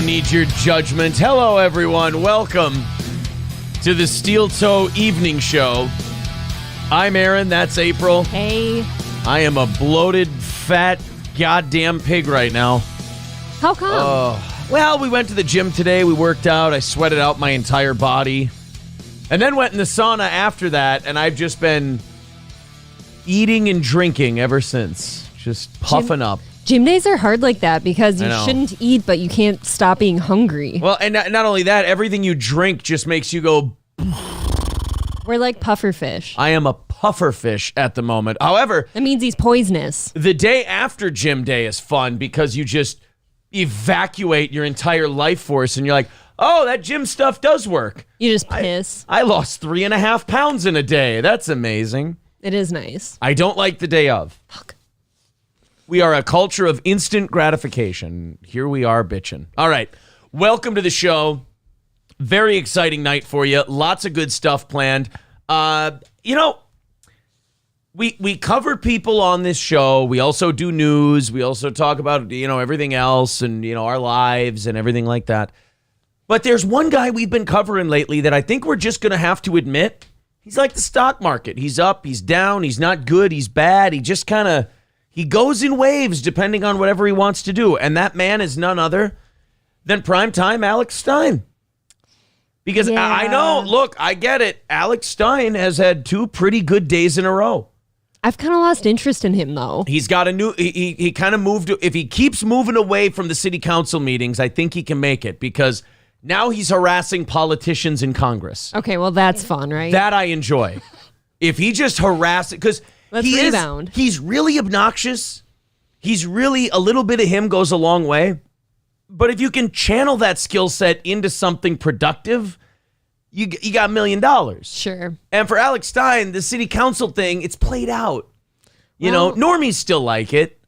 don't need your judgment. Hello, everyone. Welcome to the Steel Toe Evening Show. I'm Aaron. That's April. Hey. I am a bloated, fat, goddamn pig right now. How come? Well, we went to the gym today. We worked out. I sweated out my entire body. And then went in the sauna after that, and I've just been eating and drinking ever since. Just puffing up. Gym days are hard like that because you shouldn't eat, but you can't stop being hungry. Well, and not only that, everything you drink just makes you go... We're like puffer fish. I am a puffer fish at the moment. However... That means he's poisonous. The day after gym day is fun because you just evacuate your entire life force and you're like, oh, that gym stuff does work. You just piss. I lost 3.5 pounds in a day. That's amazing. It is nice. I don't like the day of. Fuck. We are a culture of instant gratification. Here we are bitching. All right. Welcome to the show. Very exciting night for you. Lots of good stuff planned. We cover people on this show. We also do news. We also talk about, everything else and, our lives and everything like that. But there's one guy we've been covering lately that I think we're just going to have to admit. He's like the stock market. He's up, he's down, he's not good, he's bad. He just kind of... He goes in waves depending on whatever he wants to do. And that man is none other than primetime Alex Stein. Because I know, look, I get it. Alex Stein has had 2 pretty good days in a row. I've kind of lost interest in him, though. He's got a new, he kind of moved, if he keeps moving away from the city council meetings, I think he can make it because now he's harassing politicians in Congress. Okay, well, that's fun, right? That I enjoy. If he just harasses, because... Rebound. He's really obnoxious. He's really, a little bit of him goes a long way. But if you can channel that skill set into something productive, you got $1 million. Sure. And for Alex Stein, the city council thing, it's played out. Normies still like it.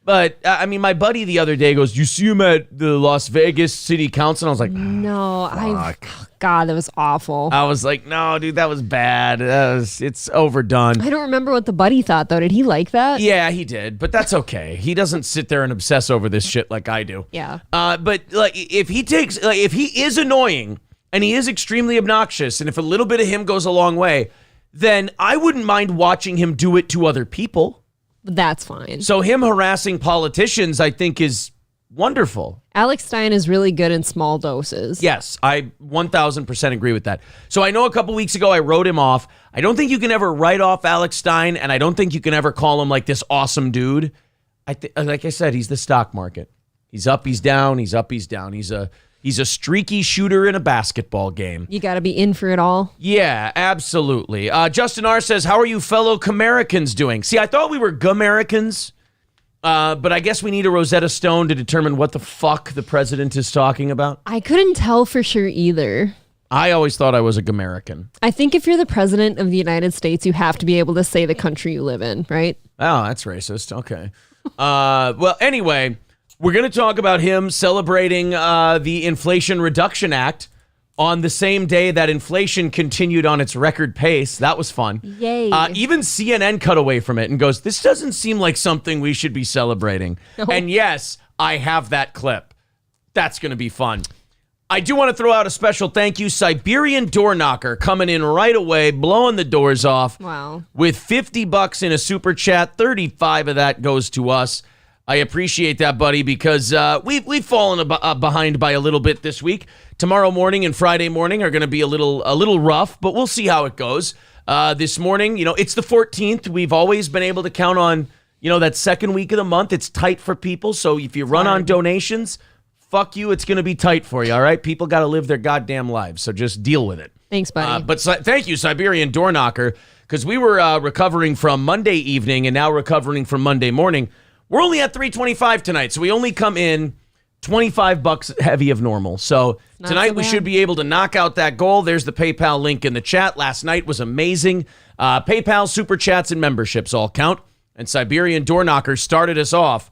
But, my buddy the other day goes, you see him at the Las Vegas City Council? And I was like, no, God, that was awful. I was like, no, dude, that was bad. It's overdone. I don't remember what the buddy thought, though. Did he like that? Yeah, he did, but that's okay. He doesn't sit there and obsess over this shit like I do. Yeah. But if he is annoying and he is extremely obnoxious, and if a little bit of him goes a long way, then I wouldn't mind watching him do it to other people. That's fine. So him harassing politicians, I think, is wonderful. Alex Stein is really good in small doses. Yes, I 1,000% agree with that. So I know a couple weeks ago I wrote him off. I don't think you can ever write off Alex Stein, and I don't think you can ever call him like this awesome dude. Like I said, he's the stock market. He's up, he's down, he's up, he's down. He's a streaky shooter in a basketball game. You got to be in for it all. Yeah, absolutely. Justin R. says, how are you fellow Camericans doing? See, I thought we were Gumericans, but I guess we need a Rosetta Stone to determine what the fuck the president is talking about. I couldn't tell for sure either. I always thought I was a Gumerican. I think if you're the president of the United States, you have to be able to say the country you live in, right? Oh, that's racist. Okay. Well, anyway... We're going to talk about him celebrating the Inflation Reduction Act on the same day that inflation continued on its record pace. That was fun. Yay. Even CNN cut away from it and goes, this doesn't seem like something we should be celebrating. No. And yes, I have that clip. That's going to be fun. I do want to throw out a special thank you. Siberian Door Knocker coming in right away, blowing the doors off. Wow. With $50 in a super chat. 35 of that goes to us. I appreciate that, buddy, because we've fallen behind by a little bit this week. Tomorrow morning and Friday morning are going to be a little rough, but we'll see how it goes. This morning, it's the 14th. We've always been able to count on, that second week of the month. It's tight for people, so if you run on donations, fuck you, it's going to be tight for you, all right? People got to live their goddamn lives, so just deal with it. Thanks, buddy. But thank you, Siberian Door Knocker, because we were recovering from Monday evening and now recovering from Monday morning. We're only at $325 tonight, so we only come in $25 heavy of normal. So tonight we should be able to knock out that goal. There's the PayPal link in the chat. Last night was amazing. PayPal, Super Chats, and memberships all count. And Siberian Door Knocker started us off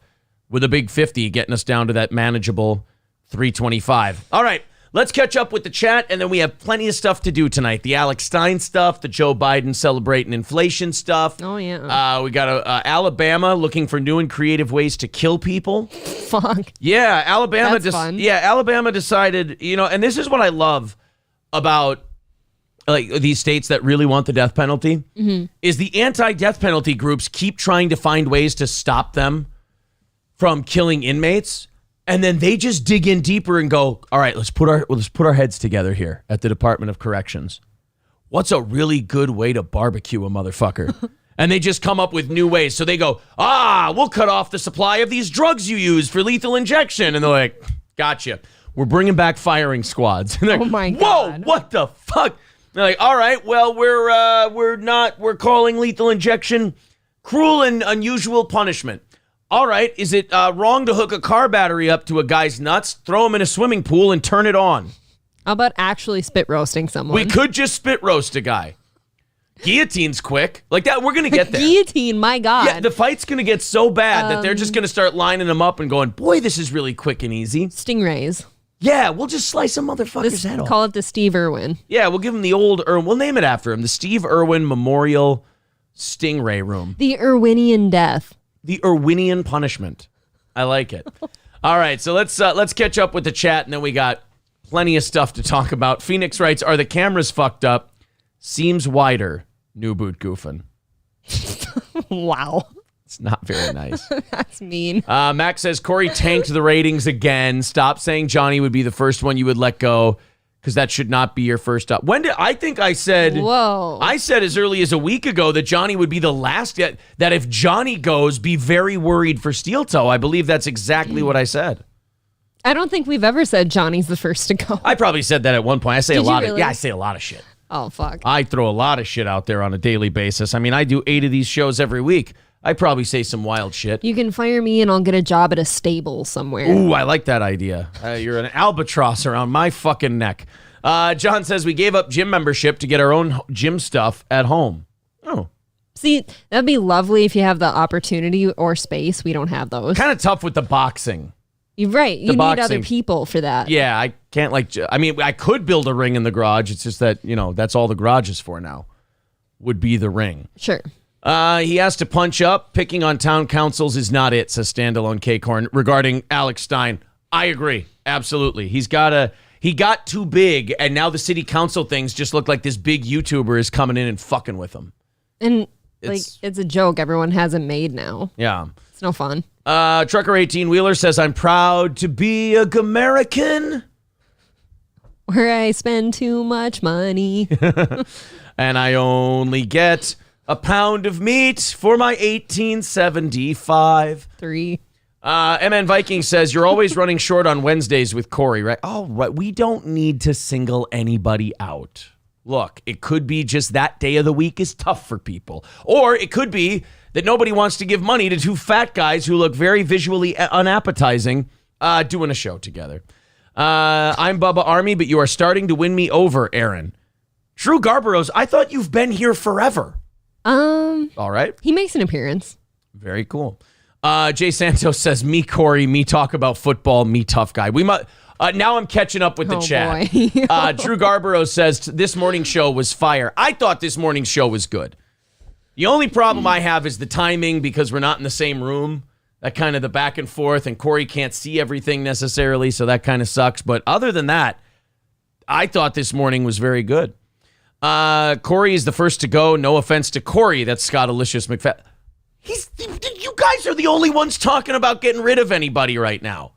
with a big 50, getting us down to that manageable $325. All right, let's catch up with the chat, and then we have plenty of stuff to do tonight. The Alex Stein stuff, the Joe Biden celebrating inflation stuff. Oh, yeah. We got Alabama looking for new and creative ways to kill people. Fuck. Yeah, Alabama. That's fun. Yeah, Alabama decided, and this is what I love about like these states that really want the death penalty, is the anti-death penalty groups keep trying to find ways to stop them from killing inmates, and then they just dig in deeper and go, all right, let's put our heads together here at the Department of Corrections. What's a really good way to barbecue a motherfucker? And they just come up with new ways. So they go, we'll cut off the supply of these drugs you use for lethal injection. And they're like, gotcha. We're bringing back firing squads. And they're like, oh my whoa, God. what the fuck? They're like, all right, well, we're calling lethal injection cruel and unusual punishment. All right, is it wrong to hook a car battery up to a guy's nuts, throw him in a swimming pool, and turn it on? How about actually spit roasting someone? We could just spit roast a guy. Guillotine's quick. Like that, we're going to get there. Guillotine, my God. Yeah, the fight's going to get so bad that they're just going to start lining them up and going, boy, this is really quick and easy. Stingrays. Yeah, we'll just slice a motherfucker's head off. Call it the Steve Irwin. Yeah, we'll give him the old Irwin. We'll name it after him. The Steve Irwin Memorial Stingray Room. The Irwinian death. The Irwinian punishment. I like it. All right, so let's catch up with the chat, and then we got plenty of stuff to talk about. Phoenix writes, are the cameras fucked up? Seems wider. New boot goofing. Wow. It's not very nice. That's mean. Max says, Corey tanked the ratings again. Stop saying Johnny would be the first one you would let go, because that should not be your first up. I think I said, whoa. I said as early as a week ago that Johnny would be the last, that if Johnny goes, be very worried for Steel Toe. I believe that's exactly what I said. I don't think we've ever said Johnny's the first to go. I probably said that at one point. I say Did a lot you really? I say a lot of shit. Oh, fuck. I throw a lot of shit out there on a daily basis. I mean, I do 8 of these shows every week. I probably say some wild shit. You can fire me and I'll get a job at a stable somewhere. Ooh, I like that idea. You're an albatross around my fucking neck. John says we gave up gym membership to get our own gym stuff at home. Oh. See, that'd be lovely if you have the opportunity or space. We don't have those. Kind of tough with the boxing. You're right. You need other people for that. Yeah, I can't I could build a ring in the garage. It's just that, that's all the garage is for now. Would be the ring. Sure. He has to punch up. Picking on town councils is not it, says Standalone K-Corn. Regarding Alex Stein, I agree. Absolutely. He got too big, and now the city council things just look like this big YouTuber is coming in and fucking with him. And it's a joke everyone hasn't made now. Yeah. It's no fun. Trucker 18 Wheeler says, I'm proud to be a American. Where I spend too much money. And I only get a pound of meat for my 1875. 3. MN Viking says, you're always running short on Wednesdays with Corey, right? Oh, right. We don't need to single anybody out. Look, it could be just that day of the week is tough for people. Or it could be that nobody wants to give money to 2 fat guys who look very visually unappetizing doing a show together. I'm Bubba Army, but you are starting to win me over, Aaron. Drew Garboros, I thought you've been here forever. All right. He makes an appearance. Very cool. Jay Santos says, me, Corey, me talk about football, me tough guy. We might. Now I'm catching up with the chat. Drew Garboros says, this morning's show was fire. I thought this morning's show was good. The only problem I have is the timing, because we're not in the same room. That kind of the back and forth, and Corey can't see everything necessarily, so that kind of sucks. But other than that, I thought this morning was very good. Corey is the first to go. No offense to Corey. That's Scott Alicious McFadden. You guys are the only ones talking about getting rid of anybody right now.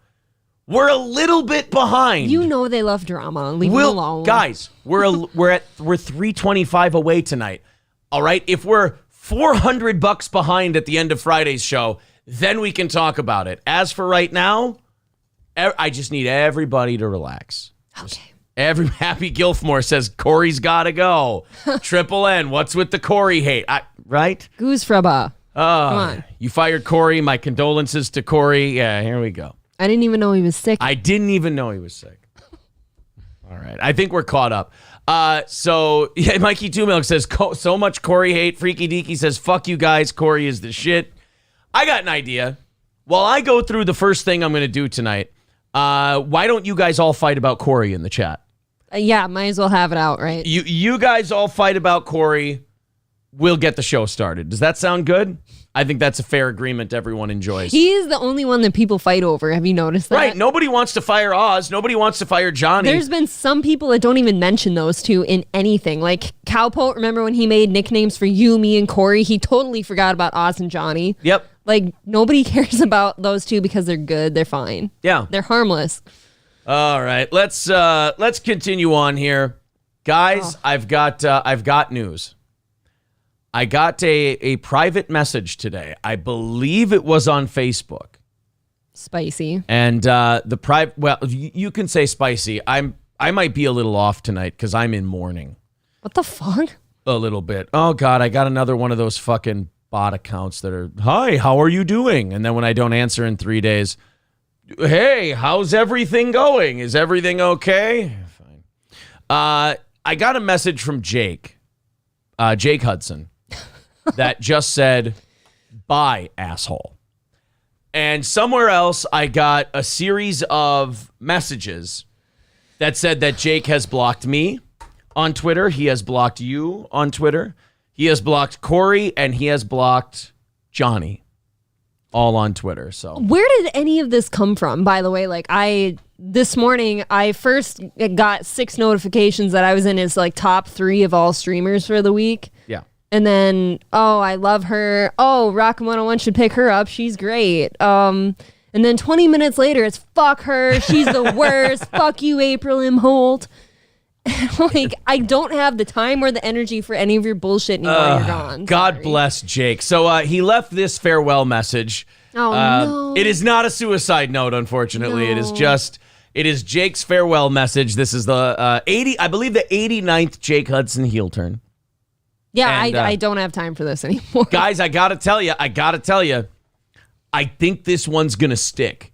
We're a little bit behind. You know they love drama. Leave them alone. Guys, we're 325 away tonight. All right? If we're $400 behind at the end of Friday's show, then we can talk about it. As for right now, I just need everybody to relax. Okay. Happy Gilfmore says, Corey's got to go. Triple N, what's with the Corey hate? Right? Goose frubba. Come on. You fired Corey. My condolences to Corey. Yeah, here we go. I didn't even know he was sick. I didn't even know he was sick. All right. I think we're caught up. So, yeah, Mikey Two Milk says, so much Corey hate. Freaky Deaky says, fuck you guys. Corey is the shit. I got an idea. While I go through the first thing I'm going to do tonight, Why don't you guys all fight about Corey in the chat? Yeah, might as well have it out, right? You guys all fight about Corey. We'll get the show started. Does that sound good? I think that's a fair agreement everyone enjoys. He is the only one that people fight over. Have you noticed that? Right. Nobody wants to fire Oz. Nobody wants to fire Johnny. There's been some people that don't even mention those two in anything. Like Cowpote, remember when he made nicknames for you, me, and Corey? He totally forgot about Oz and Johnny. Yep. Like, nobody cares about those two because they're good. They're fine. Yeah. They're harmless. All right. Let's continue on here. Guys, I've got news. I got a private message today. I believe it was on Facebook. Spicy. And you can say spicy. I might be a little off tonight because I'm in mourning. What the fuck? A little bit. Oh God, I got another one of those fucking bot accounts that are, hi, how are you doing? And then when I don't answer in 3 days, hey, how's everything going? Is everything okay? Fine. I got a message from Jake Hudson. That just said, bye, asshole. And somewhere else, I got a series of messages that said that Jake has blocked me on Twitter. He has blocked you on Twitter. He has blocked Corey, and he has blocked Johnny, all on Twitter. So where did any of this come from, by the way? Like, this morning, I first got 6 notifications that I was in his, like, top 3 of all streamers for the week. Yeah. And then, I love her. Oh, Rock 101 should pick her up. She's great. And then 20 minutes later, it's fuck her. She's the worst. Fuck you, April M. Holt. Like, I don't have the time or the energy for any of your bullshit anymore. You're gone. God Sorry. bless Jake. So he left this farewell message. Oh, no. It is not a suicide note, unfortunately. No. It is Jake's farewell message. This is the 89th Jake Hudson heel turn. Yeah, And, I don't have time for this anymore. Guys, I gotta tell you, I think this one's gonna stick.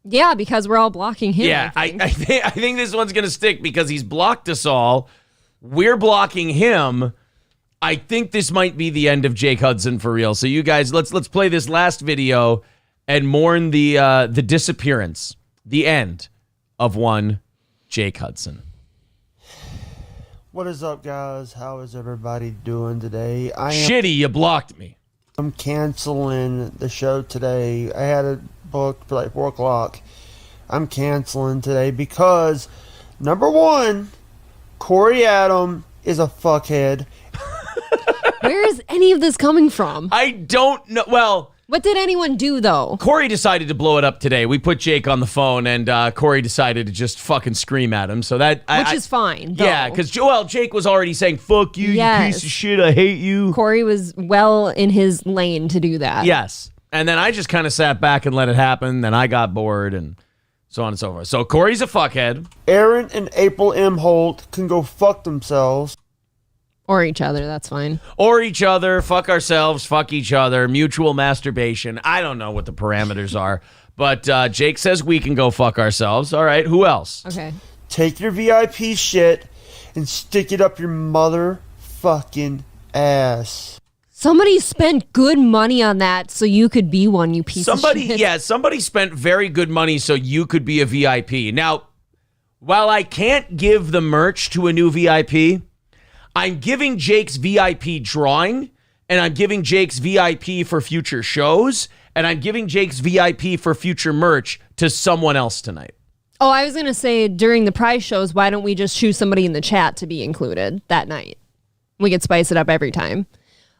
Yeah, because we're all blocking him. Yeah, I think this one's gonna stick because he's blocked us all. We're blocking him. I think this might be the end of Jake Hudson for real. So you guys, let's play this last video and mourn the disappearance, the end of one Jake Hudson. What is up, guys? How is everybody doing today? Shitty, you blocked me. I'm canceling the show today. I had it booked for like 4 o'clock. I'm canceling today because, number one, Corey Adam is a fuckhead. Where is any of this coming from? I don't know. Well, what did anyone do, though? Corey decided to blow it up today. We put Jake on the phone, and Corey decided to just fucking scream at him. So that Which is fine, though. Yeah, because Jake was already saying, fuck you, Yes. you piece of shit, I hate you. Corey was well in his lane to do that. Yes. And then I just kind of sat back and let it happen. Then I got bored and so on and so forth. So Corey's a fuckhead. Aaron and April M. Holt can go fuck themselves. Or each other, that's fine. Or each other, fuck ourselves, fuck each other, mutual masturbation. I don't know what the parameters are. But Jake says we can go fuck ourselves. All right, who else? Okay. Take your VIP shit and stick it up your motherfucking ass. Somebody spent good money on that so you could be one, you piece of shit. Somebody spent very good money so you could be a VIP. Now, while I can't give the merch to a new VIP, I'm giving Jake's VIP drawing, and I'm giving Jake's VIP for future shows, and I'm giving Jake's VIP for future merch to someone else tonight. Oh, I was going to say, during the prize shows, why don't we just choose somebody in the chat to be included that night? We could spice it up every time.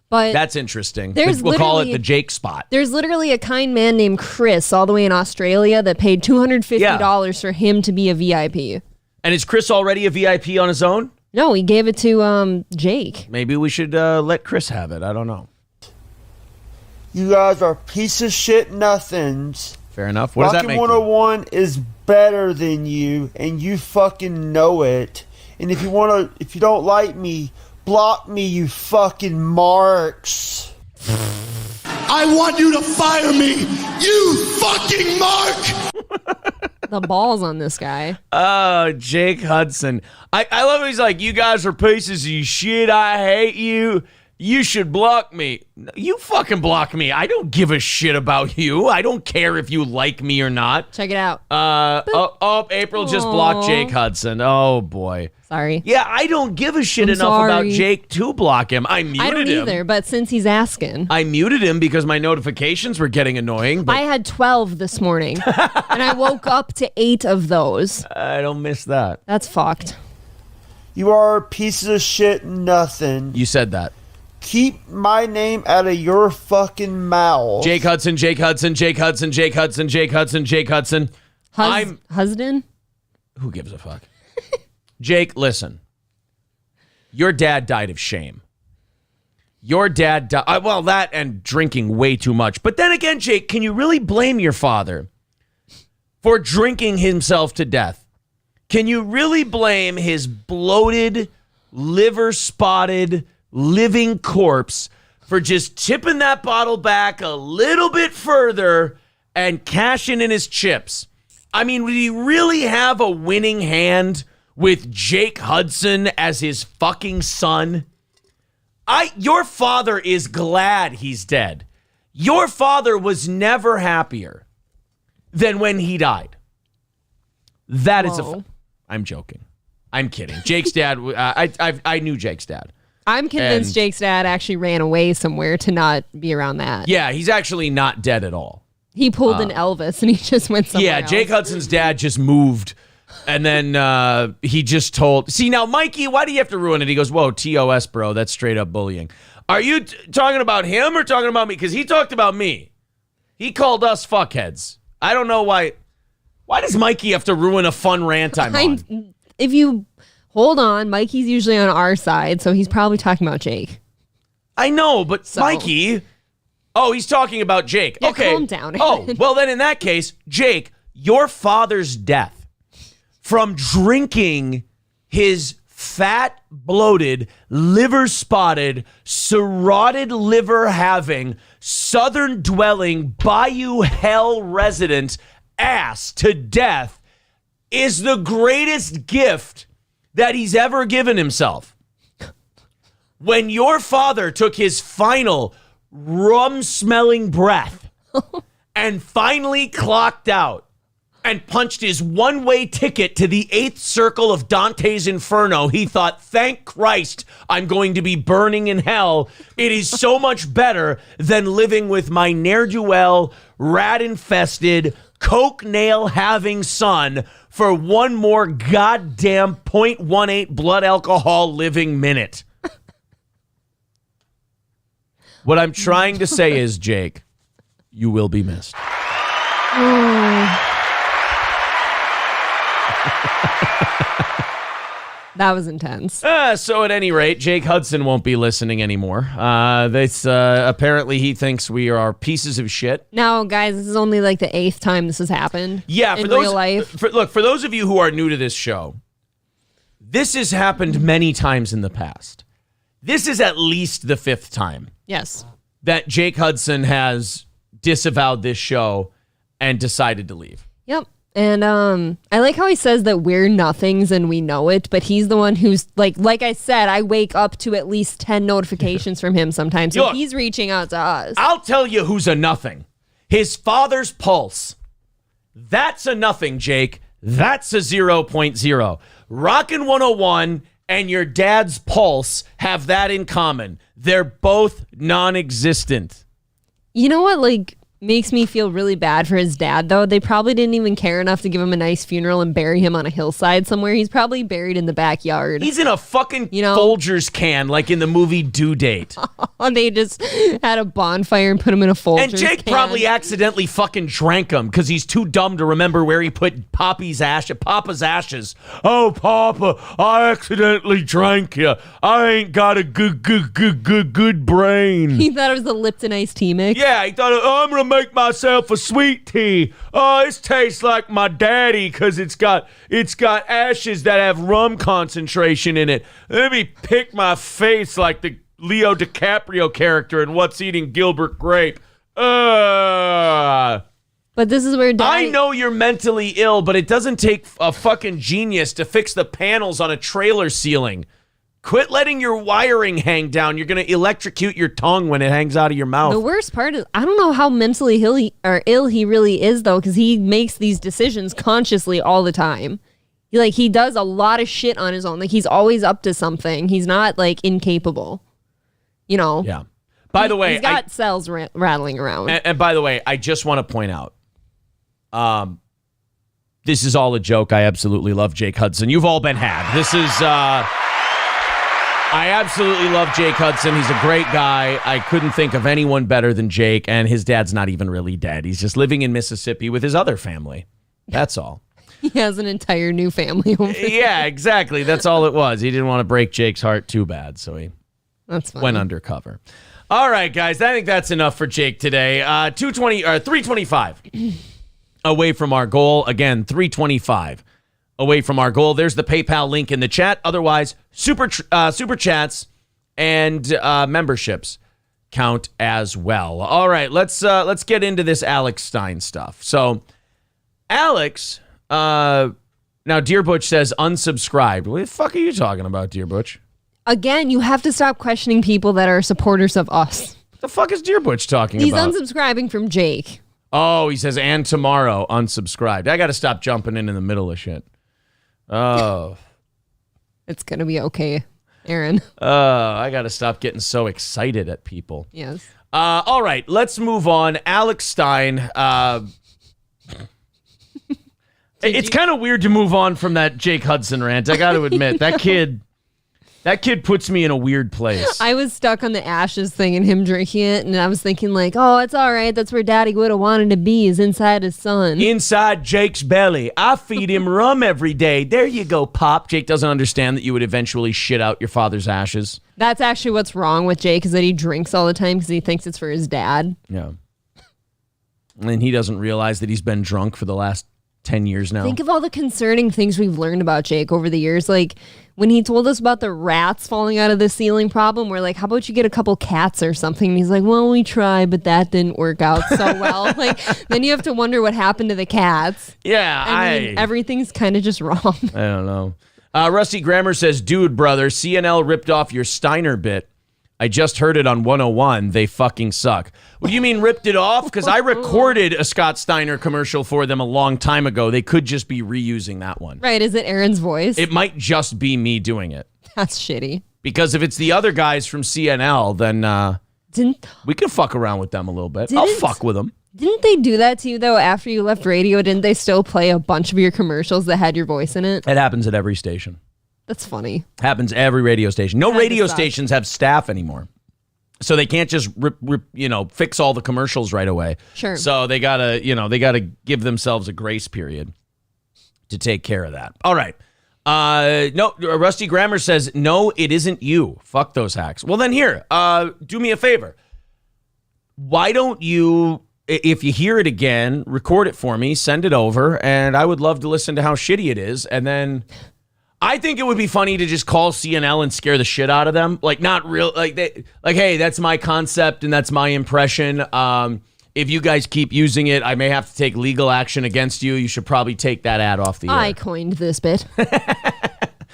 But that's interesting. We'll call it the Jake spot. There's literally a kind man named Chris all the way in Australia that paid $250 for him to be a VIP. And is Chris already a VIP on his own? No, he gave it to Jake. Maybe we should let Chris have it. I don't know. You guys are piece of shit nothings. Fair enough. What does that make you? Rockin' 101 is better than you, and you fucking know it. And if you don't like me, block me, you fucking marks. I want you to fire me, you fucking mark! The balls on this guy. Oh, Jake Hudson. I love how he's like, you guys are pieces of shit. I hate you. You should block me. You fucking block me. I don't give a shit about you. I don't care if you like me or not. Check it out. April just blocked Jake Hudson. Oh, boy. Sorry. Yeah, I don't give a shit I'm enough sorry. about Jake to block him. I muted him. I don't either, but since he's asking. I muted him because my notifications were getting annoying. But I had 12 this morning, and I woke up to 8 of those. I don't miss that. That's fucked. You are pieces of shit nothing. You said that. Keep my name out of your fucking mouth. Jake Hudson, Jake Hudson, Jake Hudson, Jake Hudson, Jake Hudson, Jake Hudson. Husband? Who gives a fuck? Jake, listen. Your dad died of shame. Your dad died... well, that and drinking way too much. But then again, Jake, can you really blame your father for drinking himself to death? Can you really blame his bloated, liver-spotted, living corpse for just tipping that bottle back a little bit further and cashing in his chips? I mean, would he really have a winning hand with Jake Hudson as his fucking son? Your father is glad he's dead. Your father was never happier than when he died. That is I'm joking. I'm kidding. Jake's dad, I knew Jake's dad. I'm convinced Jake's dad actually ran away somewhere to not be around that. Yeah, he's actually not dead at all. He pulled an Elvis and he just went somewhere else. Jake Hudson's dad just moved, and then he just told... See, now, Mikey, why do you have to ruin it? He goes, whoa, TOS, bro, that's straight up bullying. Are you talking about him or talking about me? Because he talked about me. He called us fuckheads. I don't know why... Why does Mikey have to ruin a fun rant I'm on? If you... Hold on, Mikey's usually on our side, so he's probably talking about Jake. I know, but Mikey... Oh, he's talking about Jake. Yeah, okay. calm down. Oh, well then in that case, Jake, your father's death from drinking his fat, bloated, liver-spotted, cirrhotic liver-having, southern-dwelling, bayou hell resident ass to death is the greatest gift that he's ever given himself. When your father took his final rum-smelling breath and finally clocked out and punched his one-way ticket to the 8th circle of Dante's Inferno, he thought, thank Christ, I'm going to be burning in hell. It is so much better than living with my ne'er-do-well, rat-infested, coke nail-having son for one more goddamn 0.18 blood alcohol living minute. What I'm trying to say is, Jake, you will be missed. That was intense. So at any rate, Jake Hudson won't be listening anymore. Apparently he thinks we are pieces of shit. Now, guys, this is only like the 8th time this has happened. Yeah, in real life. For those of you who are new to this show, this has happened many times in the past. This is at least the 5th time. Yes. That Jake Hudson has disavowed this show and decided to leave. Yep. And I like how he says that we're nothings and we know it, but he's the one who's like I said, I wake up to at least 10 notifications from him sometimes. So he's reaching out to us. I'll tell you who's a nothing. His father's pulse. That's a nothing, Jake. That's a 0.0. Rockin' 101 and your dad's pulse have that in common. They're both non-existent. You know what, makes me feel really bad for his dad, though? They probably didn't even care enough to give him a nice funeral and bury him on a hillside somewhere. He's probably buried in the backyard. He's in a fucking Folgers can, like in the movie Due Date. They just had a bonfire and put him in a Folgers And Jake can. probably accidentally fucking drank him because he's too dumb to remember where he put Papa's ashes. Oh, Papa, I accidentally drank you. I ain't got a good brain. He thought it was the Lipton iced tea mix. Yeah, he thought, I'm going to make myself a sweet tea. Oh, it tastes like my daddy because it's got ashes that have rum concentration in it. Let me pick my face like the Leo DiCaprio character in What's Eating Gilbert Grape. But this is where I know you're mentally ill, but it doesn't take a fucking genius to fix the panels on a trailer ceiling. Quit letting your wiring hang down. You're going to electrocute your tongue when it hangs out of your mouth. The worst part is I don't know how mentally ill he really is, though, because he makes these decisions consciously all the time. He does a lot of shit on his own. Like, he's always up to something. He's not, like, incapable. You know? Yeah. By the way, he's got cells rattling around. And by the way, I just want to point out, this is all a joke. I absolutely love Jake Hudson. You've all been had. This is... I absolutely love Jake Hudson. He's a great guy. I couldn't think of anyone better than Jake, and his dad's not even really dead. He's just living in Mississippi with his other family. That's all. He has an entire new family over there. Yeah, exactly. That's all it was. He didn't want to break Jake's heart too bad, so he went undercover. All right, guys. I think that's enough for Jake today. 325 away from our goal. Again, 325. Away from our goal. There's the PayPal link in the chat. Otherwise, super chats and memberships count as well. All right, let's get into this Alex Stein stuff. So, Alex, now Dear Butch says unsubscribed. What the fuck are you talking about, Dear Butch? Again, you have to stop questioning people that are supporters of us. What the fuck is Dear Butch talking He's about? He's unsubscribing from Jake. Oh, he says, and tomorrow, unsubscribed. I got to stop jumping in the middle of shit. Oh. It's going to be okay, Aaron. I got to stop getting so excited at people. Yes. All right, let's move on. Alex Stein. It's kind of weird to move on from that Jake Hudson rant. I got to admit, that kid puts me in a weird place. I was stuck on the ashes thing and him drinking it, and I was thinking like, oh, it's all right. That's where Daddy would have wanted to be, is inside his son. Inside Jake's belly. I feed him rum every day. There you go, Pop. Jake doesn't understand that you would eventually shit out your father's ashes. That's actually what's wrong with Jake, is that he drinks all the time because he thinks it's for his dad. Yeah. And he doesn't realize that he's been drunk for the last 10 years now. Think of all the concerning things we've learned about Jake over the years. Like when he told us about the rats falling out of the ceiling problem, we're like, how about you get a couple cats or something? And he's like, well, we tried, but that didn't work out so well. Like then you have to wonder what happened to the cats. Yeah. I mean, everything's kind of just wrong. I don't know. Rusty Grammer says, dude, brother, CNL ripped off your Steiner bit. I just heard it on 101. They fucking suck. What do you mean ripped it off? Because I recorded a Scott Steiner commercial for them a long time ago. They could just be reusing that one. Right. Is it Aaron's voice? It might just be me doing it. That's shitty. Because if it's the other guys from CNL, then we can fuck around with them a little bit. I'll fuck with them. Didn't they do that to you, though, after you left radio? Didn't they still play a bunch of your commercials that had your voice in it? It happens at every station. That's funny. Happens every radio station. No radio stations have staff anymore. So they can't just fix all the commercials right away. Sure. So they gotta give themselves a grace period to take care of that. All right. No, Rusty Grammer says, no, it isn't you. Fuck those hacks. Well then here, do me a favor. Why don't you, if you hear it again, record it for me, send it over, and I would love to listen to how shitty it is, and then I think it would be funny to just call CNL and scare the shit out of them. Like, not real, hey, that's my concept and that's my impression. If you guys keep using it, I may have to take legal action against you. You should probably take that ad off the air. I coined this bit.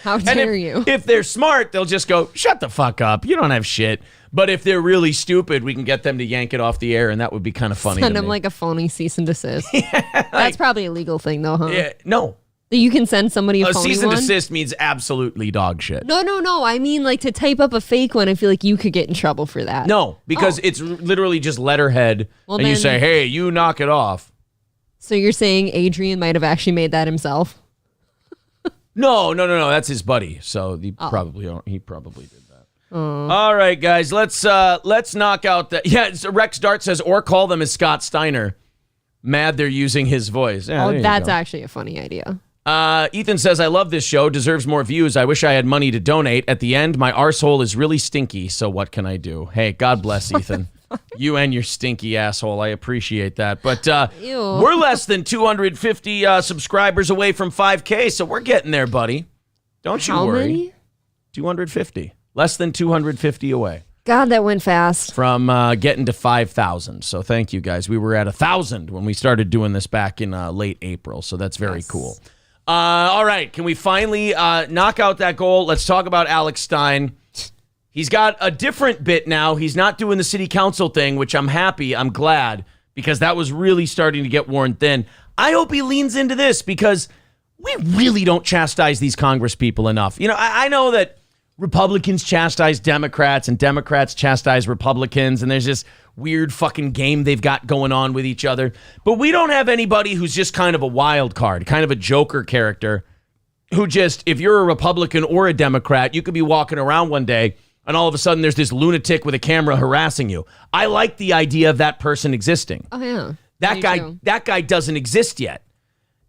How dare you? If they're smart, they'll just go, shut the fuck up. You don't have shit. But if they're really stupid, we can get them to yank it off the air, and that would be kind of funny. Send them like a phony cease and desist. That's probably a legal thing, though, huh? Yeah, no. You can send somebody a phony cease and one? desist means absolutely dog shit. No. I mean, like, to type up a fake one, I feel like you could get in trouble for that. No, because it's literally just letterhead, and you say, hey, you knock it off. So you're saying Adrian might have actually made that himself? No. That's his buddy. So he probably did that. All right, guys, let's knock out that. Yeah, Rex Dart says, or call them as Scott Steiner. Mad they're using his voice. Yeah, that's actually a funny idea. Ethan says, I love this show. Deserves more views. I wish I had money to donate. At the end, my arsehole is really stinky, so what can I do? Hey, God bless Ethan. You and your stinky asshole. I appreciate that. But we're less than 250 subscribers away from 5K, so we're getting there, buddy. Don't you worry. Many? 250. Less than 250 away. God, that went fast. From getting to 5,000. So thank you, guys. We were at 1,000 when we started doing this back in late April, so that's very cool. All right. Can we finally knock out that goal? Let's talk about Alex Stein. He's got a different bit now. He's not doing the city council thing, which I'm happy. I'm glad, because that was really starting to get worn thin. I hope he leans into this, because we really don't chastise these Congress people enough. You know, I know that Republicans chastise Democrats and Democrats chastise Republicans, and there's this weird fucking game they've got going on with each other. But we don't have anybody who's just kind of a wild card, kind of a Joker character, who just, if you're a Republican or a Democrat, you could be walking around one day and all of a sudden there's this lunatic with a camera harassing you. I like the idea of that person existing. Oh, yeah. That guy doesn't exist yet.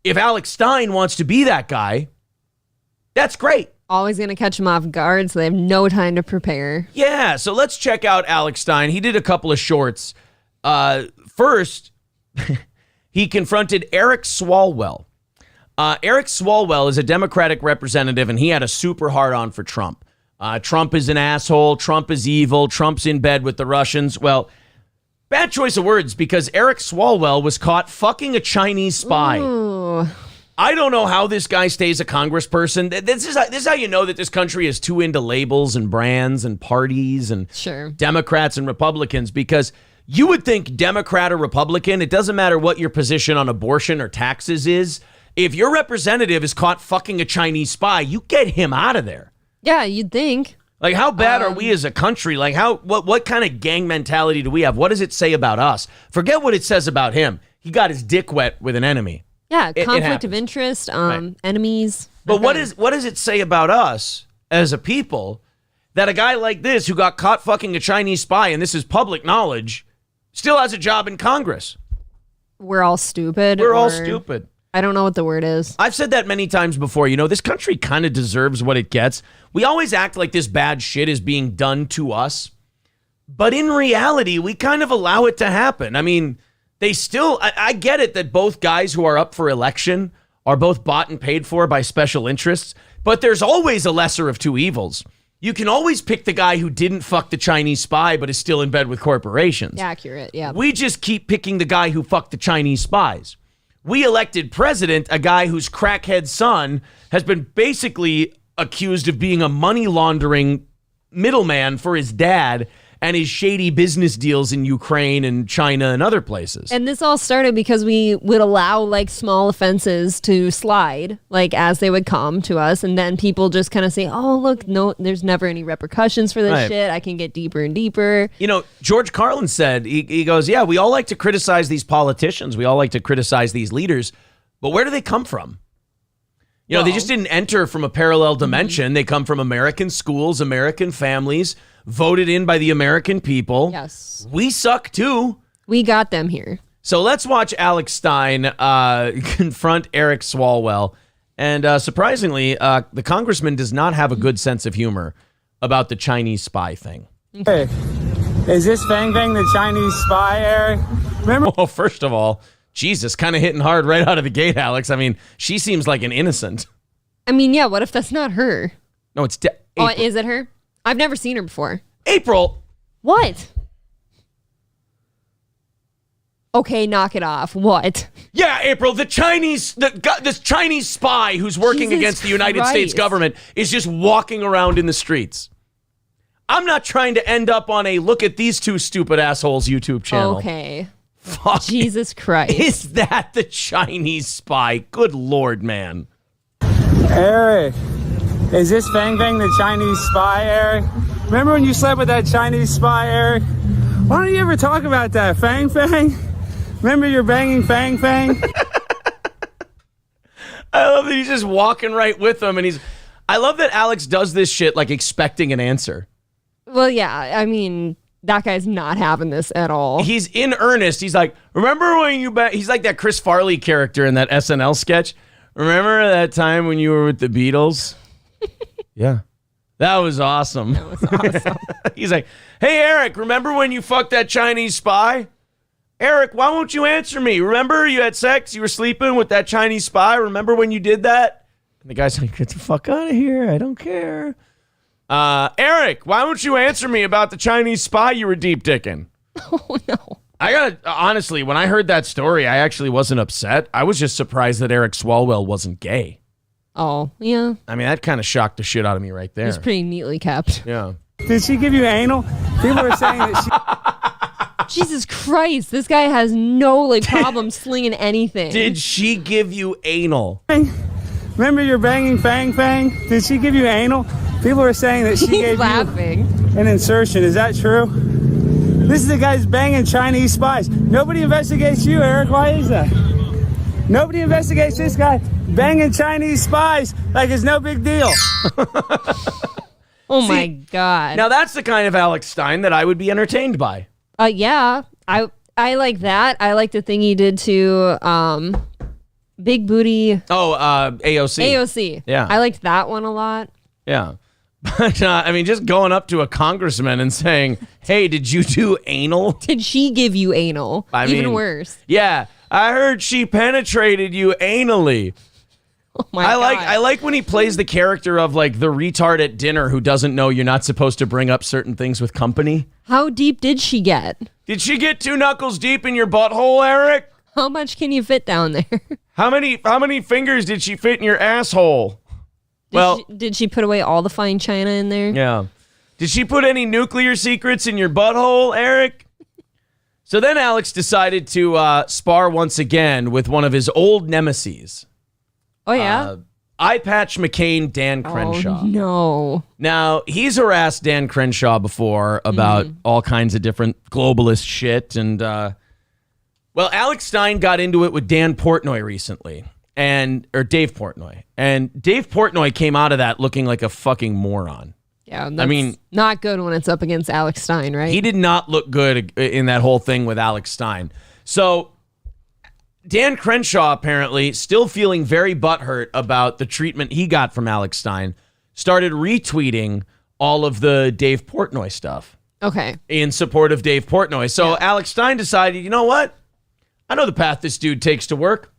If Alex Stein wants to be that guy, that's great. Always going to catch them off guard, so they have no time to prepare. Yeah, so let's check out Alex Stein. He did a couple of shorts. First, he confronted Eric Swalwell. Eric Swalwell is a Democratic representative, and he had a super hard-on for Trump. Trump is an asshole. Trump is evil. Trump's in bed with the Russians. Well, bad choice of words, because Eric Swalwell was caught fucking a Chinese spy. Ooh. I don't know how this guy stays a congressperson. This is how you know that this country is too into labels and brands and parties and Sure. Democrats and Republicans, because you would think Democrat or Republican, it doesn't matter what your position on abortion or taxes is. If your representative is caught fucking a Chinese spy, you get him out of there. Yeah, you'd think. Like, how bad are we as a country? Like, what kind of gang mentality do we have? What does it say about us? Forget what it says about him. He got his dick wet with an enemy. Yeah, It conflict of happens. interest, Right. enemies. But what does it say about us as a people that a guy like this, who got caught fucking a Chinese spy, and this is public knowledge, still has a job in Congress? We're all stupid. We're all or- stupid. I don't know what the word is. I've said that many times before. You know, this country kind of deserves what it gets. We always act like this bad shit is being done to us. But in reality, we kind of allow it to happen. I mean, they still, I get it that both guys who are up for election are both bought and paid for by special interests, but there's always a lesser of two evils. You can always pick the guy who didn't fuck the Chinese spy but is still in bed with corporations. Accurate, yeah. We just keep picking the guy who fucked the Chinese spies. We elected president a guy whose crackhead son has been basically accused of being a money laundering middleman for his dad and his shady business deals in Ukraine and China and other places. And this all started because we would allow like small offenses to slide, like as they would come to us. And then people just kind of say, oh, look, no, there's never any repercussions for this Right. shit. I can get deeper and deeper. You know, George Carlin said, he goes, yeah, we all like to criticize these politicians. We all like to criticize these leaders. But where do they come from? You know, they just didn't enter from a parallel dimension. They come from American schools, American families, voted in by the American people. Yes. We suck too. We got them here. So let's watch Alex Stein confront Eric Swalwell. And surprisingly, the congressman does not have a good sense of humor about the Chinese spy thing. Hey, is this Fang Fang the Chinese spy, Eric? Remember? Well, first of all, Jesus, kind of hitting hard right out of the gate, Alex. I mean, she seems like an innocent. I mean, yeah, what if that's not her? No, it's Oh, April. is it her? I've never seen her before. April. What? Okay, knock it off. What? Yeah, April, this Chinese spy who's working Jesus against the United States Christ. government is just walking around in the streets. I'm not trying to end up on a look at these two stupid assholes YouTube channel. Okay. Fuck. Jesus Christ. Is that the Chinese spy? Good Lord, man. Eric, is this Fang Fang the Chinese spy, Eric? Remember when you slept with that Chinese spy, Eric? Why don't you ever talk about that, Fang Fang? Remember you're banging Fang Fang? I love that he's just walking right with them, and I love that Alex does this shit like expecting an answer. Well, yeah, I mean, that guy's not having this at all. He's in earnest. He's like, remember when he's like that Chris Farley character in that SNL sketch. Remember that time when you were with the Beatles? Yeah. That was awesome. That was awesome. He's like, hey, Eric, remember when you fucked that Chinese spy? Eric, why won't you answer me? Remember you had sex, you were sleeping with that Chinese spy? Remember when you did that? And the guy's like, get the fuck out of here. I don't care. Eric, why won't you answer me about the Chinese spy you were deep dicking? Oh, no. I gotta, honestly, when I heard that story, I actually wasn't upset. I was just surprised that Eric Swalwell wasn't gay. Oh, yeah. I mean, that kind of shocked the shit out of me right there. It was pretty neatly kept. Yeah. Did she give you anal? People are saying that she... Jesus Christ, this guy has no like problem slinging anything. Did she give you anal? Remember your banging Fang Fang? Did she give you anal? People are saying that she He's gave laughing. you an insertion. Is that true? This is the guy's banging Chinese spies. Nobody investigates you, Eric. Why is that? Nobody investigates this guy banging Chinese spies like it's no big deal. Oh my God. Now that's the kind of Alex Stein that I would be entertained by. Yeah. I like that. I like the thing he did to Big Booty Oh, AOC. AOC. Yeah. I liked that one a lot. Yeah. But, I mean, just going up to a congressman and saying, hey, did you do anal? Did she give you anal? Even mean, worse. Yeah. I heard she penetrated you anally. Oh my God. I like when he plays the character of like the retard at dinner who doesn't know you're not supposed to bring up certain things with company. How deep did she get? Did she get 2 knuckles deep in your butthole, Eric? How much can you fit down there? How many fingers did she fit in your asshole? Did she put away all the fine china in there? Yeah. Did she put any nuclear secrets in your butthole, Eric? So then Alex decided to spar once again with one of his old nemesis. Oh, yeah? Eye Patch McCain, Dan Crenshaw. Oh, no. Now, he's harassed Dan Crenshaw before about all kinds of different globalist shit. And, well, Alex Stein got into it with Dan Portnoy recently. Or Dave Portnoy. And Dave Portnoy came out of that looking like a fucking moron. Yeah, that's not good when it's up against Alex Stein, right? He did not look good in that whole thing with Alex Stein. So Dan Crenshaw, apparently, still feeling very butthurt about the treatment he got from Alex Stein, started retweeting all of the Dave Portnoy stuff. Okay. In support of Dave Portnoy. So Alex Stein decided, you know what? I know the path this dude takes to work.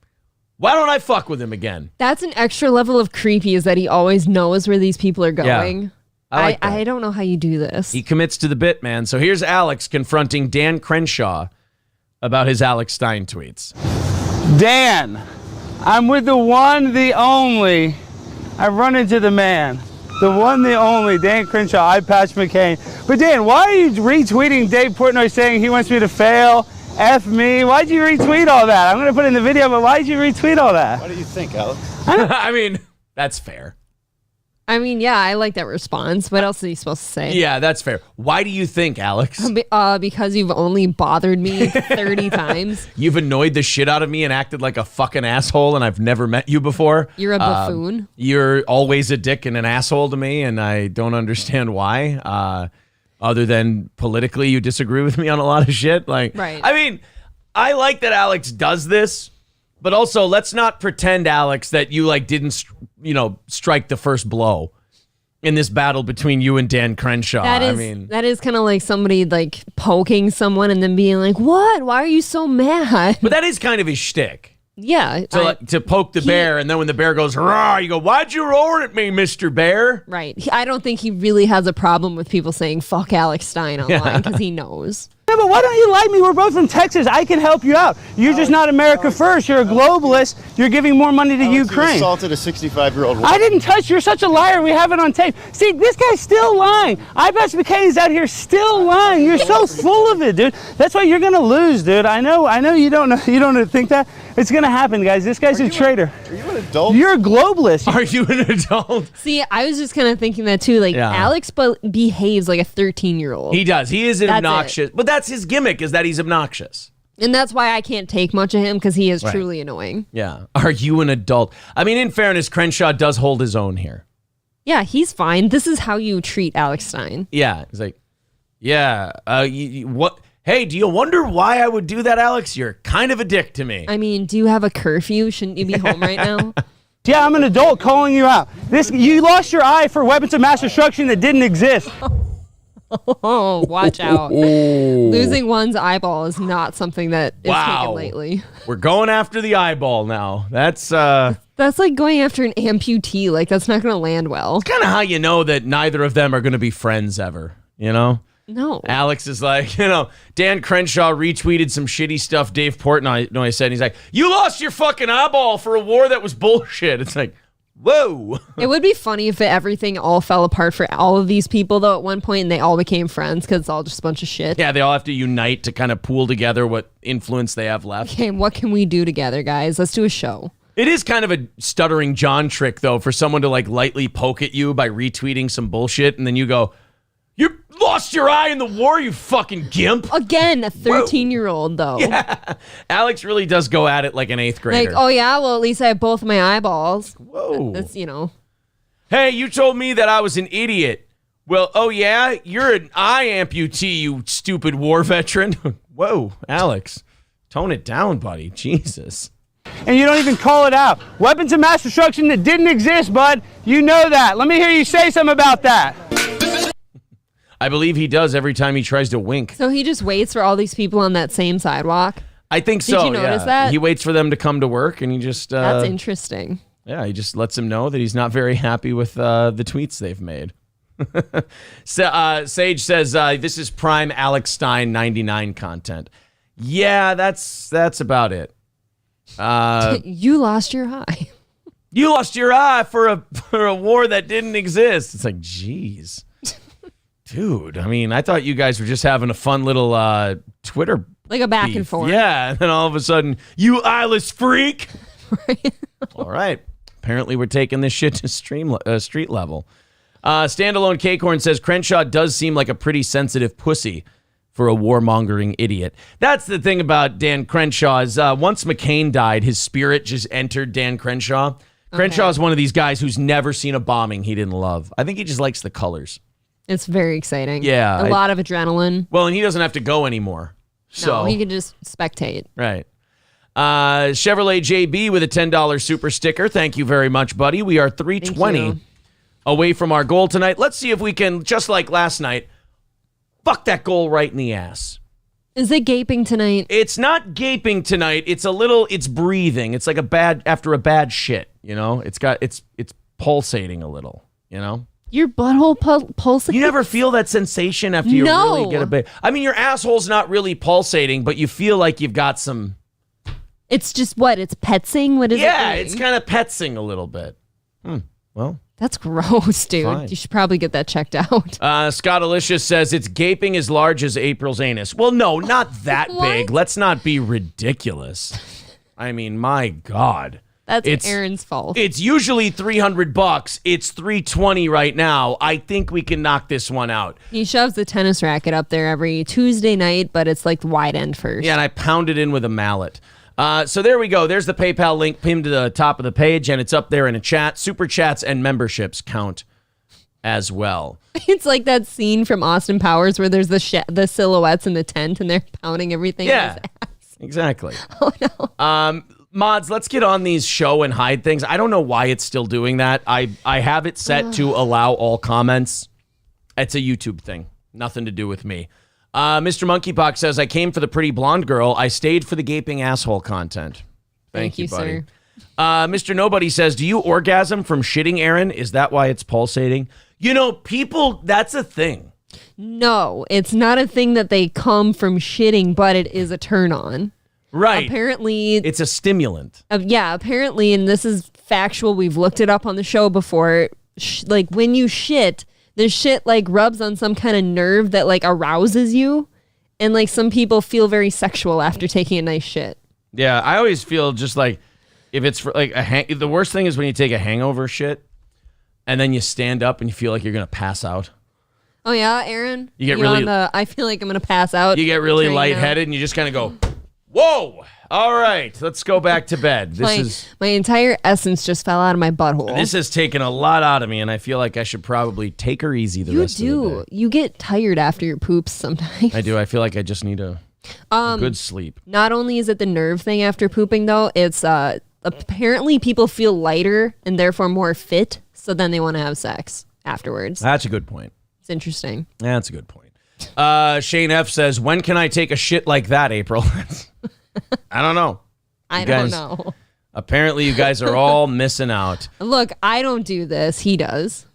Why don't I fuck with him again? That's an extra level of creepy, is that he always knows where these people are going. Yeah, I like that. I don't know how you do this. He commits to the bit, man. So here's Alex confronting Dan Crenshaw about his Alex Stein tweets. Dan, I'm with the one, the only. I've run into the man. The one, the only, Dan Crenshaw, Eye Patch McCain. But Dan, why are you retweeting Dave Portnoy saying he wants me to fail? F me. Why'd you retweet all that? I'm going to put it in the video, but why'd you retweet all that? What do you think, Alex? I mean, that's fair. I mean, yeah, I like that response. What else are you supposed to say? Yeah, that's fair. Why do you think, Alex? Because you've only bothered me 30 times. You've annoyed the shit out of me and acted like a fucking asshole, and I've never met you before. You're a buffoon. You're always a dick and an asshole to me, and I don't understand why. Other than politically, you disagree with me on a lot of shit. Like, right. I mean, I like that Alex does this, but also let's not pretend, Alex, that you like didn't, strike the first blow in this battle between you and Dan Crenshaw. That is kind of like somebody like poking someone and then being like, "What? Why are you so mad?" But that is kind of his shtick. Yeah. To poke the bear, and then when the bear goes, "Rah," you go, "Why'd you roar at me, Mr. Bear?" Right. I don't think he really has a problem with people saying "fuck Alex Stein" online because he knows. Yeah, but why don't you like me? We're both from Texas. I can help you out. You're just not America first. You're a globalist. You're giving more money to Ukraine. You assaulted a 65-year-old woman. I didn't touch you. You're such a liar. We have it on tape. See, this guy's still lying. Eye Patch McCain's out here still lying. You're so full of it, dude. That's why you're gonna lose, dude. I know you don't know. You don't think that. It's gonna happen, guys. This guy's a traitor. Are you an adult? You're a globalist. Are you an adult? See, I was just kind of thinking that too. Like, Alex behaves like a 13-year-old. He does. He is obnoxious. But that's his gimmick, is that he's obnoxious. And that's why I can't take much of him, because he is truly annoying. Yeah. Are you an adult? I mean, in fairness, Crenshaw does hold his own here. Yeah, he's fine. This is how you treat Alex Stein. Yeah. He's like, yeah. What? Hey, do you wonder why I would do that, Alex? You're kind of a dick to me. I mean, do you have a curfew? Shouldn't you be home right now? Yeah, I'm an adult calling you out. You lost your eye for weapons of mass destruction that didn't exist. Oh, watch out. Losing one's eyeball is not something that is taken lightly. We're going after the eyeball now. That's like going after an amputee. Like, that's not going to land well. It's kind of how you know that neither of them are going to be friends ever, No. Alex is like, Dan Crenshaw retweeted some shitty stuff Dave Portnoy said. And he's like, you lost your fucking eyeball for a war that was bullshit. It's like, Whoa. It would be funny if everything all fell apart for all of these people, though, at one point, and they all became friends because it's all just a bunch of shit. Yeah, they all have to unite to kind of pool together what influence they have left. Okay, what can we do together, guys? Let's do a show. It is kind of a stuttering John trick, though, for someone to like lightly poke at you by retweeting some bullshit, and then you go, "You lost your eye in the war, you fucking gimp." Again, a 13-year-old, though. Yeah. Alex really does go at it like an 8th grader. Like, oh yeah, well, at least I have both of my eyeballs. Whoa. That's, you know. Hey, you told me that I was an idiot. Well, oh yeah? You're an eye amputee, you stupid war veteran. Whoa, Alex. Tone it down, buddy. Jesus. And you don't even call it out. Weapons of mass destruction that didn't exist, bud. You know that. Let me hear you say something about that. I believe he does every time he tries to wink. So he just waits for all these people on that same sidewalk. I think so. Did you notice that? He waits for them to come to work, and he just That's interesting. yeah, he just lets them know that he's not very happy with the tweets they've made. Sage says this is prime Alex Stein 99 content. Yeah, that's about it. You lost your eye. You lost your eye for a war that didn't exist. It's like, geez. Dude, I mean, I thought you guys were just having a fun little Twitter Like a back beef. and forth. Yeah, and then all of a sudden, you eyeless freak. All right. Apparently, we're taking this shit to street level. Standalone Cakecorn says, Crenshaw does seem like a pretty sensitive pussy for a warmongering idiot. That's the thing about Dan Crenshaw is once McCain died, his spirit just entered Dan Crenshaw. Crenshaw is one of these guys who's never seen a bombing he didn't love. I think he just likes the colors. It's very exciting. Yeah. A lot of adrenaline. Well, and he doesn't have to go anymore. So No, he can just spectate. right. Chevrolet JB with a $10 super sticker. Thank you very much, buddy. We are 320 away from our goal tonight. Let's see if we can, just like last night, fuck that goal right in the ass. Is it gaping tonight? It's not gaping tonight. It's breathing. It's like after a bad shit, you know? It's pulsating a little, you know? Your butthole pulsating? You never feel that sensation after you No. really get a bit. I mean, your asshole's not really pulsating, but you feel like you've got some. It's just what? It's petsing? What is it? Yeah, doing? it's kind of petsing a little bit. Well. That's gross, dude. Fine. You should probably get that checked out. Scott Alicious says it's gaping as large as April's anus. Well, no, not that big. Let's not be ridiculous. I mean, my God. That's Aaron's fault. It's usually $300. It's $320 right now. I think we can knock this one out. He shoves the tennis racket up there every Tuesday night, but it's like the wide end first. Yeah, and I pound it in with a mallet. So there we go. There's the PayPal link pinned to the top of the page, and it's up there in a chat. Super chats and memberships count as well. It's like that scene from Austin Powers where there's the silhouettes in the tent, and they're pounding everything in his ass. Exactly. Oh, no. Mods, let's get on these show and hide things. I don't know why it's still doing that. I have it set to allow all comments. It's a YouTube thing. Nothing to do with me. Mr. Monkeypox says, I came for the pretty blonde girl. I stayed for the gaping asshole content. Thank you, buddy. Sir. Mr. Nobody says, do you orgasm from shitting, Aaron? Is that why it's pulsating? You know, people, that's a thing. No, it's not a thing that they come from shitting, but it is a turn on. Right. Apparently. It's a stimulant. Yeah, apparently, and this is factual. We've looked it up on the show before. Like when you shit, the shit like rubs on some kind of nerve that like arouses you. And like some people feel very sexual after taking a nice shit. Yeah, I always feel just like if it's for like the worst thing is when you take a hangover shit and then you stand up and you feel like you're going to pass out. Oh yeah, Aaron? You get really I feel like I'm going to pass out. You get really lightheaded and you just kind of go, whoa, all right, let's go back to bed. My entire essence just fell out of my butthole. This has taken a lot out of me, and I feel like I should probably take her easy the rest of the day. You get tired after your poops sometimes. I do. I feel like I just need a good sleep. Not only is it the nerve thing after pooping, though, it's apparently people feel lighter and therefore more fit, so then they want to have sex afterwards. That's a good point. It's interesting. That's a good point. Shane F says, when can I take a shit like that, April? I don't know. I don't know. Apparently, you guys are all missing out. Look, I don't do this. He does.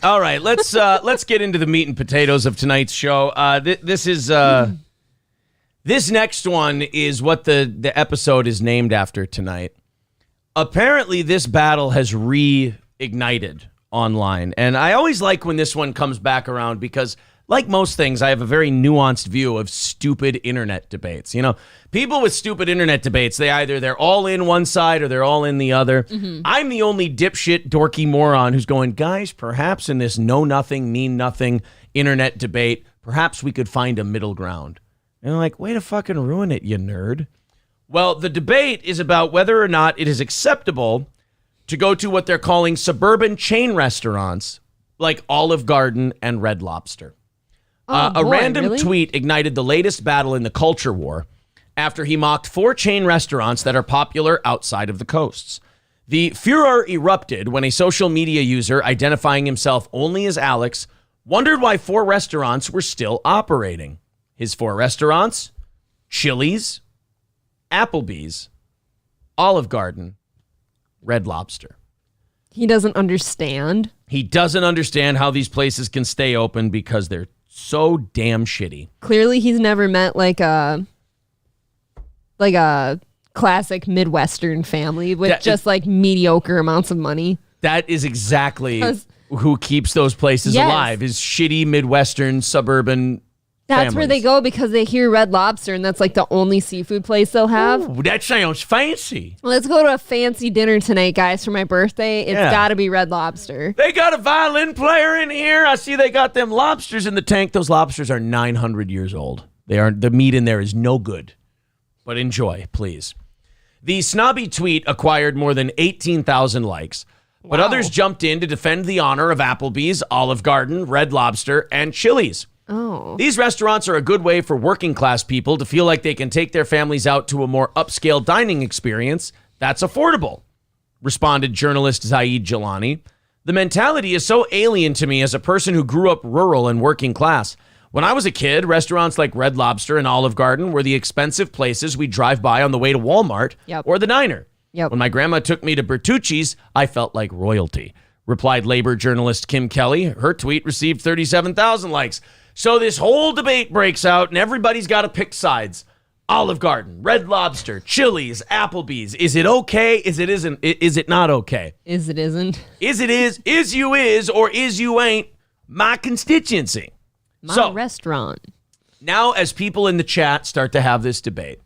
All right, let's get into the meat and potatoes of tonight's show. This next one is what the episode is named after tonight. Apparently, this battle has ignited online. And I always like when this one comes back around because, like most things, I have a very nuanced view of stupid internet debates. You know, people with stupid internet debates, they're all in one side or they're all in the other. I'm the only dipshit, dorky moron who's going, guys, perhaps in this know-nothing, mean-nothing internet debate, perhaps we could find a middle ground. And I'm like, way to fucking ruin it, you nerd. Well, the debate is about whether or not it is acceptable to go to what they're calling suburban chain restaurants like Olive Garden and Red Lobster. A random tweet ignited the latest battle in the culture war after he mocked 4 chain restaurants that are popular outside of the coasts. The furor erupted when a social media user identifying himself only as Alex wondered why 4 restaurants were still operating. His 4 restaurants: Chili's, Applebee's, Olive Garden, Red Lobster. He doesn't understand. He doesn't understand how these places can stay open because they're so damn shitty. Clearly, he's never met like a classic Midwestern family with just like mediocre amounts of money. That is exactly who keeps those places alive, is shitty Midwestern suburban That's families. where they go because they hear Red Lobster and that's like the only seafood place they'll have. Ooh, that sounds fancy. Let's go to a fancy dinner tonight, guys, for my birthday. It's got to be Red Lobster. They got a violin player in here. I see they got them lobsters in the tank. Those lobsters are 900 years old. The meat in there is no good. But enjoy, please. The snobby tweet acquired more than 18,000 likes. But others jumped in to defend the honor of Applebee's, Olive Garden, Red Lobster, and Chili's. Oh. These restaurants are a good way for working class people to feel like they can take their families out to a more upscale dining experience that's affordable, responded journalist Zaid Jalani. The mentality is so alien to me as a person who grew up rural and working class. When I was a kid, restaurants like Red Lobster and Olive Garden were the expensive places we'd drive by on the way to Walmart or the diner. When my grandma took me to Bertucci's, I felt like royalty, replied labor journalist Kim Kelly. Her tweet received 37,000 likes. So this whole debate breaks out and everybody's got to pick sides. Olive Garden, Red Lobster, Chili's, Applebee's. Is it okay? Is it isn't? Is it not okay? Is it isn't? Is it is you is, or is you ain't my constituency? My restaurant. Now, as people in the chat start to have this debate,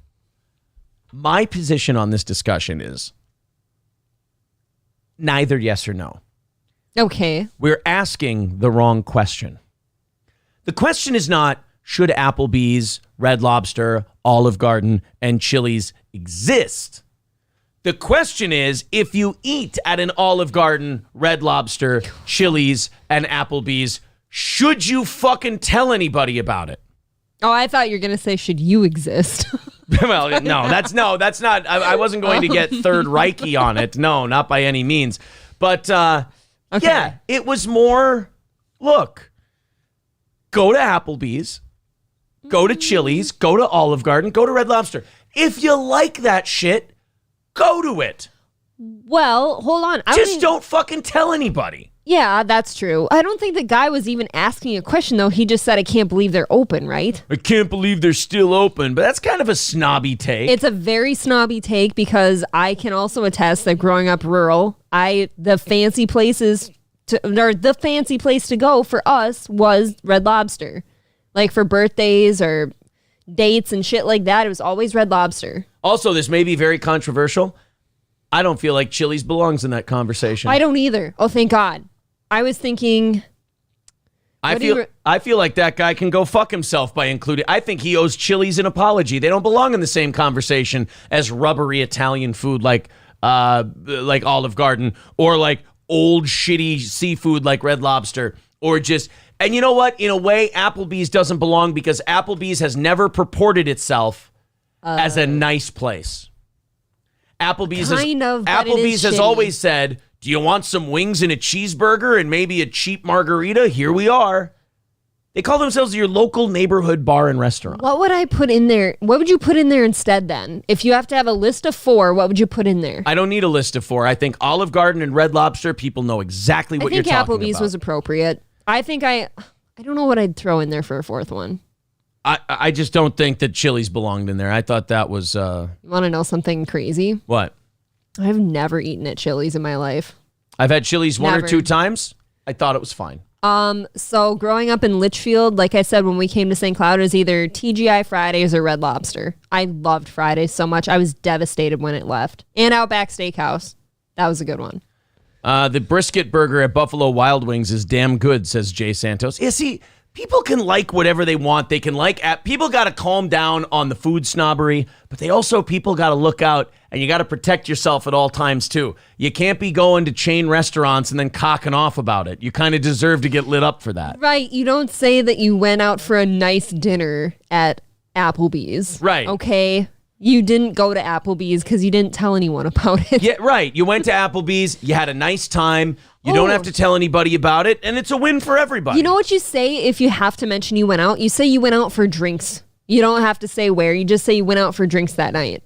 my position on this discussion is neither yes or no. Okay. We're asking the wrong question. The question is not, should Applebee's, Red Lobster, Olive Garden, and Chili's exist? The question is, if you eat at an Olive Garden, Red Lobster, Chili's, and Applebee's, should you fucking tell anybody about it? Oh, I thought you were going to say, should you exist? Well, that's not. I wasn't going to get Third Reichy on it. No, not by any means. But yeah, it was more, look, go to Applebee's, go to Chili's, go to Olive Garden, go to Red Lobster. If you like that shit, go to it. Well, hold on. Don't fucking tell anybody. Yeah, that's true. I don't think the guy was even asking a question, though. He just said, I can't believe they're open, right? I can't believe they're still open, but that's kind of a snobby take. It's a very snobby take because I can also attest that growing up rural, the fancy place to go for us was Red Lobster. Like for birthdays or dates and shit like that, it was always Red Lobster. Also, this may be very controversial. I don't feel like Chili's belongs in that conversation. I don't either. Oh, thank God. I was thinking... I feel like that guy can go fuck himself by including... I think he owes Chili's an apology. They don't belong in the same conversation as rubbery Italian food like Olive Garden or like old shitty seafood like Red Lobster or just... And you know what? In a way, Applebee's doesn't belong because Applebee's has never purported itself as a nice place. Applebee's has always said, do you want some wings and a cheeseburger and maybe a cheap margarita? Here we are. They call themselves your local neighborhood bar and restaurant. What would I put in there? What would you put in there instead then? If you have to have a list of 4, what would you put in there? I don't need a list of 4. I think Olive Garden and Red Lobster, people know exactly what you're talking about. I think Applebee's was appropriate. I think I don't know what I'd throw in there for a 4th one. I just don't think that Chili's belonged in there. I thought that was... You want to know something crazy? What? I've never eaten at Chili's in my life. I've had Chili's one or Never. two times. I thought it was fine. So growing up in Litchfield, like I said, when we came to St. Cloud, it was either TGI Fridays or Red Lobster. I loved Fridays so much. I was devastated when it left. And Outback Steakhouse. That was a good one. The brisket burger at Buffalo Wild Wings is damn good, says Jay Santos. Yeah, see, people can like whatever they want. They can people got to calm down on the food snobbery, but people got to look out, and you got to protect yourself at all times too. You can't be going to chain restaurants and then cocking off about it. You kind of deserve to get lit up for that. Right. You don't say that you went out for a nice dinner at Applebee's. Right. Okay. You didn't go to Applebee's because you didn't tell anyone about it. Yeah, right. You went to Applebee's. You had a nice time. You don't have to tell anybody about it, and it's a win for everybody. You know what you say if you have to mention you went out? You say you went out for drinks. You don't have to say where. You just say you went out for drinks that night.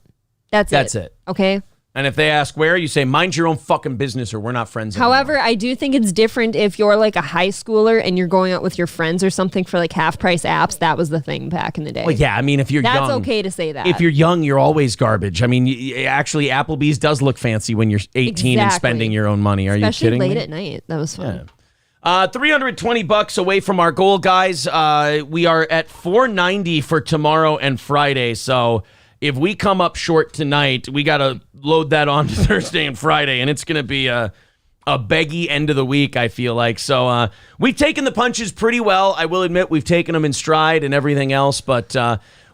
That's it. Okay? And if they ask where, you say, mind your own fucking business or we're not friends anymore. However, I do think it's different if you're like a high schooler and you're going out with your friends or something for like half-price apps. That was the thing back in the day. Well, yeah, I mean, if you're young. That's okay to say that. If you're young, you're always garbage. I mean, actually, Applebee's does look fancy when you're 18 and spending your own money. Are Especially you kidding late me? at night. That was fun. Yeah. $320 away from our goal, guys. We are at $490 for tomorrow and Friday. So if we come up short tonight, we got to load that on to Thursday and Friday, and it's going to be a beggy end of the week, I feel like. So we've taken the punches pretty well. I will admit we've taken them in stride and everything else, but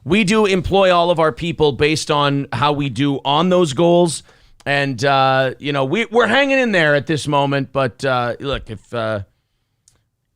we do employ all of our people based on how we do on those goals. And, we're hanging in there at this moment. But look,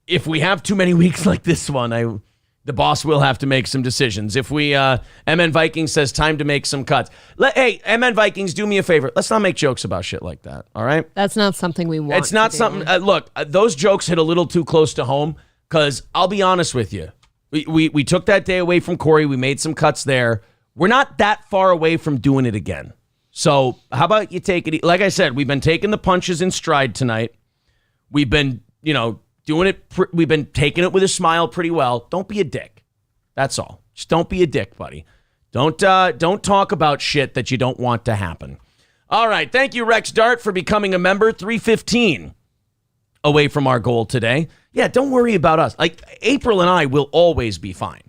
if we have too many weeks like this one, the boss will have to make some decisions. If we, MN Vikings says time to make some cuts. Hey, MN Vikings, do me a favor. Let's not make jokes about shit like that, all right? That's not something we want. It's not something, look, those jokes hit a little too close to home because I'll be honest with you. We took that day away from Corey. We made some cuts there. We're not that far away from doing it again. So how about you take it? Like I said, we've been taking the punches in stride tonight. We've been, doing it. We've been taking it with a smile pretty well. Don't be a dick. That's all. Just don't be a dick, buddy. Don't talk about shit that you don't want to happen. All right. Thank you, Rex Dart, for becoming a member. 315 away from our goal today. Yeah, don't worry about us. Like, April and I will always be fine.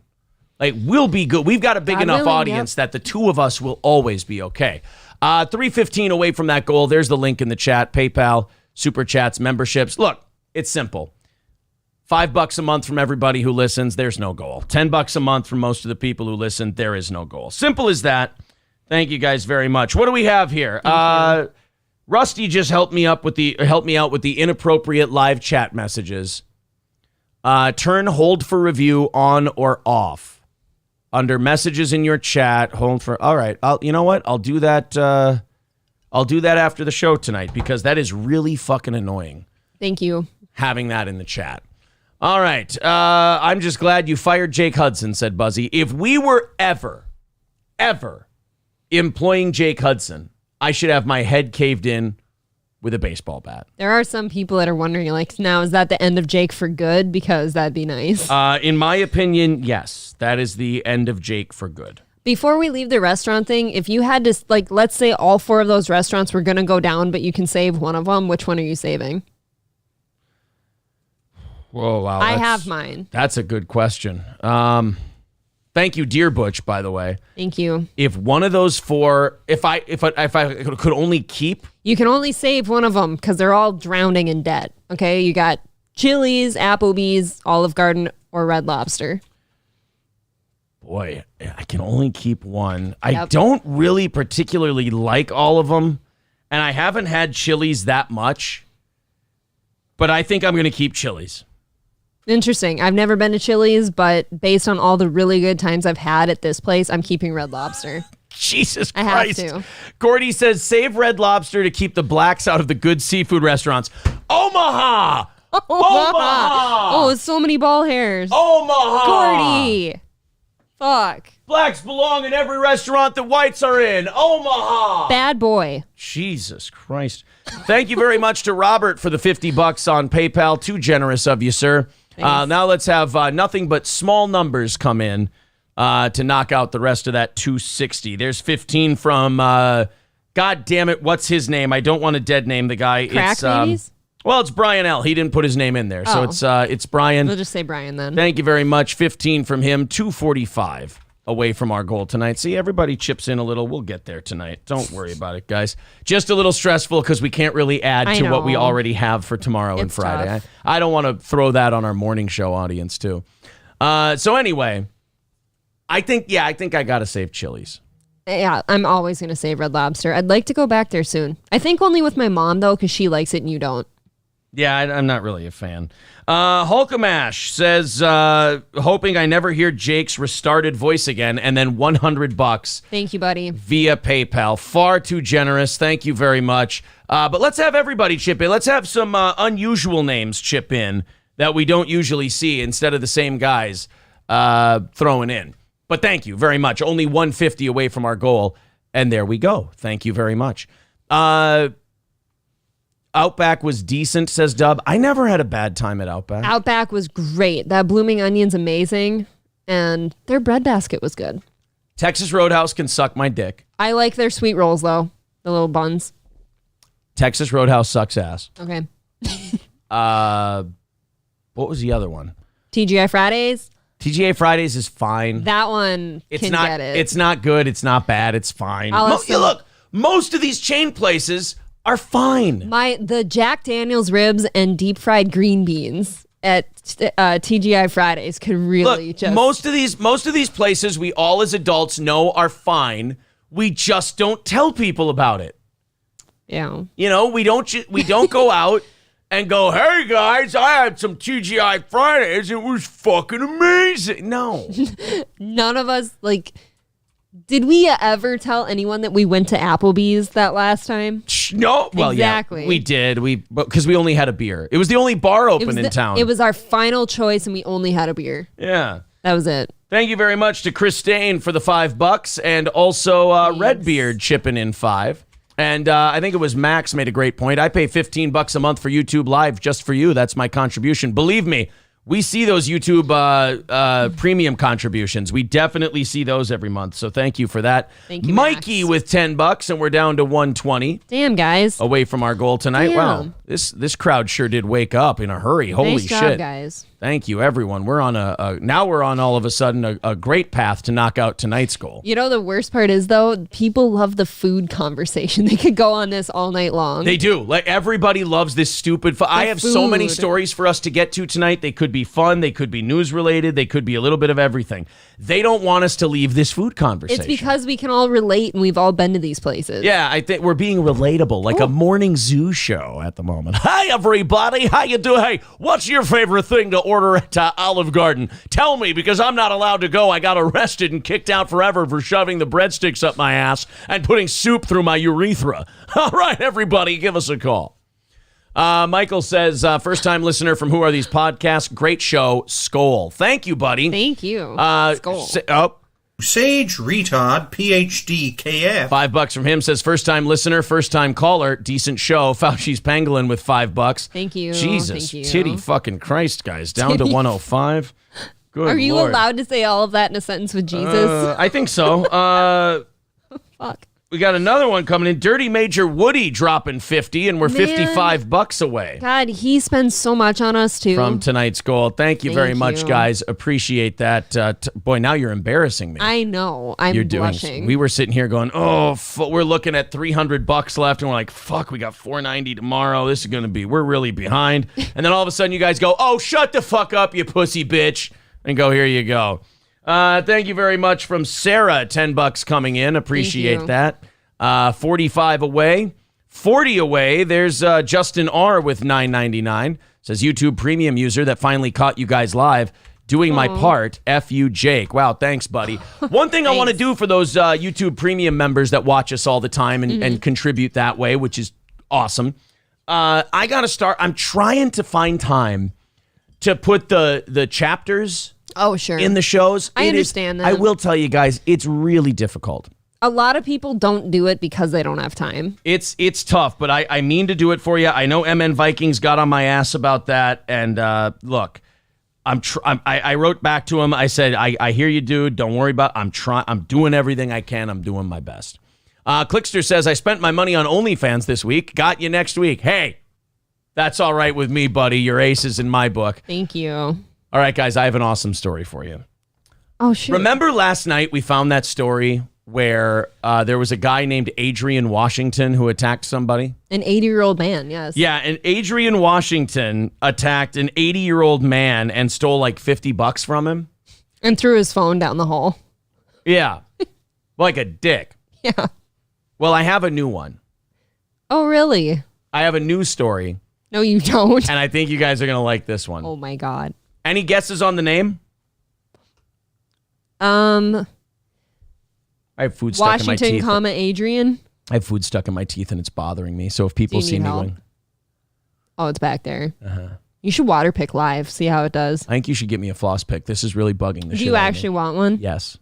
Like, we'll be good. We've got a big enough audience that the two of us will always be okay. 315 away from that goal. There's the link in the chat. PayPal, Super Chats, memberships. Look, it's simple. $5 a month from everybody who listens, there's no goal. $10 a month from most of the people who listen, there is no goal. Simple as that. Thank you guys very much. What do we have here? Rusty just helped me out with the inappropriate live chat messages. Turn hold for review on or off. Under messages in your chat, hold for. All right, you know what? I'll do that. I'll do that after the show tonight because that is really fucking annoying. Thank you. Having that in the chat. All right. I'm just glad you fired Jake Hudson, said Buzzy. If we were ever employing Jake Hudson, I should have my head caved in with a baseball bat. There are some people that are wondering, like, now is that the end of Jake for good? Because that'd be nice. In my opinion, yes. That is the end of Jake for good. Before we leave the restaurant thing, if you had to, like, let's say all 4 of those restaurants were going to go down, but you can save one of them, which one are you saving? Whoa, wow. I have mine. That's a good question. Thank you, Dear Butch, by the way. Thank you. If one of those 4, if I could only keep. You can only save one of them because they're all drowning in debt. Okay, you got Chili's, Applebee's, Olive Garden, or Red Lobster. Boy, I can only keep one. Yep. I don't really particularly like all of them, and I haven't had Chili's that much, but I think I'm going to keep Chili's. Interesting. I've never been to Chili's, but based on all the really good times I've had at this place, I'm keeping Red Lobster. Jesus I Christ. have to. Gordy says, save Red Lobster to keep the blacks out of the good seafood restaurants. Omaha! Omaha! Oh, so many ball hairs. Omaha! Gordy! Fuck. Blacks belong in every restaurant that whites are in. Omaha! Bad boy. Jesus Christ. Thank you very much to Robert for the $50 on PayPal. Too generous of you, sir. Now let's have nothing but small numbers come in to knock out the rest of that 260. There's 15 from God damn it, what's his name? I don't want to dead name the guy. Crack babies? Well, it's Brian L. He didn't put his name in there. So it's Brian. We'll just say Brian then. Thank you very much. 15 from him, 245 away from our goal tonight. See, everybody chips in a little. We'll get there tonight. Don't worry about it, guys. Just a little stressful because we can't really add to what we already have for tomorrow and Friday. I don't want to throw that on our morning show audience, too. So anyway, I think I got to save Chili's. Yeah, I'm always going to save Red Lobster. I'd like to go back there soon. I think only with my mom, though, because she likes it and you don't. Yeah, I'm not really a fan. Hulkamash says, hoping I never hear Jake's restarted voice again, and then $100. Thank you, buddy. Via PayPal. Far too generous. Thank you very much. But let's have everybody chip in. Let's have some unusual names chip in that we don't usually see instead of the same guys throwing in. But thank you very much. Only 150 away from our goal. And there we go. Thank you very much. Outback was decent, says Dub. I never had a bad time at Outback. Outback was great. That blooming onion's amazing. And their bread basket was good. Texas Roadhouse can suck my dick. I like their sweet rolls, though. The little buns. Texas Roadhouse sucks ass. Okay. What was the other one? TGI Fridays. TGI Fridays is fine. That one can get it. It's not good. It's not bad. It's fine. Look, most of these chain places are fine. The Jack Daniel's ribs and deep fried green beans at TGI Fridays could really most of these places we all as adults know are fine. We just don't tell people about it. Yeah. You know, we don't go out and go, hey guys, I had some TGI Fridays. It was fucking amazing. No. None of us, did we ever tell anyone that we went to Applebee's that last time? No. Well, exactly. Yeah, we did. Because we only had a beer. It was the only bar open in town. It was our final choice and we only had a beer. Yeah. That was it. Thank you very much to Chris Stein for the $5 and also Redbeard chipping in 5. And I think it was Max made a great point. I pay $15 a month for YouTube Live just for you. That's my contribution. Believe me, we see those YouTube premium contributions. We definitely see those every month. So thank you for that. Thank you, Mikey, Max. with $10, and we're down to 120. Damn, guys. Away from our goal tonight. Damn. Wow, this crowd sure did wake up in a hurry. Holy nice shit, job, guys. Thank you, everyone. We're on now we're on all of a sudden a great path to knock out tonight's goal. You know, the worst part is, though, people love the food conversation. They could go on this all night long. They do. Like, everybody loves this stupid I have so many stories for us to get to tonight. They could be fun. They could be news related. They could be a little bit of everything. They don't want us to leave this food conversation. It's because we can all relate and we've all been to these places. Yeah, I think we're being relatable, like a morning zoo show at the moment. Hi, everybody. How you doing? Hey, what's your favorite thing to order at Olive Garden? Tell me, because I'm not allowed to go. I got arrested and kicked out forever for shoving the breadsticks up my ass and putting soup through my urethra. All right, everybody, give us a call. Michael says, first-time listener from Who Are These Podcasts? Great show, Skol. Thank you, buddy. Thank you. Skol. Sage Retard PhD KF. $5 from him, says first-time listener, first-time caller, decent show. Fauci's Pangolin with $5. Thank you. Jesus, Thank you. titty fucking Christ, guys. Down to 105. Good Are you Lord. allowed to say all of that in a sentence with Jesus? I think so. Fuck. We got another one coming in. Dirty Major Woody dropping 50, and we're $55 away. God, he spends so much on us, too. From tonight's goal. Thank you very much, guys. Appreciate that. Boy, now you're embarrassing me. I know. I'm blushing. We were sitting here going, we're looking at $300 left, and we're like, fuck, we got $490 tomorrow. This is going to be, we're really behind. And then all of a sudden you guys go, oh, shut the fuck up, you pussy bitch. And go, here you go. Thank you very much from Sarah. $10 coming in. Appreciate that. 45 away. 40 away. There's Justin R with $9.99. Says YouTube premium user that finally caught you guys live. Doing my part. F you, Jake. Wow, thanks, buddy. One thing I want to do for those YouTube premium members that watch us all the time and contribute that way, which is awesome. I got to start. I'm trying to find time to put the chapters in the shows. I understand that. I will tell you guys, it's really difficult. A lot of people don't do it because they don't have time. It's tough, but I mean to do it for you. I know MN Vikings got on my ass about that, and look, I wrote back to him. I said, I hear you, dude. Don't worry about it. I'm doing everything I can. I'm doing my best. Clickster says, I spent my money on OnlyFans this week. Got you next week. Hey, that's all right with me, buddy. Your ace is in my book. Thank you. All right, guys, I have an awesome story for you. Oh, shoot. Remember last night we found that story where there was a guy named Adrian Washington who attacked somebody? An 80-year-old man, yes. Yeah, and Adrian Washington attacked an 80-year-old man and stole like $50 from him. And threw his phone down the hall. Yeah, like a dick. Yeah. Well, I have a new one. Oh, really? I have a news story. No, you don't. And I think you guys are going to like this one. Oh, my God. Any guesses on the name? Washington, I have food stuck in my teeth. comma, Adrian. I have food stuck in my teeth and it's bothering me. So if people see me going, oh, it's back there. You should water pick live. See how it does. I think you should get me a floss pick. This is really bugging the shit Do you out of actually me. want one? Yes.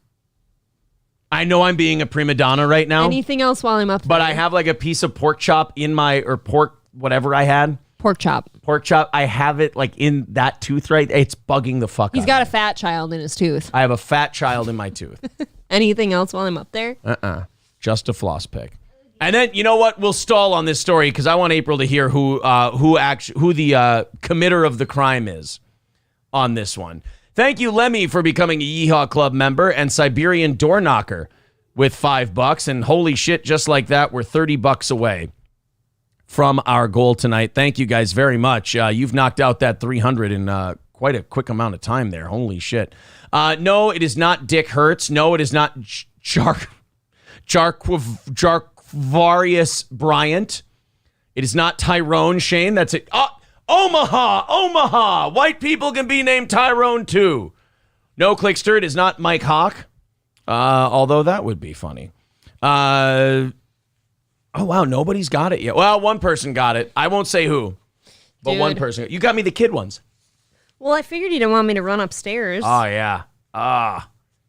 I know I'm being a prima donna right now. Anything else while I'm up there? But I have like a piece of pork chop in my, or pork, whatever I had. Pork chop. Pork chop. I have it like in that tooth right. It's bugging the fuck out. He's got a fat child in his tooth. I have a fat child in my tooth. Anything else while I'm up there? Just a floss pick. And then, you know what? We'll stall on this story because I want April to hear who the committer of the crime is on this one. Thank you, Lemmy, for becoming a Yeehaw Club member, and Siberian Door Knocker with $5. And holy shit, just like that, we're $30 away from our goal tonight. Thank you guys very much. You've knocked out that 300 in quite a quick amount of time there. Holy shit. No, it is not Dick Hertz. No, it is not Jarquarius Bryant. It is not Tyrone Shane. That's it. Omaha. White people can be named Tyrone too. No, Clickster, it is not Mike Hawk. Although that would be funny. Oh, wow, nobody's got it yet. Well, one person got it. I won't say who, but Dude. one person. You got me the kid ones. Well, I figured you didn't want me to run upstairs. Oh, yeah.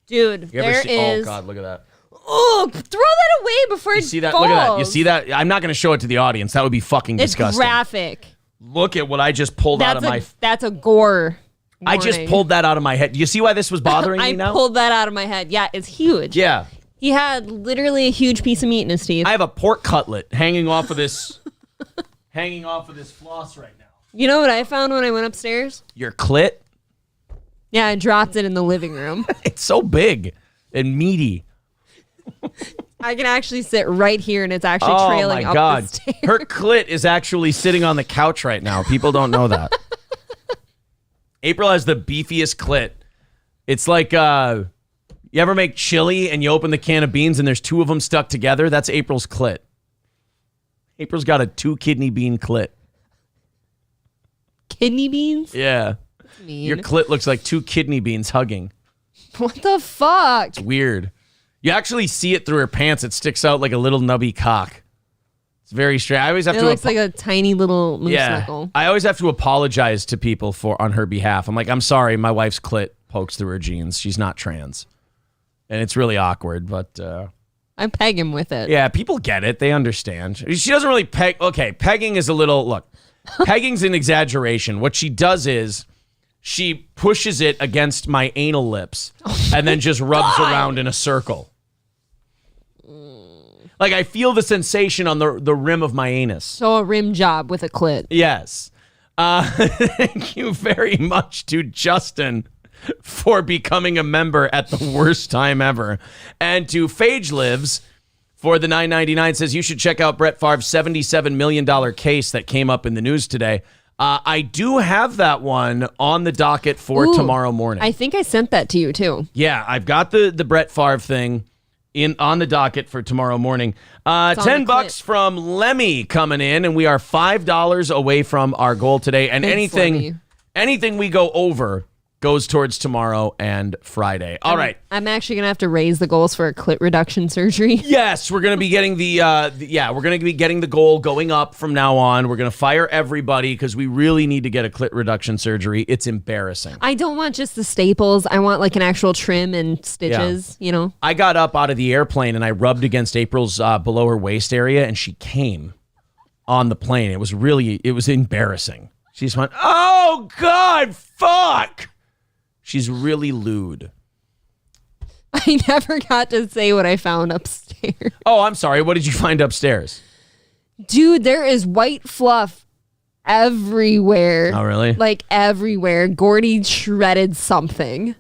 Dude, You ever there see? is... Oh, God, look at that. Oh, throw that away before You it see that? falls. Look at that. You see that? I'm not going to show it to the audience. That would be fucking It's disgusting. graphic. Look at what I just pulled out of my... That's a gore I just warning. pulled that out of my head. Do you see why this was bothering me now? I pulled that out of my head. Yeah, it's huge. Yeah. He had literally a huge piece of meat in his teeth. I have a pork cutlet hanging off of this floss right now. You know what I found when I went upstairs? Your clit? Yeah, I dropped it in the living room. It's so big and meaty. I can actually sit right here and it's actually Oh trailing my up God. the stairs. Her clit is actually sitting on the couch right now. People don't know that. April has the beefiest clit. It's like you ever make chili and you open the can of beans and there's two of them stuck together? That's April's clit. April's got a 2-kidney bean clit. Kidney beans? Yeah. Mean. Your clit looks like 2 kidney beans hugging. What the fuck? It's weird. You actually see it through her pants. It sticks out like a little nubby cock. It's very strange. I always have It to... looks like a tiny little moose Yeah. knuckle. I always have to apologize to people on her behalf. I'm like, I'm sorry, my wife's clit pokes through her jeans. She's not trans. And it's really awkward, but... I peg him with it. yeah, people get it. They understand. She doesn't really peg... Okay, pegging is a little... Look, pegging's an exaggeration. What she does is... she pushes it against my anal lips and then just rubs around in a circle. Like I feel the sensation on the rim of my anus. So a rim job with a clit. Yes. Thank you very much to Justin for becoming a member at the worst time ever. And to Phage Lives for the $9.99 says you should check out Brett Favre's $77 million case that came up in the news today. I do have that one on the docket for tomorrow morning. I think I sent that to you too. Yeah, I've got the Brett Favre thing on the docket for tomorrow morning. $10 from Lemmy coming in, and we are $5 away from our goal today. And Thanks, Lemmy. anything we go over goes towards tomorrow and Friday. All right. I'm actually gonna have to raise the goals for a clit reduction surgery. Yes, we're gonna be getting we're gonna be getting the goal going up from now on. We're gonna fire everybody because we really need to get a clit reduction surgery. It's embarrassing. I don't want just the staples. I want like an actual trim and stitches. You know. I got up out of the airplane and I rubbed against April's below her waist area, and she came on the plane. It was embarrassing. She just went, "Oh God, fuck." She's really lewd. I never got to say what I found upstairs. Oh, I'm sorry. What did you find upstairs? Dude, there is white fluff everywhere. Oh, really? Like everywhere. Gordy shredded something.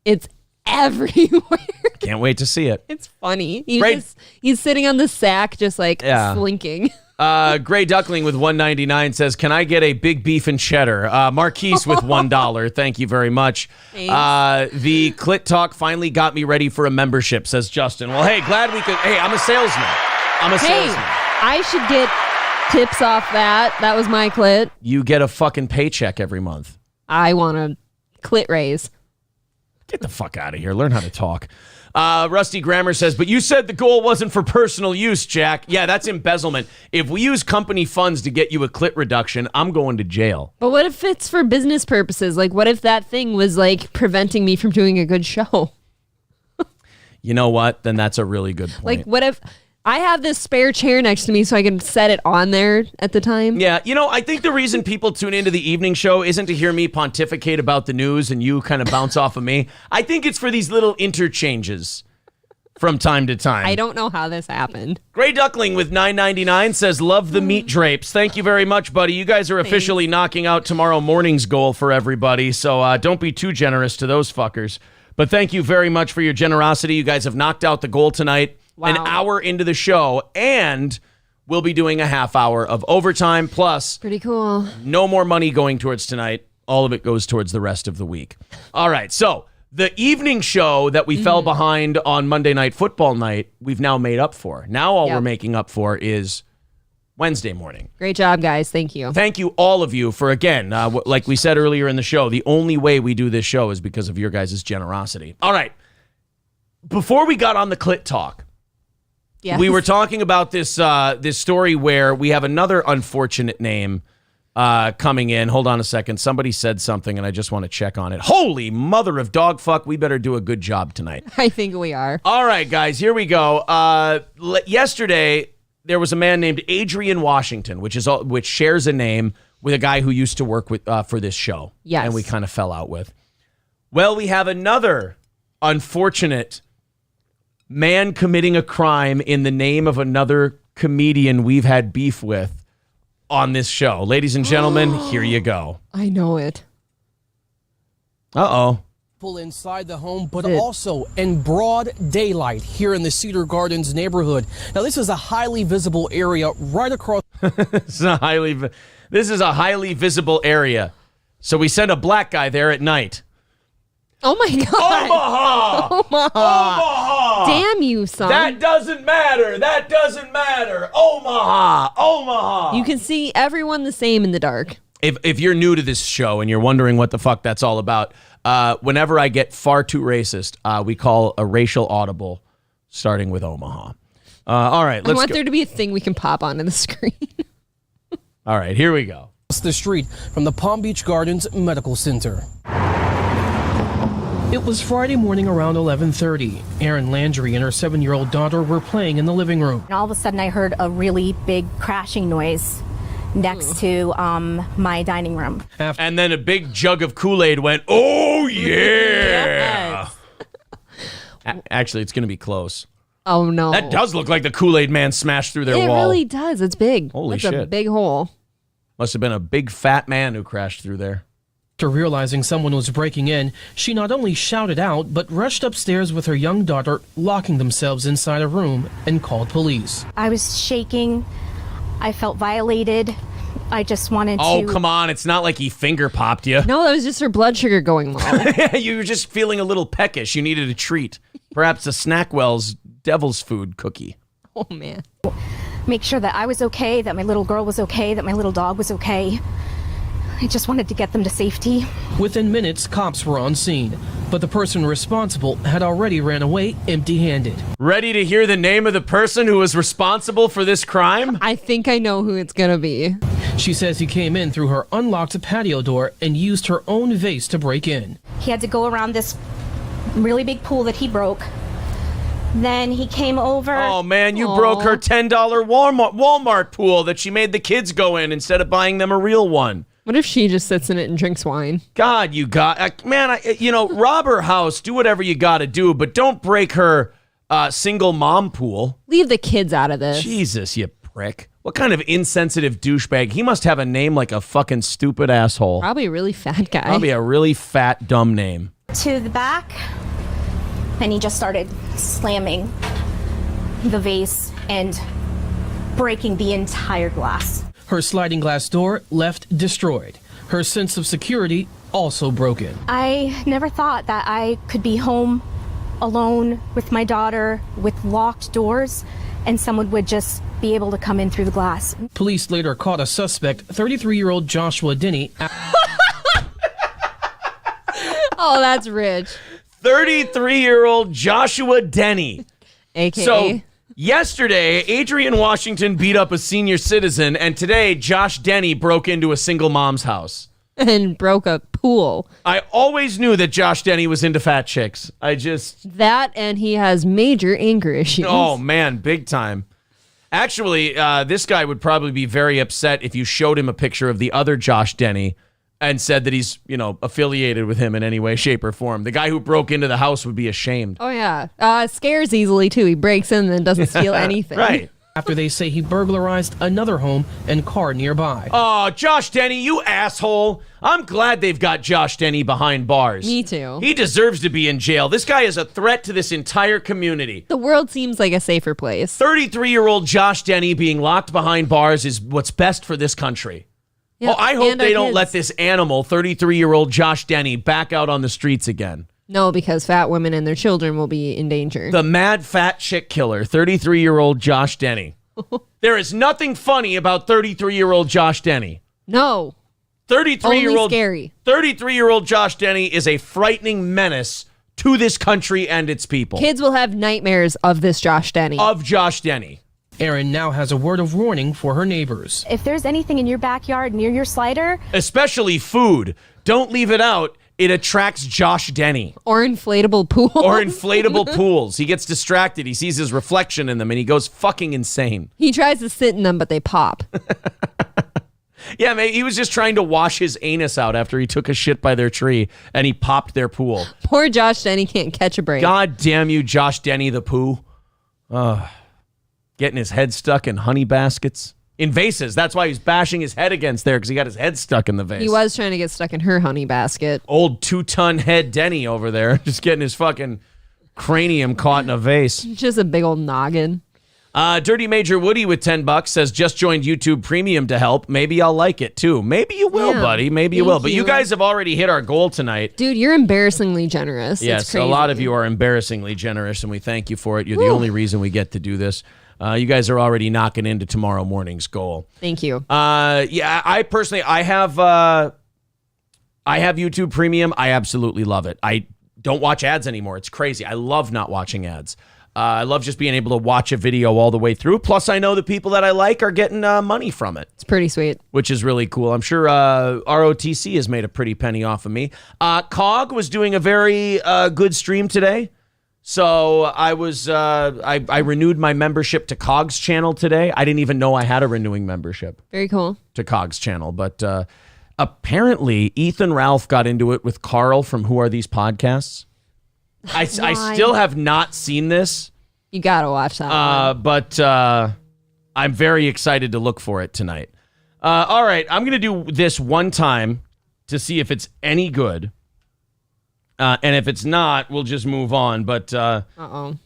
It's everywhere. Can't wait to see it. It's funny. Great. He's sitting on the sack just like slinking. Gray Duckling with $1.99 says, can I get a big beef and cheddar? Marquise with $1. Thank you very much. The Clit Talk finally got me ready for a membership, says Justin. Well, hey, glad we could. Hey, I'm a salesman. I should get tips off that. That was my clit. You get a fucking paycheck every month. I want a clit raise. Get the fuck out of here. Learn how to talk. Rusty Grammar says, but you said the goal wasn't for personal use, Jack. Yeah, that's embezzlement. If we use company funds to get you a clit reduction, I'm going to jail. But what if it's for business purposes? Like, what if that thing was, like, preventing me from doing a good show? You know what? Then that's a really good point. Like, what if I have this spare chair next to me so I can set it on there at the time? Yeah, you know, I think the reason people tune into the evening show isn't to hear me pontificate about the news and you kind of bounce off of me. I think it's for these little interchanges from time to time. I don't know how this happened. Gray Duckling with $9.99 says, love the meat drapes. Thank you very much, buddy. You guys are officially knocking out tomorrow morning's goal for everybody, so don't be too generous to those fuckers. But thank you very much for your generosity. You guys have knocked out the goal tonight. Wow. An hour into the show, and we'll be doing a half hour of overtime, plus pretty cool. No more money going towards tonight. All of it goes towards the rest of the week. All right, so the evening show that we fell behind on Monday Night Football night, we've now made up for. Now all we're making up for is Wednesday morning. Great job, guys. Thank you. Thank you, all of you, for, again, like we said earlier in the show, the only way we do this show is because of your guys' generosity. All right, before we got on the Clit Talk, yes, we were talking about this this story where we have another unfortunate name coming in. Hold on a second. Somebody said something, and I just want to check on it. Holy mother of dog fuck. We better do a good job tonight. I think we are. All right, guys, here we go. Yesterday, there was a man named Adrian Washington, which shares a name with a guy who used to work with for this show. Yes. And we kind of fell out with. Well, we have another unfortunate man committing a crime in the name of another comedian we've had beef with on this show. Ladies and gentlemen, here you go. I know it. Uh-oh. People inside the home, but also in broad daylight here in the Cedar Gardens neighborhood. Now, this is a highly visible area right across. This is a highly visible area. So we sent a black guy there at night. Oh my God. Omaha! Omaha! Damn you, son. That doesn't matter. That doesn't matter. Omaha! Omaha! You can see everyone the same in the dark. If you're new to this show and you're wondering what the fuck that's all about, whenever I get far too racist, we call a racial audible, starting with Omaha. All right, let's I want go. there to be a thing we can pop onto the screen. All right, here we go. The street from the Palm Beach Gardens Medical Center. It was Friday morning around 11:30. Erin Landry and her 7-year-old daughter were playing in the living room. And all of a sudden I heard a really big crashing noise next to my dining room. And then a big jug of Kool-Aid went, oh, yeah. Actually, it's going to be close. Oh, no. That does look like the Kool-Aid man smashed through their wall. It really does. It's big. Holy That's shit. a big hole. Must have been a big fat man who crashed through there. After realizing someone was breaking in, she not only shouted out, but rushed upstairs with her young daughter, locking themselves inside a room, and called police. I was shaking. I felt violated. I just wanted to... Oh, come on. It's not like he finger popped you. No, that was just her blood sugar going low. You were just feeling a little peckish. You needed a treat. Perhaps a Snackwell's devil's food cookie. Oh, man. Make sure that I was okay, that my little girl was okay, that my little dog was okay. I just wanted to get them to safety. Within minutes, cops were on scene, but the person responsible had already ran away empty-handed. Ready to hear the name of the person who was responsible for this crime? I think I know who it's going to be. She says he came in through her unlocked patio door and used her own vase to break in. He had to go around this really big pool that he broke. Then he came over. Oh, man, you broke her $10 Walmart pool that she made the kids go in instead of buying them a real one. What if she just sits in it and drinks wine? God, rob her house, do whatever you got to do, but don't break her single mom pool. Leave the kids out of this. Jesus, you prick. What kind of insensitive douchebag? He must have a name like a fucking stupid asshole. Probably a really fat guy. Probably a really fat, dumb name. To the back, and he just started slamming the vase and breaking the entire glass. Her sliding glass door left destroyed. Her sense of security also broken. I never thought that I could be home alone with my daughter with locked doors and someone would just be able to come in through the glass. Police later caught a suspect, 33-year-old Joshua Denny. Oh, that's rich. 33-year-old Joshua Denny. AKA. So yesterday, Adrian Washington beat up a senior citizen, and today, Josh Denny broke into a single mom's house. And broke a pool. I always knew that Josh Denny was into fat chicks. That, and he has major anger issues. Oh, man, big time. Actually, this guy would probably be very upset if you showed him a picture of the other Josh Denny and said that he's, affiliated with him in any way, shape, or form. The guy who broke into the house would be ashamed. Oh, yeah. Scares easily, too. He breaks in and then doesn't steal anything. Right. After they say he burglarized another home and car nearby. Oh, Josh Denny, you asshole. I'm glad they've got Josh Denny behind bars. Me too. He deserves to be in jail. This guy is a threat to this entire community. The world seems like a safer place. 33-year-old Josh Denny being locked behind bars is what's best for this country. Yeah, I hope and they our don't kids. let this animal, 33-year-old Josh Denny, back out on the streets again. No, because fat women and their children will be in danger. The mad fat chick killer, 33-year-old Josh Denny. There is nothing funny about 33-year-old Josh Denny. No. 33-year-old Only scary. 33-year-old Josh Denny is a frightening menace to this country and its people. Kids will have nightmares of this Josh Denny. Of Josh Denny. Erin now has a word of warning for her neighbors. If there's anything in your backyard near your slider, Especially food. Don't leave it out. It attracts Josh Denny. Or inflatable pool. Or inflatable pools. He gets distracted. He sees his reflection in them and he goes fucking insane. He tries to sit in them, but they pop. Yeah, man, he was just trying to wash his anus out after he took a shit by their tree and he popped their pool. Poor Josh Denny can't catch a break. God damn you, Josh Denny the poo. Getting his head stuck in honey baskets. In vases. That's why he's bashing his head against there, because he got his head stuck in the vase. He was trying to get stuck in her honey basket. Old 2-ton head Denny over there, just getting his fucking cranium caught in a vase. Just a big old noggin. Dirty Major Woody with $10 says, just joined YouTube Premium to help. Maybe I'll like it too. Maybe you will, Yeah. buddy. Maybe you Thank will. But you you. guys have already hit our goal tonight. Dude, you're embarrassingly generous. Yes, It's crazy. a lot of you are embarrassingly generous, and we thank you for it. You're the only reason we get to do this. You guys are already knocking into tomorrow morning's goal. Thank you. Yeah, I personally, I have YouTube Premium. I absolutely love it. I don't watch ads anymore. It's crazy. I love not watching ads. I love just being able to watch a video all the way through. Plus, I know the people that I like are getting money from it. It's pretty sweet. Which is really cool. I'm sure ROTC has made a pretty penny off of me. Cog was doing a very good stream today. So I was I renewed my membership to Cog's channel today. I didn't even know I had a renewing membership Very cool. to Cog's channel. But apparently Ethan Ralph got into it with Carl from Who Are These Podcasts. I still have not seen this. You gotta watch that one. But I'm very excited to look for it tonight. All right, I'm going to do this one time to see if it's any good. And if it's not, we'll just move on. But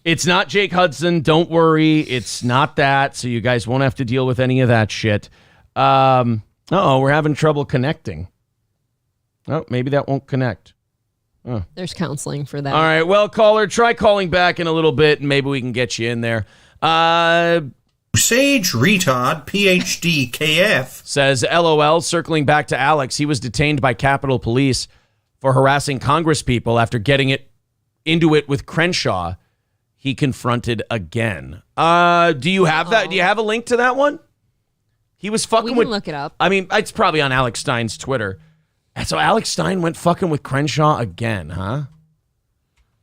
it's not Jake Hudson. Don't worry. It's not that. So you guys won't have to deal with any of that shit. We're having trouble connecting. Oh, maybe that won't connect. There's counseling for that. All right. Well, caller, try calling back in a little bit, and maybe we can get you in there. Sage Retard PhD KF Says, LOL, circling back to Alex, he was detained by Capitol Police for harassing congresspeople after getting into it with Crenshaw. He confronted again. Do you have that? Do you have a link to that one? He was fucking We can look it up. I mean, it's probably on Alex Stein's Twitter. And so Alex Stein went fucking with Crenshaw again, huh?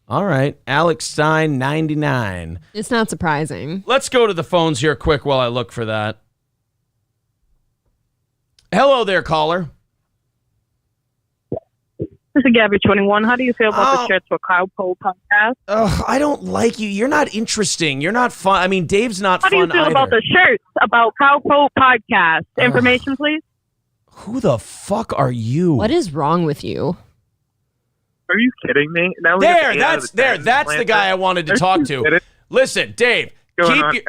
All right. Alex Stein, 99. It's not surprising. Let's go to the phones here quick while I look for that. Hello there, caller. This is Gabby 21. How do you feel about the shirts for Cowpole podcast? I don't like you. You're not interesting. You're not fun. I mean, Dave's not fun How do you feel either. about the shirts about Cowpole podcast? Information, please. Who the fuck are you? What is wrong with you? Are you kidding me? Now That's the guy I wanted to talk to. Listen, Dave,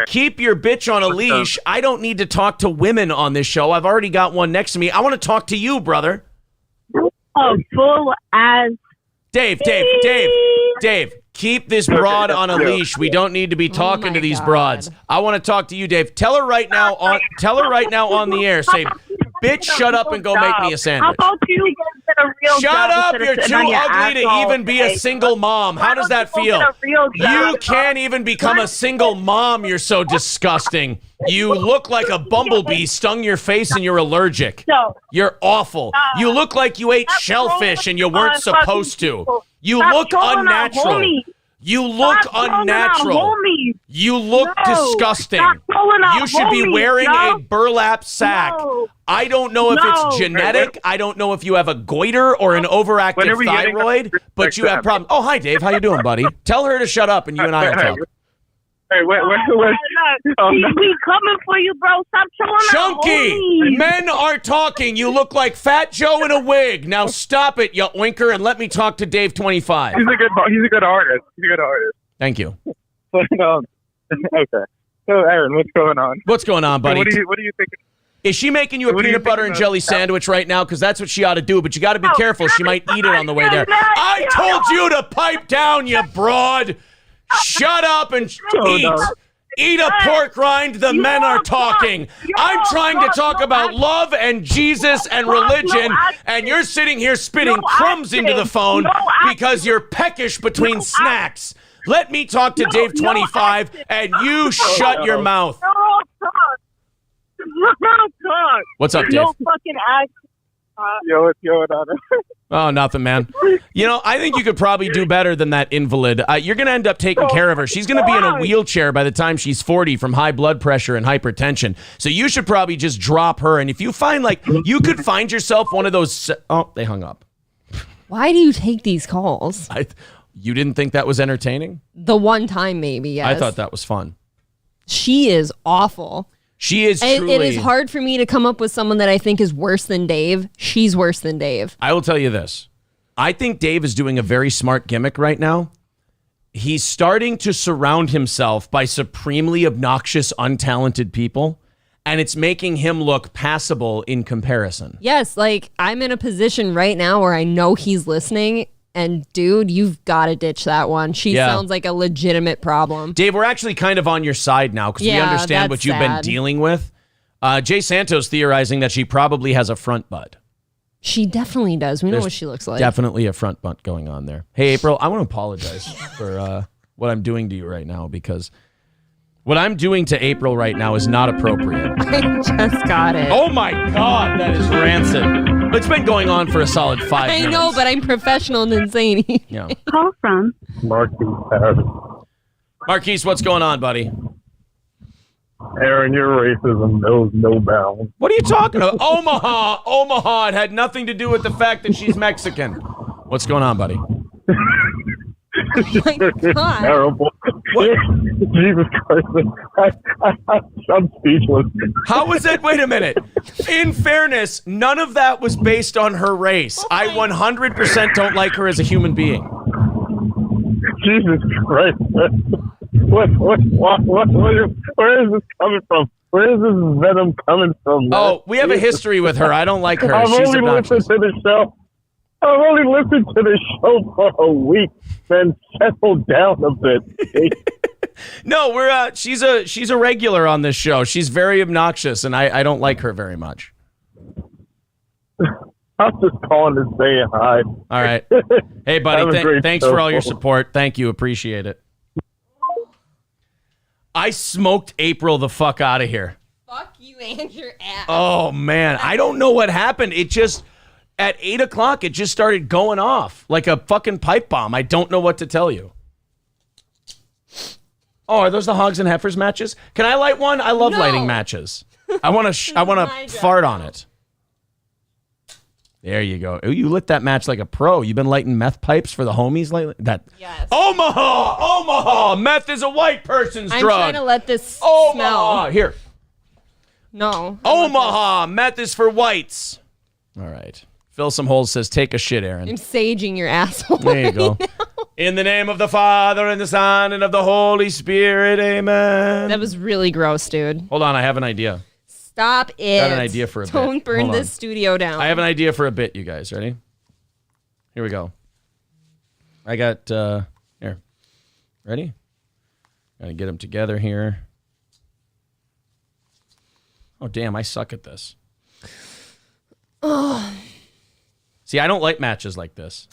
keep your bitch on a leash. I don't need to talk to women on this show. I've already got one next to me. I want to talk to you, brother. Oh, full as Dave, keep this broad on a leash. We don't need to be talking to these broads. I want to talk to you, Dave. Tell her right now on the air. Say, bitch, shut up and go make me a sandwich. How about you get a real Shut job up! instead You're of sitting too on your ugly to ass even all be a day? single mom. How does that Why feel? don't you go get a real You job? can't even become a single mom. You're so disgusting. You look like a bumblebee stung your face and you're allergic. No. You're awful. You look like you ate shellfish and you weren't supposed to. You look unnatural. You look unnatural. You look disgusting. You should be wearing a burlap sack. I don't know if it's genetic. I don't know if you have a goiter or an overactive thyroid, but you have problems. Oh, hi, Dave. How you doing, buddy? Tell her to shut up and you and I will talk. Hey, wait. Oh, no. We coming for you, bro. Stop trolling our Chunky, homies. men are talking. You look like Fat Joe in a wig. Now stop it, you oinker, and let me talk to Dave 25. He's a good artist. Thank you. Okay. So, Aaron, what's going on? What's going on, buddy? What do you think? Is she making you a What do you peanut butter think and about jelly that? sandwich right now? Because that's what she ought to do, but you got to be careful. She might eat it on the way there. I told you to pipe down, you broad. Shut up and eat. no. Eat a pork rind. The men are talking. I'm trying to talk about love and Jesus and religion, and you're sitting here spitting crumbs into the phone because you're peckish between snacks. Let me talk to Dave 25, and you shut your mouth. What's up, Dave? No fucking act. Yo, Honor. Oh, nothing, man. You know, I think you could probably do better than that invalid. You're going to end up taking care of her. She's going to be in a wheelchair by the time she's 40 from high blood pressure and hypertension. So you should probably just drop her. And if you find, like, you could find yourself one of those... Oh, they hung up. Why do you take these calls? You didn't think that was entertaining? The one time, maybe, yes. I thought that was fun. She is awful. She is truly... It is hard for me to come up with someone that I think is worse than Dave. She's worse than Dave. I will tell you this. I think Dave is doing a very smart gimmick right now. He's starting to surround himself by supremely obnoxious, untalented people, and it's making him look passable in comparison. Yes, like I'm in a position right now where I know he's listening, and dude, you've got to ditch that one. She sounds like a legitimate problem. Dave, we're actually kind of on your side now because we understand what you've been dealing with. Jay Santos theorizing that she probably has a front butt. She definitely does. We know what she looks like. Definitely a front butt going on there. Hey, April, I want to apologize for what I'm doing to you right now because what I'm doing to April right now is not appropriate. I just got it. Oh my God, that is rancid. It's been going on for a solid 5 minutes. I know, but I'm professional and insane. Yeah. Call from Marquise, what's going on, buddy? Aaron, your racism knows no bounds. What are you talking about? Omaha. It had nothing to do with the fact that she's Mexican. What's going on, buddy? My God. Terrible. Jesus Christ. I'm speechless. How was it? Wait a minute. In fairness, none of that was based on her race. I 100% don't like her as a human being. Jesus Christ. Where is this coming from? Where is this venom coming from? Man? Oh, we have a history with her. I don't like her. I've She's only obnoxious. listened to the show. I've only listened to the show for a week, then settled down a bit. No, she's a regular on this show. She's very obnoxious, and I don't like her very much. I'm just calling to say hi. All right. Hey, buddy, thanks for all your support. Thank you. Appreciate it. I smoked April the fuck out of here. Fuck you and your ass. Oh, man. I don't know what happened. It just, at 8 o'clock, it just started going off like a fucking pipe bomb. I don't know what to tell you. Oh, are those the Hogs and Heifers matches? Can I light one? I love lighting matches. I want to fart on it. There you go. Ooh, you lit that match like a pro. You've been lighting meth pipes for the homies lately? Yes. Omaha! Meth is a white person's I'm drug. trying to let this Omaha! smell. Here. No. Omaha! Meth is for whites. All right. Fill some holes says, take a shit, Aaron. I'm saging your asshole. There you go. right now. In the name of the Father, and the Son, and of the Holy Spirit, amen. That was really gross, dude. Hold on, I have an idea. Stop it. Got an idea for a bit. Don't burn Hold this on. studio down. I have an idea for a bit, you guys. Ready? Here we go. I got, here. Ready? Gotta get them together here. Oh, damn, I suck at this. See, I don't like matches like this.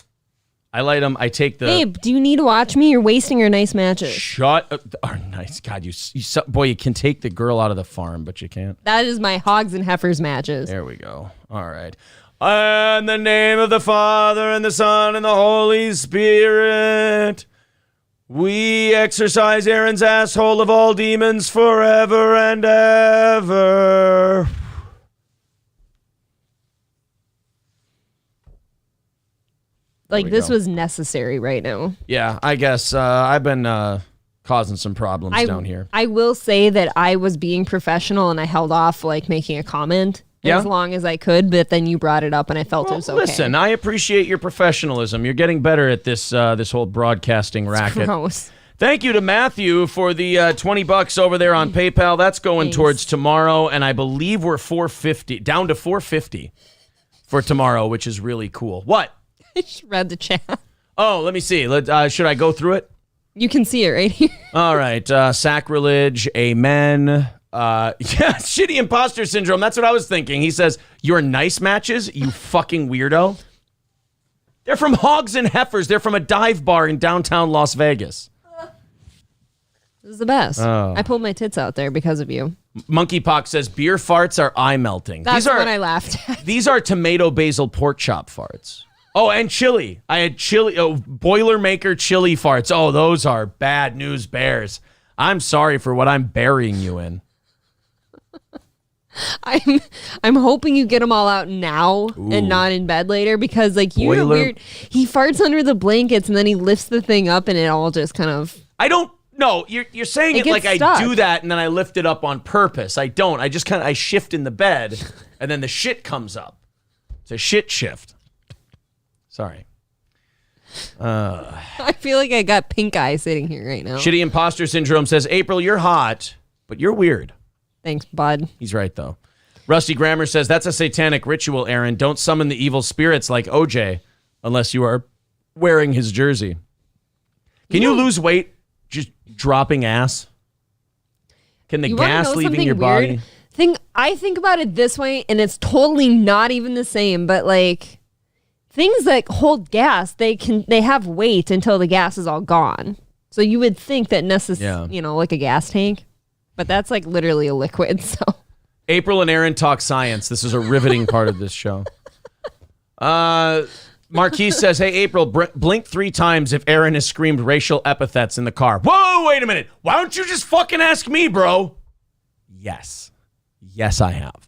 I light them. I take the... Babe, do you need to watch me? You're wasting your nice matches. Shut up. Oh, nice. God, boy, you can take the girl out of the farm, but you can't. That is my hogs and heifers matches. There we go. All right. In the name of the Father, and the Son, and the Holy Spirit, we exorcise Aaron's asshole of all demons forever and ever. Like, this was necessary right now. Yeah, I guess I've been causing some problems down here. I will say that I was being professional and I held off, like, making a comment as long as I could, but then you brought it up and I felt it was okay. Listen, I appreciate your professionalism. You're getting better at this this whole broadcasting racket. Gross. Thank you to Matthew for the $20 over there on PayPal. That's going towards tomorrow, and I believe we're down to $450 for tomorrow, which is really cool. What? I just read the chat. Oh, let me see. Should I go through it? You can see it right here. All right. Sacrilege. Amen. Shitty imposter syndrome. That's what I was thinking. He says, your nice matches, you fucking weirdo. They're from Hogs and Heifers. They're from a dive bar in downtown Las Vegas. This is the best. Oh. I pulled my tits out there because of you. Monkeypox says, beer farts are eye melting. That's when I laughed at. These are tomato basil pork chop farts. Oh, and chili. I had chili. Oh, Boilermaker chili farts. Oh, those are bad news bears. I'm sorry for what I'm burying you in. I'm hoping you get them all out now and not in bed later, because like you're weird. He farts under the blankets and then he lifts the thing up and it all just kind of. I don't know. You're saying it like stuck. I do that and then I lift it up on purpose. I don't. I just I shift in the bed and then the shit comes up. It's a shit shift. Sorry. I feel like I got pink eye sitting here right now. Shitty imposter syndrome says, April, you're hot, but you're weird. Thanks, bud. He's right, though. Rusty Grammar says, that's a satanic ritual, Aaron. Don't summon the evil spirits like OJ unless you are wearing his jersey. Can you lose weight just dropping ass? Can the gas leaving your body? I think about it this way, and it's totally not even the same, but like things that hold gas, they have weight until the gas is all gone. So you would think that like a gas tank, but that's like literally a liquid. So April and Aaron talk science. This is a riveting part of this show. Marquise says, hey, April, blink 3 times if Aaron has screamed racial epithets in the car. Whoa, wait a minute. Why don't you just fucking ask me, bro? Yes. Yes, I have.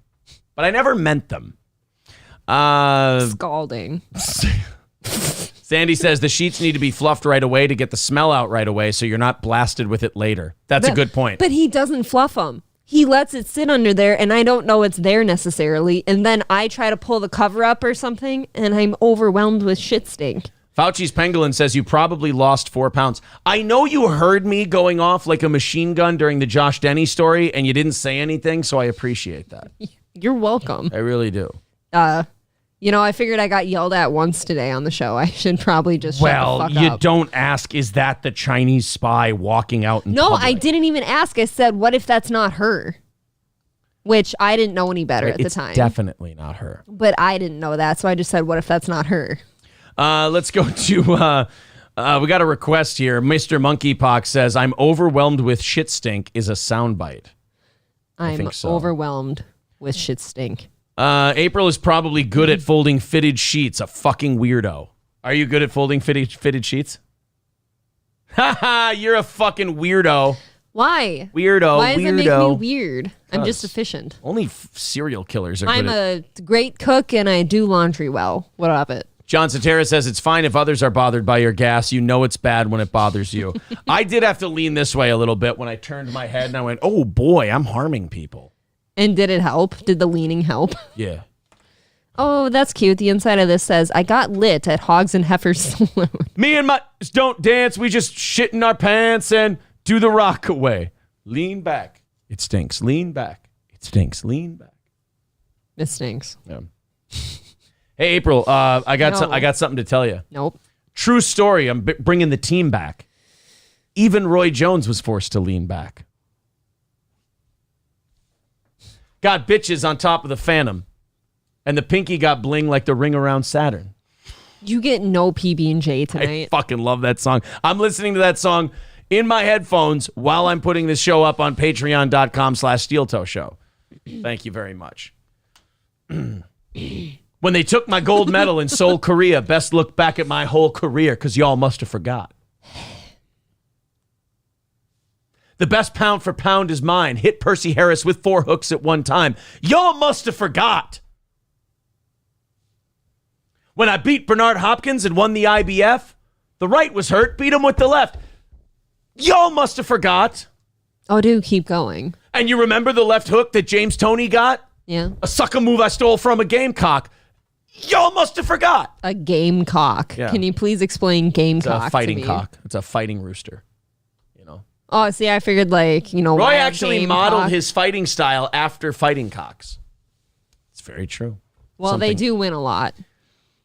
But I never meant them. Scalding. Sandy says the sheets need to be fluffed right away to get the smell out right away so you're not blasted with it later. That's a good point. But he doesn't fluff them. He lets it sit under there, and I don't know it's there necessarily. And then I try to pull the cover up or something, and I'm overwhelmed with shit stink. Fauci's Pangolin says you probably lost 4 pounds. I know you heard me going off like a machine gun during the Josh Denny story, and you didn't say anything, so I appreciate that. You're welcome. I really do. I figured I got yelled at once today on the show. I should probably just shut the fuck up. Well, you don't ask, is that the Chinese spy walking out in public? I didn't even ask. I said, what if that's not her? Which I didn't know any better at the time. It's definitely not her. But I didn't know that, so I just said, what if that's not her? Let's go to, we got a request here. Mr. Monkeypox says, I'm overwhelmed with shit stink is a soundbite. I'm overwhelmed with shit stink. April is probably good at folding fitted sheets. A fucking weirdo. Are you good at folding fitted sheets? Haha, you're a fucking weirdo. Why? Weirdo. Why does weirdo. it make me weird? I'm just efficient. Only serial killers are I'm good at. a great cook and I do laundry well. What of it? John Sotera says it's fine if others are bothered by your gas. You know it's bad when it bothers you. I did have to lean this way a little bit when I turned my head and I went, oh boy, I'm harming people. And did it help? Did the leaning help? Yeah. Oh, that's cute. The inside of this says, I got lit at Hogs and Heifers Saloon. Me and my don't dance. We just shit in our pants and do the rock away. Lean back. It stinks. Lean back. It stinks. Lean back. It stinks. Yeah. Hey, April, I got something to tell you. Nope. True story. I'm bringing the team back. Even Roy Jones was forced to lean back. Got bitches on top of the Phantom. And the pinky got bling like the ring around Saturn. You get no PB&J I tonight. fucking love that song. I'm listening to that song in my headphones while I'm putting this show up on patreon.com/SteelToe Show. Thank you very much. When they took my gold medal in Seoul, Korea, best look back at my whole career because y'all must have forgot. The best pound for pound is mine. Hit Percy Harris with 4 hooks at one time. Y'all must have forgot. When I beat Bernard Hopkins and won the IBF, the right was hurt, beat him with the left. Y'all must have forgot. Oh, do keep going. And you remember the left hook that James Toney got? Yeah. A sucker move I stole from a Gamecock. Y'all must have forgot. A gamecock. Yeah. Can you please explain gamecock It's a fighting to me? cock. It's a fighting rooster. You know. Oh, see, I figured Roy wild actually gamecock. modeled his fighting style after fighting cocks. It's very true. Well, they do win a lot.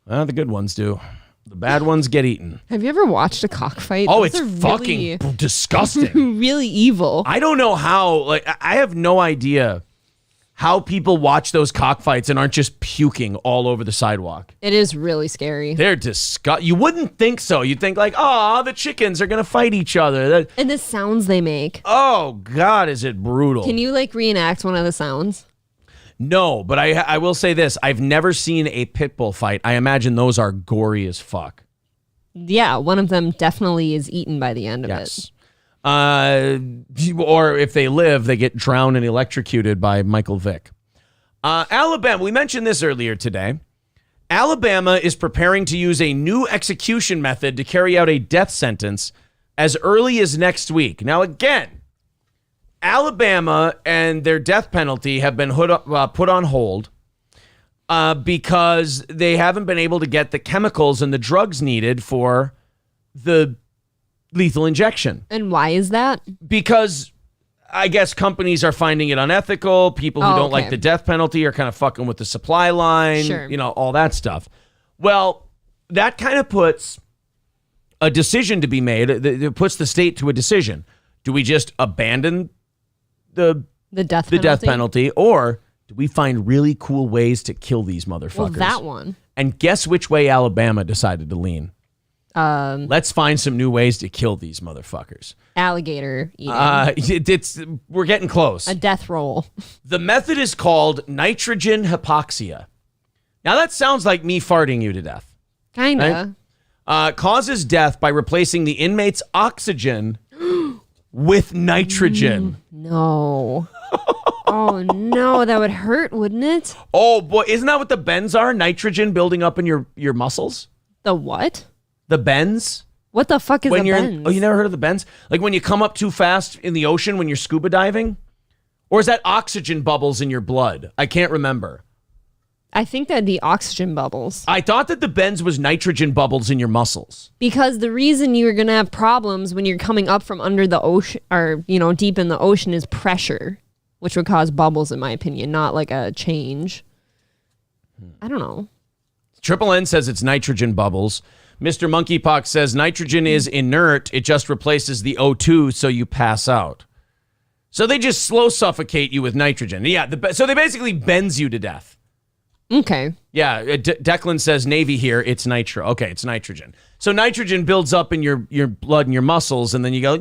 Well, the good ones do. The bad ones get eaten. Have you ever watched a cockfight? Oh, Those it's are fucking disgusting. really evil. I don't know how, I have no idea how people watch those cockfights and aren't just puking all over the sidewalk. It is really scary. They're disgusting. You wouldn't think so. You'd think the chickens are going to fight each other. And the sounds they make. Oh, God, is it brutal. Can you reenact one of the sounds? No, but I will say this. I've never seen a pit bull fight. I imagine those are gory as fuck. Yeah, one of them definitely is eaten by the end of it. Or if they live, they get drowned and electrocuted by Michael Vick. Alabama, we mentioned this earlier today. Alabama is preparing to use a new execution method to carry out a death sentence as early as next week. Now, again, Alabama and their death penalty have been put on hold because they haven't been able to get the chemicals and the drugs needed for the lethal injection. And why is that? Because I guess companies are finding it unethical. People who don't like the death penalty are kind of fucking with the supply line, Sure. All that stuff. Well, that kind of puts a decision to be made. It puts the state to a decision. Do we just abandon the death penalty, or do we find really cool ways to kill these motherfuckers? Well, that one. And guess which way Alabama decided to lean? Let's find some new ways to kill these motherfuckers. Alligator eating. We're getting close. A death roll. The method is called nitrogen hypoxia. Now that sounds like me farting you to death. Kinda. Right? Causes death by replacing the inmate's oxygen with nitrogen. No. Oh, no. That would hurt, wouldn't it? Oh, boy. Isn't that what the bends are? Nitrogen building up in your muscles? The what? The bends? What the fuck is a bends? Oh, you never heard of the bends? Like when you come up too fast in the ocean when you're scuba diving? Or is that oxygen bubbles in your blood? I can't remember. I think that'd be oxygen bubbles. I thought that the bends was nitrogen bubbles in your muscles. Because the reason you're going to have problems when you're coming up from under the ocean or, deep in the ocean is pressure, which would cause bubbles, in my opinion, not like a change. I don't know. Triple N says it's nitrogen bubbles. Mr. Monkeypox says nitrogen is inert. It just replaces the O2 so you pass out. So they just slow suffocate you with nitrogen. Yeah, so they basically bends you to death. Okay. Yeah, Declan says Navy here. It's nitro. Okay, it's nitrogen. So nitrogen builds up in your blood and your muscles, and then you go.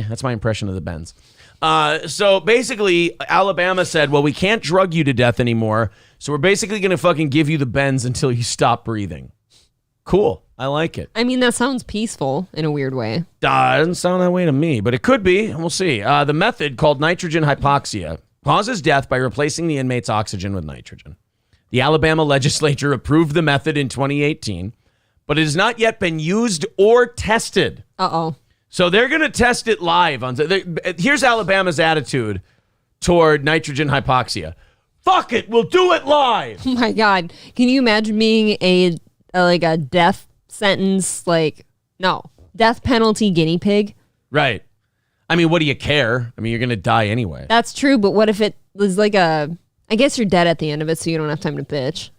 That's my impression of the bends. So basically, Alabama said, well, we can't drug you to death anymore, so we're basically going to fucking give you the bends until you stop breathing. Cool. I like it. I mean, that sounds peaceful in a weird way. It doesn't sound that way to me, but it could be. We'll see. The method, called nitrogen hypoxia, causes death by replacing the inmate's oxygen with nitrogen. The Alabama legislature approved the method in 2018, but it has not yet been used or tested. Uh-oh. So they're going to test it live. Here's Alabama's attitude toward nitrogen hypoxia. Fuck it, we'll do it live. Oh my God. Can you imagine being a death sentence, death penalty guinea pig? Right. I mean, what do you care? I mean, you're going to die anyway. That's true, but what if it was I guess you're dead at the end of it, so you don't have time to bitch.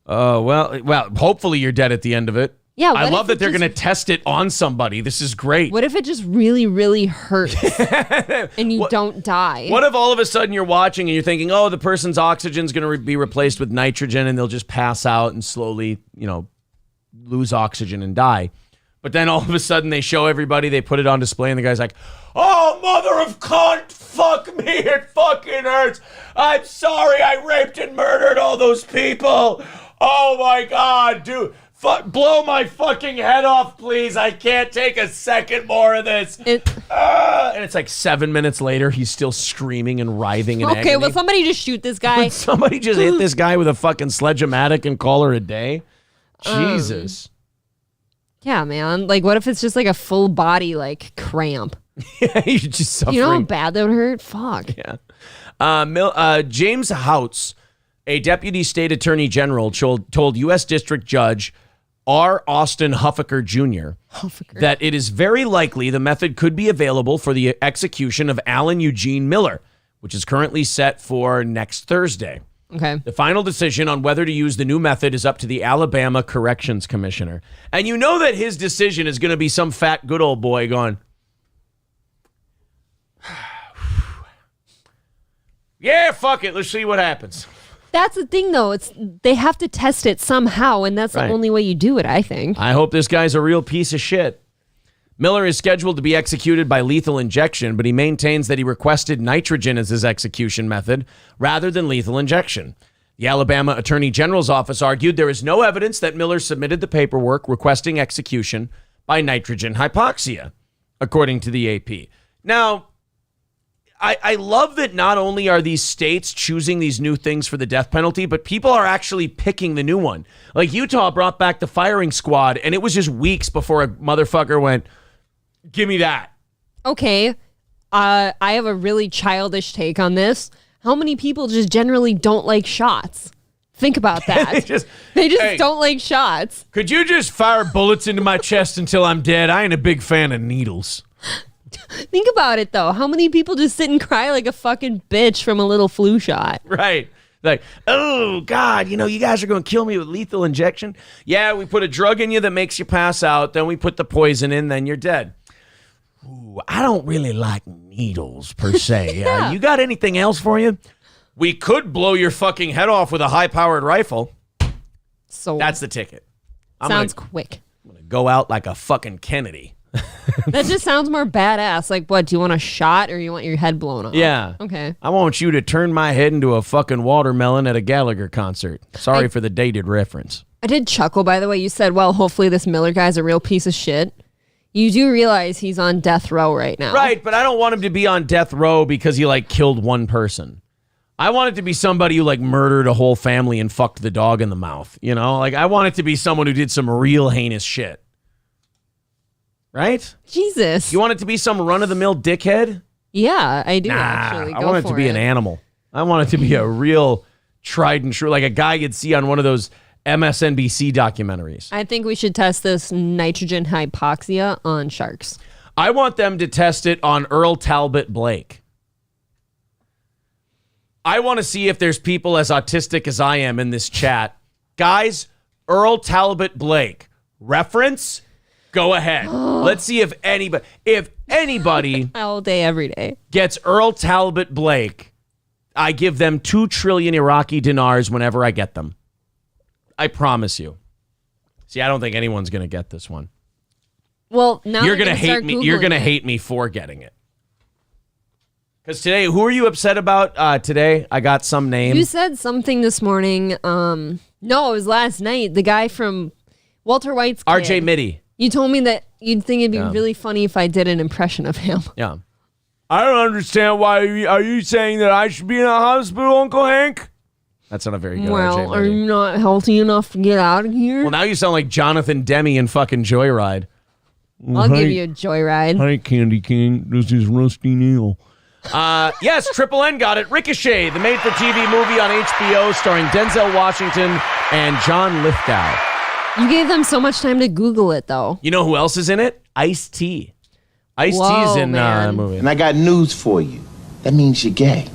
Oh, well, hopefully you're dead at the end of it. Yeah, I love that they're going to test it on somebody. This is great. What if it just really, really hurts and you don't die? What if all of a sudden you're watching and you're thinking, oh, the person's oxygen's going to be replaced with nitrogen and they'll just pass out and slowly, lose oxygen and die. But then all of a sudden they show everybody, they put it on display, and the guy's like, oh, mother of cunt, fuck me, it fucking hurts. I'm sorry I raped and murdered all those people. Oh, my God, dude. Blow my fucking head off, please. I can't take a second more of this. And it's like 7 minutes later, he's still screaming and writhing in agony. Okay, well, somebody just shoot this guy. Somebody just hit this guy with a fucking sledge-o-matic and call her a day. Jesus. Yeah, man. What if it's just a full body cramp? Yeah, you're just suffering. You know how bad that would hurt? Fuck. Yeah. James Houts, a deputy state attorney general, told U.S. District Judge R. Austin Huffaker Jr. that it is very likely the method could be available for the execution of Alan Eugene Miller, which is currently set for next Thursday. Okay. The final decision on whether to use the new method is up to the Alabama Corrections Commissioner. And you know that his decision is going to be some fat good old boy going, yeah, fuck it. Let's see what happens. That's the thing, though. They have to test it somehow, and that's the only way you do it, I think. I hope this guy's a real piece of shit. Miller is scheduled to be executed by lethal injection, but he maintains that he requested nitrogen as his execution method rather than lethal injection. The Alabama Attorney General's office argued there is no evidence that Miller submitted the paperwork requesting execution by nitrogen hypoxia, according to the AP. Now, I love that not only are these states choosing these new things for the death penalty, but people are actually picking the new one. Like Utah brought back the firing squad, and it was just weeks before a motherfucker went, give me that. Okay, I have a really childish take on this. How many people just generally don't like shots? Think about that. They just don't like shots. Could you just fire bullets into my chest until I'm dead? I ain't a big fan of needles. Think about it, though. How many people just sit and cry like a fucking bitch from a little flu shot? Right. Like, oh, God, you guys are going to kill me with lethal injection? Yeah, we put a drug in you that makes you pass out. Then we put the poison in. Then you're dead. Ooh, I don't really like needles, per se. Yeah. You got anything else for you? We could blow your fucking head off with a high-powered rifle. So that's the ticket. Sounds quick. I'm going to go out like a fucking Kennedy. That just sounds more badass. Like, what, do you want a shot or you want your head blown off? Yeah. Okay. I want you to turn my head into a fucking watermelon at a Gallagher concert. Sorry for the dated reference. I did chuckle, by the way. You said, well, hopefully this Miller guy's a real piece of shit. You do realize he's on death row right now. Right, but I don't want him to be on death row because he, killed one person. I want it to be somebody who, murdered a whole family and fucked the dog in the mouth. I want it to be someone who did some real heinous shit. Right? Jesus. You want it to be some run-of-the-mill dickhead? Yeah, I do, actually. I want it to be an animal. I want it to be a real tried and true, like a guy you'd see on one of those MSNBC documentaries. I think we should test this nitrogen hypoxia on sharks. I want them to test it on Earl Talbot Blake. I want to see if there's people as autistic as I am in this chat. Guys, Earl Talbot Blake. Reference? Go ahead. Let's see if anybody all day, every day gets Earl Talbot Blake. I give them 2 trillion Iraqi dinars whenever I get them. I promise you. See, I don't think anyone's going to get this one. Well, now you're going to hate me. You're going to hate me for getting it. Because today, who are you upset about today? I got some name. You said something this morning. No, it was last night. The guy from Walter White's kid. R.J. Mitty. You told me that you'd think it'd be really funny if I did an impression of him. Yeah. I don't understand why. Are you saying that I should be in a hospital, Uncle Hank? That's not a very good R.J. Well, are Mitty. you not healthy enough to get out of here? Well, now you sound like Jonathan Demme in fucking Joyride. I'll give you a joyride. Hi, Candy King. This is Rusty Neal. Yes, Triple N got it. Ricochet, the made-for-TV movie on HBO starring Denzel Washington and John Lithgow. You gave them so much time to Google it, though. You know who else is in it? Ice-T. Ice-T's in the movie. And I got news for you. That means you're gay.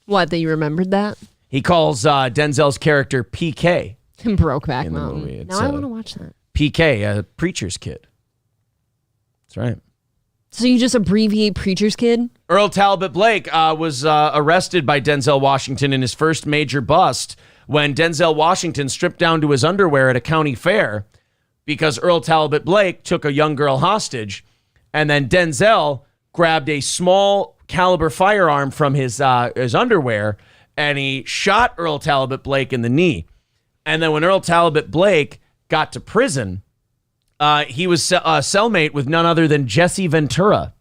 What, that you remembered that? He calls Denzel's character PK. Brokeback in the Mountain. movie. It's, Now I want to watch that. PK, a preacher's kid. That's right. So you just abbreviate Preacher's Kid? Earl Talbot Blake was arrested by Denzel Washington in his first major bust when Denzel Washington stripped down to his underwear at a county fair because Earl Talbot Blake took a young girl hostage, and then Denzel grabbed a small caliber firearm from his underwear, and he shot Earl Talbot Blake in the knee. And then when Earl Talbot Blake got to prison, he was a cellmate with none other than Jesse Ventura.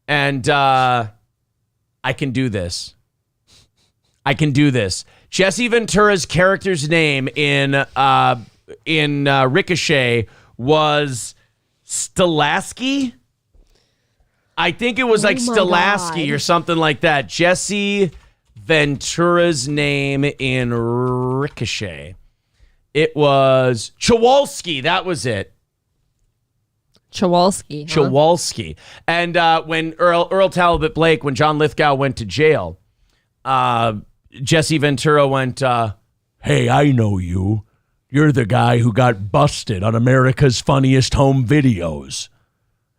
And I can do this. Jesse Ventura's character's name in Ricochet was Stilasky. I think it was like Stilasky or something like that. Jesse Ventura's name in Ricochet. It was Chawalski. That was it. Chawalski. Huh? Chawalski. And when Earl Talbot Blake, when John Lithgow went to jail, Jesse Ventura went, hey, I know you. You're the guy who got busted on America's Funniest Home Videos.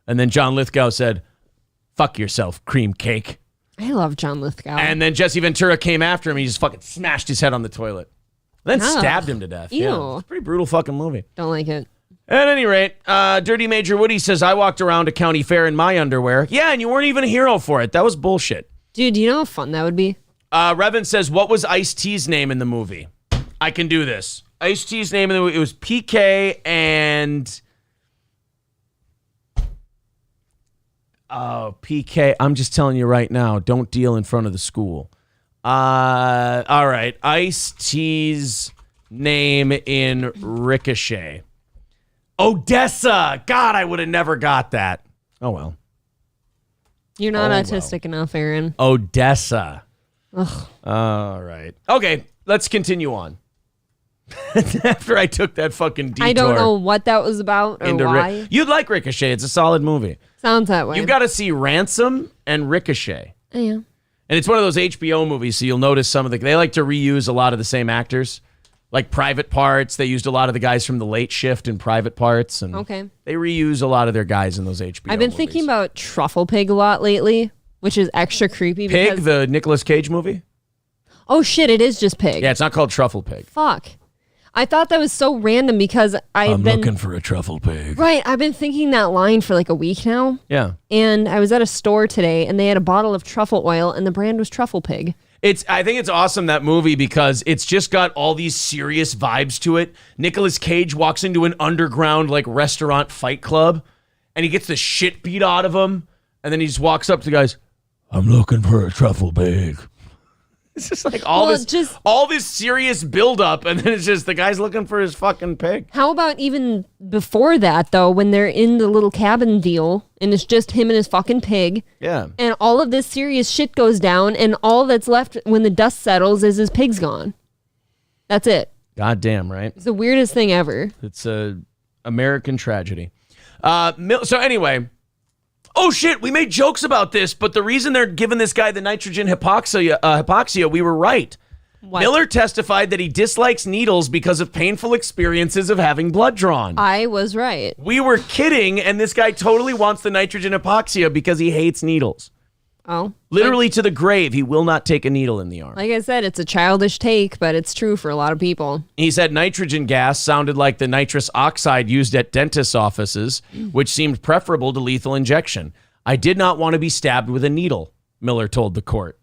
And then John Lithgow said, fuck yourself, cream cake. I love John Lithgow. And then Jesse Ventura came after him. He just fucking smashed his head on the toilet. Then stabbed him to death. Ew. Yeah, it's a pretty brutal fucking movie. Don't like it. At any rate, Dirty Major Woody says, I walked around a county fair in my underwear. Yeah, and you weren't even a hero for it. That was bullshit. Dude, do you know how fun that would be? Revan says, what was Ice-T's name in the movie? I can do this. Ice-T's name in the movie, it was PK and... Oh, PK. I'm just telling you right now, don't deal in front of the school. All right. Ice-T's name in Ricochet. Odessa. God, I would have never got that. Oh, well. You're not autistic enough, Aaron. Odessa. Ugh. All right. Okay, let's continue on. After I took that fucking detour. I don't know what that was about or why. You'd like Ricochet. It's a solid movie. Sounds that way. You've got to see Ransom and Ricochet. Oh, yeah. And it's one of those HBO movies, so you'll notice they like to reuse a lot of the same actors. Like Private Parts, they used a lot of the guys from The Late Shift in Private Parts. And okay. They reuse a lot of their guys in those HBO I've been movies. thinking about Truffle Pig a lot lately, which is extra creepy. Pig, the Nicolas Cage movie? Oh, shit, it is just Pig. Yeah, it's not called Truffle Pig. Fuck. I thought that was so random because I'm looking for a truffle pig. Right, I've been thinking that line for like a week now. Yeah. And I was at a store today and they had a bottle of truffle oil and the brand was Truffle Pig. I think it's awesome, that movie, because it's just got all these serious vibes to it. Nicolas Cage walks into an underground like restaurant fight club and he gets the shit beat out of him. And then he just walks up to the guys, I'm looking for a truffle pig. It's just like all this serious buildup, and then it's just the guy's looking for his fucking pig. How about even before that, though, when they're in the little cabin deal, and it's just him and his fucking pig? Yeah. And all of this serious shit goes down, and all that's left when the dust settles is his pig's gone. That's it. Goddamn, right? It's the weirdest thing ever. It's a American tragedy. So anyway... Oh shit, we made jokes about this, but the reason they're giving this guy the nitrogen hypoxia, we were right. What? Miller testified that he dislikes needles because of painful experiences of having blood drawn. I was right. We were kidding, and this guy totally wants the nitrogen hypoxia because he hates needles. Oh. Literally to the grave, he will not take a needle in the arm. Like I said, it's a childish take, but it's true for a lot of people. He said nitrogen gas sounded like the nitrous oxide used at dentists' offices, which seemed preferable to lethal injection. I did not want to be stabbed with a needle, Miller told the court.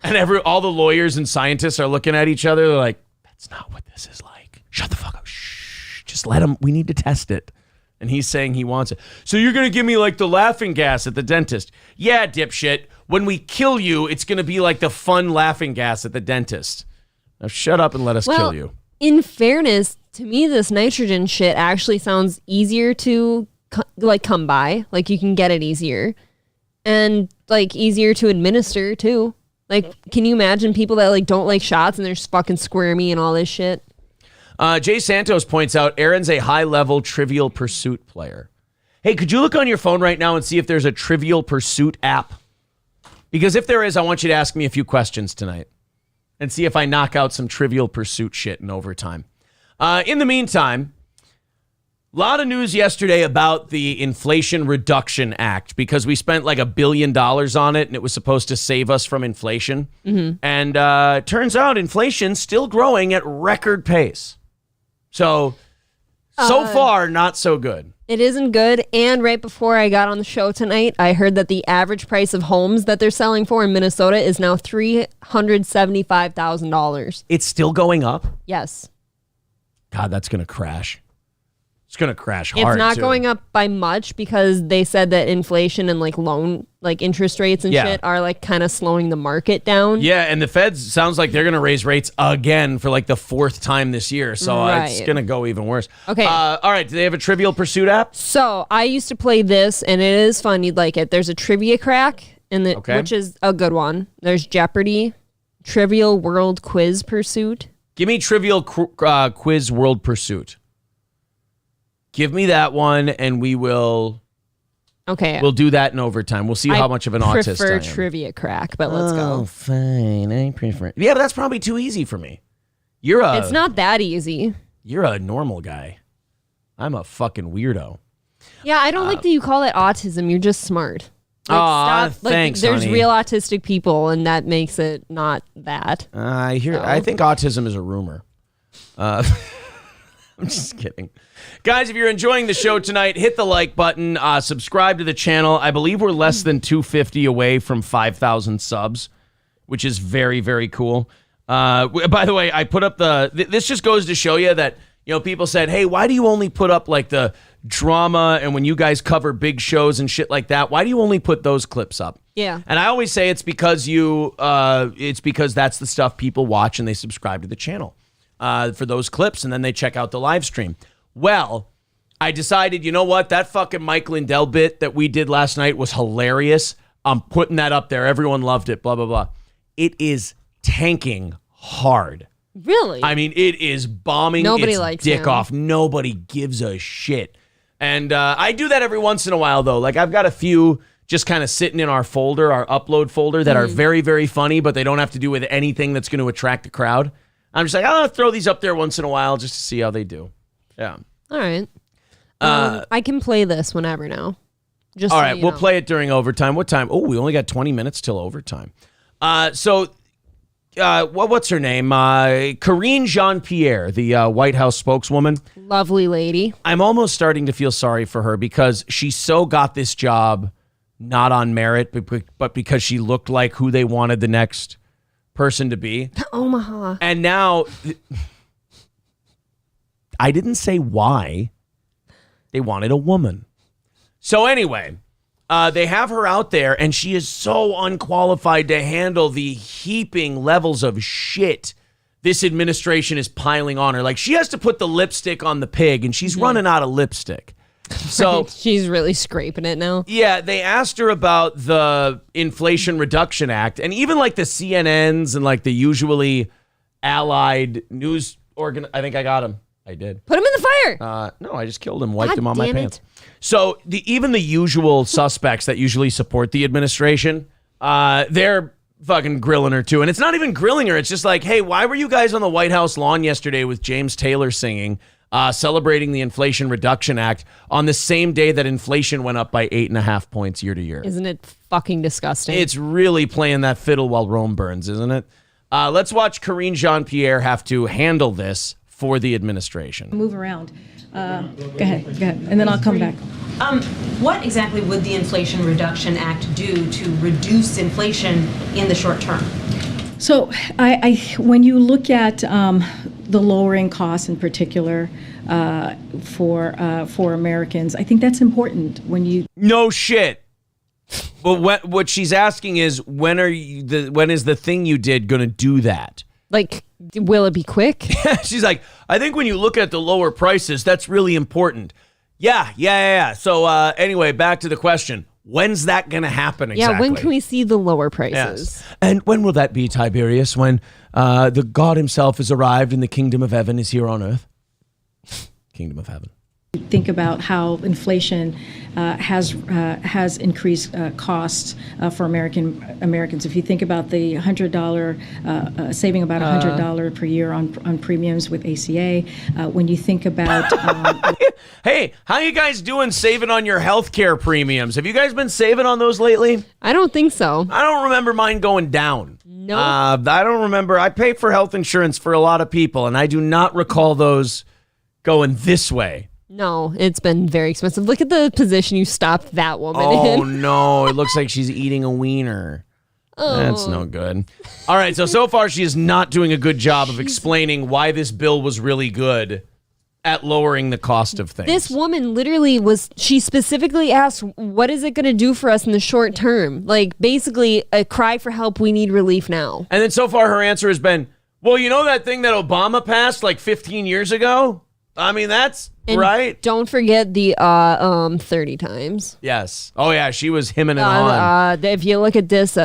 And all the lawyers and scientists are looking at each other. They're like, that's not what this is like. Shut the fuck up. Shh. Just let him. We need to test it. And he's saying he wants it. So you're going to give me like the laughing gas at the dentist. Yeah, dipshit. When we kill you, it's going to be like the fun laughing gas at the dentist. Now shut up and let us kill you. In fairness, to me, this nitrogen shit actually sounds easier to come by. Like you can get it easier. And like easier to administer too. Like, can you imagine people that like don't like shots and they're just fucking squirmy and all this shit? Jay Santos points out Aaron's a high-level Trivial Pursuit player. Hey, could you look on your phone right now and see if there's a Trivial Pursuit app? Because if there is, I want you to ask me a few questions tonight and see if I knock out some Trivial Pursuit shit in overtime. In the meantime, a lot of news yesterday about the Inflation Reduction Act because we spent like $1 billion on it and it was supposed to save us from inflation. Mm-hmm. And turns out inflation's still growing at record pace. So far, not so good. It isn't good. And right before I got on the show tonight, I heard that the average price of homes that they're selling for in Minnesota is now $375,000. It's still going up? Yes. God, that's going to crash. It's going to crash hard. It's not too. going up by much because they said that inflation and like loan, like interest rates and shit are like kind of slowing the market down. Yeah, and the Feds sounds like they're going to raise rates again for like the 4th time this year. So it's going to go even worse. Okay. All right. Do they have a Trivial Pursuit app? So I used to play this and it is fun. You'd like it. There's a trivia crack, which is a good one. There's Jeopardy, Trivial World Quiz Pursuit. Give me Trivial Quiz World Pursuit. Give me that one, and we will. Okay, we'll do that in overtime. We'll see how much of an autist I am. I prefer trivia crack, but let's go. Oh, fine. I prefer. Yeah, but that's probably too easy for me. It's not that easy. You're a normal guy. I'm a fucking weirdo. Yeah, I don't like that you call it autism. You're just smart. Like, thanks. There's honey. real autistic people, and that makes it not that. I think autism is a rumor. I'm just kidding. Guys, if you're enjoying the show tonight, hit the like button, subscribe to the channel. I believe we're less than 250 away from 5,000 subs, which is very, very cool. By the way, I put up this just goes to show you that, people said, hey, why do you only put up like the drama and when you guys cover big shows and shit like that, why do you only put those clips up? Yeah. And I always say it's because that's the stuff people watch and they subscribe to the channel for those clips and then they check out the live stream. Well, I decided, you know what? That fucking Mike Lindell bit that we did last night was hilarious. I'm putting that up there. Everyone loved it, blah, blah, blah. It is tanking hard. Really? I mean, it is bombing Nobody its likes dick him. off. Nobody gives a shit. And I do that every once in a while, though. Like, I've got a few just kind of sitting in our folder, our upload folder, that are very, very funny, but they don't have to do with anything that's going to attract the crowd. I'm just like, I'll throw these up there once in a while just to see how they do. Yeah. All right. I can play this whenever now. Just all right, we'll play it during overtime. What time? Oh, we only got 20 minutes till overtime. What's her name? Karine Jean-Pierre, the White House spokeswoman. Lovely lady. I'm almost starting to feel sorry for her because she so got this job not on merit, but because she looked like who they wanted the next person to be. Omaha. And now... I didn't say why. They wanted a woman. So anyway, they have her out there, and she is so unqualified to handle the heaping levels of shit this administration is piling on her. Like, she has to put the lipstick on the pig, and she's running out of lipstick. So she's really scraping it now. Yeah, they asked her about the Inflation Reduction Act, and even like the CNNs and like the usually allied news I think I got him. I did. Put him in the fire. No, I just killed him, wiped him on my pants. So even the usual suspects that usually support the administration, they're fucking grilling her too. And it's not even grilling her. It's just like, hey, why were you guys on the White House lawn yesterday with James Taylor singing, celebrating the Inflation Reduction Act on the same day that inflation went up by 8.5 points year to year? Isn't it fucking disgusting? It's really playing that fiddle while Rome burns, isn't it? Let's watch Karine Jean-Pierre have to handle this for the administration. Move around. Go ahead, and then I'll come back. What exactly would the Inflation Reduction Act do to reduce inflation in the short term? So, when you look at the lowering costs in particular for Americans. I think that's important when you. No shit. But what she's asking is, when is the thing you did going to do that? Like, will it be quick? She's like, I think when you look at the lower prices, that's really important. Yeah. So anyway, back to the question. When's that going to happen exactly? Yeah, when can we see the lower prices? Yes. And when will that be, Tiberius? When the God himself has arrived and the kingdom of heaven is here on earth? Kingdom of heaven. Think about how inflation has increased costs for Americans. If you think about the $100 saving about $100 per year on premiums with ACA, when you think about hey, how you guys doing saving on your healthcare premiums? Have you guys been saving on those lately? I don't think so. I don't remember mine going down. No. I don't remember. I pay for health insurance for a lot of people, and I do not recall those going this way. No, it's been very expensive. Look at the position you stopped that woman in. Oh, no. It looks like she's eating a wiener. Oh. That's no good. All right, so far she is not doing a good job of explaining why this bill was really good at lowering the cost of things. This woman literally she specifically asked, what is it going to do for us in the short term? Like, basically, a cry for help, we need relief now. And then so far her answer has been, well, you know that thing that Obama passed like 15 years ago? I mean, that's right. Don't forget the 30 times. Yes. Oh, yeah, she was hemming it on. If you look at this...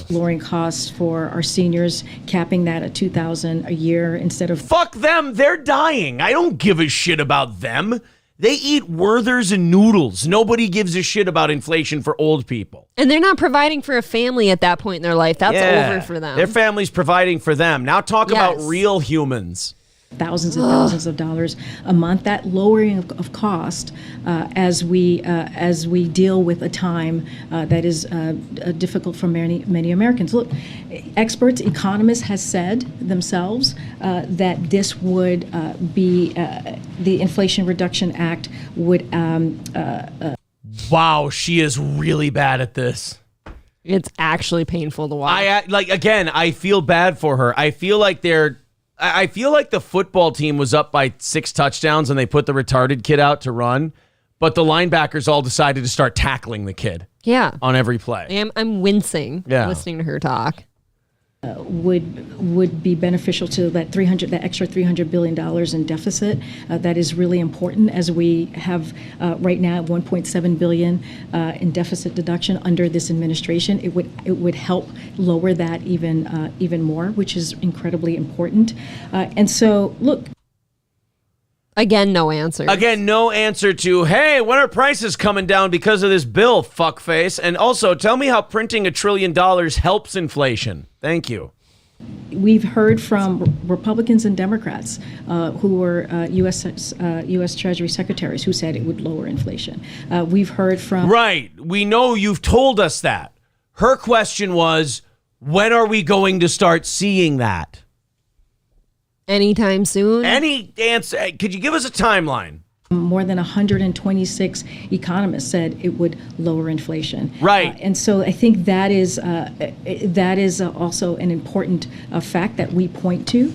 lowering costs for our seniors, capping that at $2,000 a year instead of... Fuck them. They're dying. I don't give a shit about them. They eat Werthers and noodles. Nobody gives a shit about inflation for old people. And they're not providing for a family at that point in their life. That's over for them. Their family's providing for them. Now talk about real humans. Thousands and thousands of dollars a month. That lowering of cost as we deal with a time that is difficult for many Americans. Look, experts, economists has said themselves that this would be the Inflation Reduction Act would. Wow, she is really bad at this. It's actually painful to watch. I feel bad for her. I feel like the football team was up by 6 touchdowns and they put the retarded kid out to run, but the linebackers all decided to start tackling the kid. Yeah. On every play. I'm wincing listening to her talk. Would be beneficial to that extra $300 billion in deficit. That is really important as we have right now $1.7 billion in deficit deduction under this administration. It would help lower that even more, which is incredibly important. And so, look. Again, no answer. Again, no answer to, hey, when are prices coming down because of this bill, fuckface? And also, tell me how printing $1 trillion helps inflation. Thank you. We've heard from Republicans and Democrats who were U.S. Treasury secretaries who said it would lower inflation. We've heard from... Right. We know you've told us that. Her question was, when are we going to start seeing that? Anytime soon? Any answer? Could you give us a timeline? More than 126 economists said it would lower inflation. Right. And so I think that is also an important fact that we point to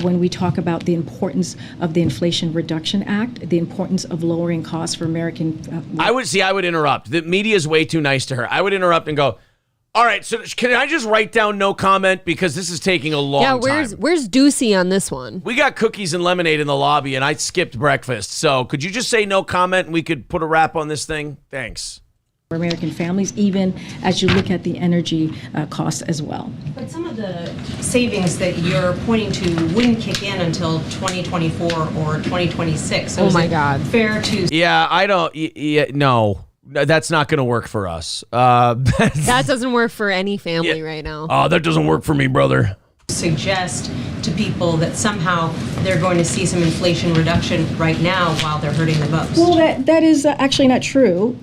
when we talk about the importance of the Inflation Reduction Act, the importance of lowering costs for American... I would interrupt. The media is way too nice to her. I would interrupt and go, all right, so can I just write down no comment because this is taking a long time? Yeah, where's Doocy on this one? We got cookies and lemonade in the lobby, and I skipped breakfast. So could you just say no comment and we could put a wrap on this thing? Thanks. For American families, even as you look at the energy costs as well. But some of the savings that you're pointing to wouldn't kick in until 2024 or 2026. So oh my God. Fair to... Yeah, I don't... no. That's not going to work for us. That doesn't work for any family right now. Oh, that doesn't work for me, brother. Suggest to people that somehow they're going to see some inflation reduction right now while they're hurting the most. Well, that is actually not true.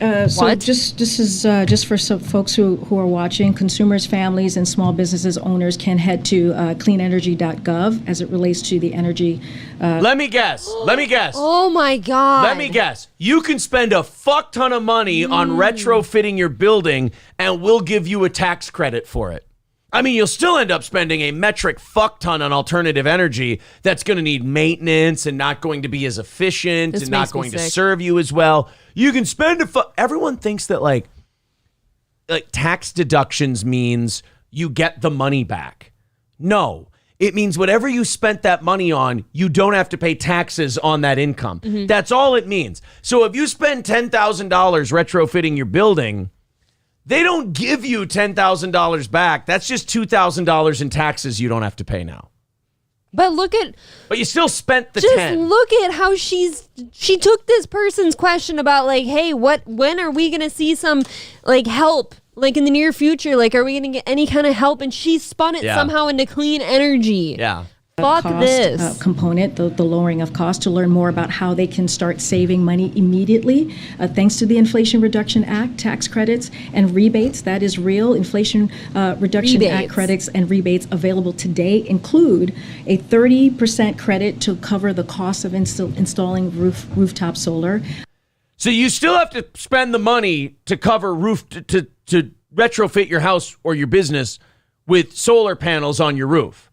So just for some folks who are watching, consumers, families, and small businesses owners can head to cleanenergy.gov as it relates to the energy. Let me guess. Oh my God. Let me guess. You can spend a fuck ton of money on retrofitting your building and we'll give you a tax credit for it. I mean, you'll still end up spending a metric fuck ton on alternative energy that's going to need maintenance and not going to be as efficient and not going to serve you as well. You can spend everyone thinks that like tax deductions means you get the money back. No, it means whatever you spent that money on, you don't have to pay taxes on that income. That's all it means. So if you spend $10,000 retrofitting your building, they don't give you $10,000 back. That's just $2,000 in taxes you don't have to pay now. But you still spent the just 10. Look at how she took this person's question about like, hey, when are we going to see some like help? Like in the near future, like are we going to get any kind of help? And she spun it somehow into clean energy. Yeah. Fuck cost, this component, the lowering of cost, to learn more about how they can start saving money immediately, thanks to the Inflation Reduction Act, tax credits and rebates. That is real. Inflation Reduction Act credits and rebates available today include a 30% credit to cover the cost of installing rooftop solar. So you still have to spend the money to cover to retrofit your house or your business with solar panels on your roof.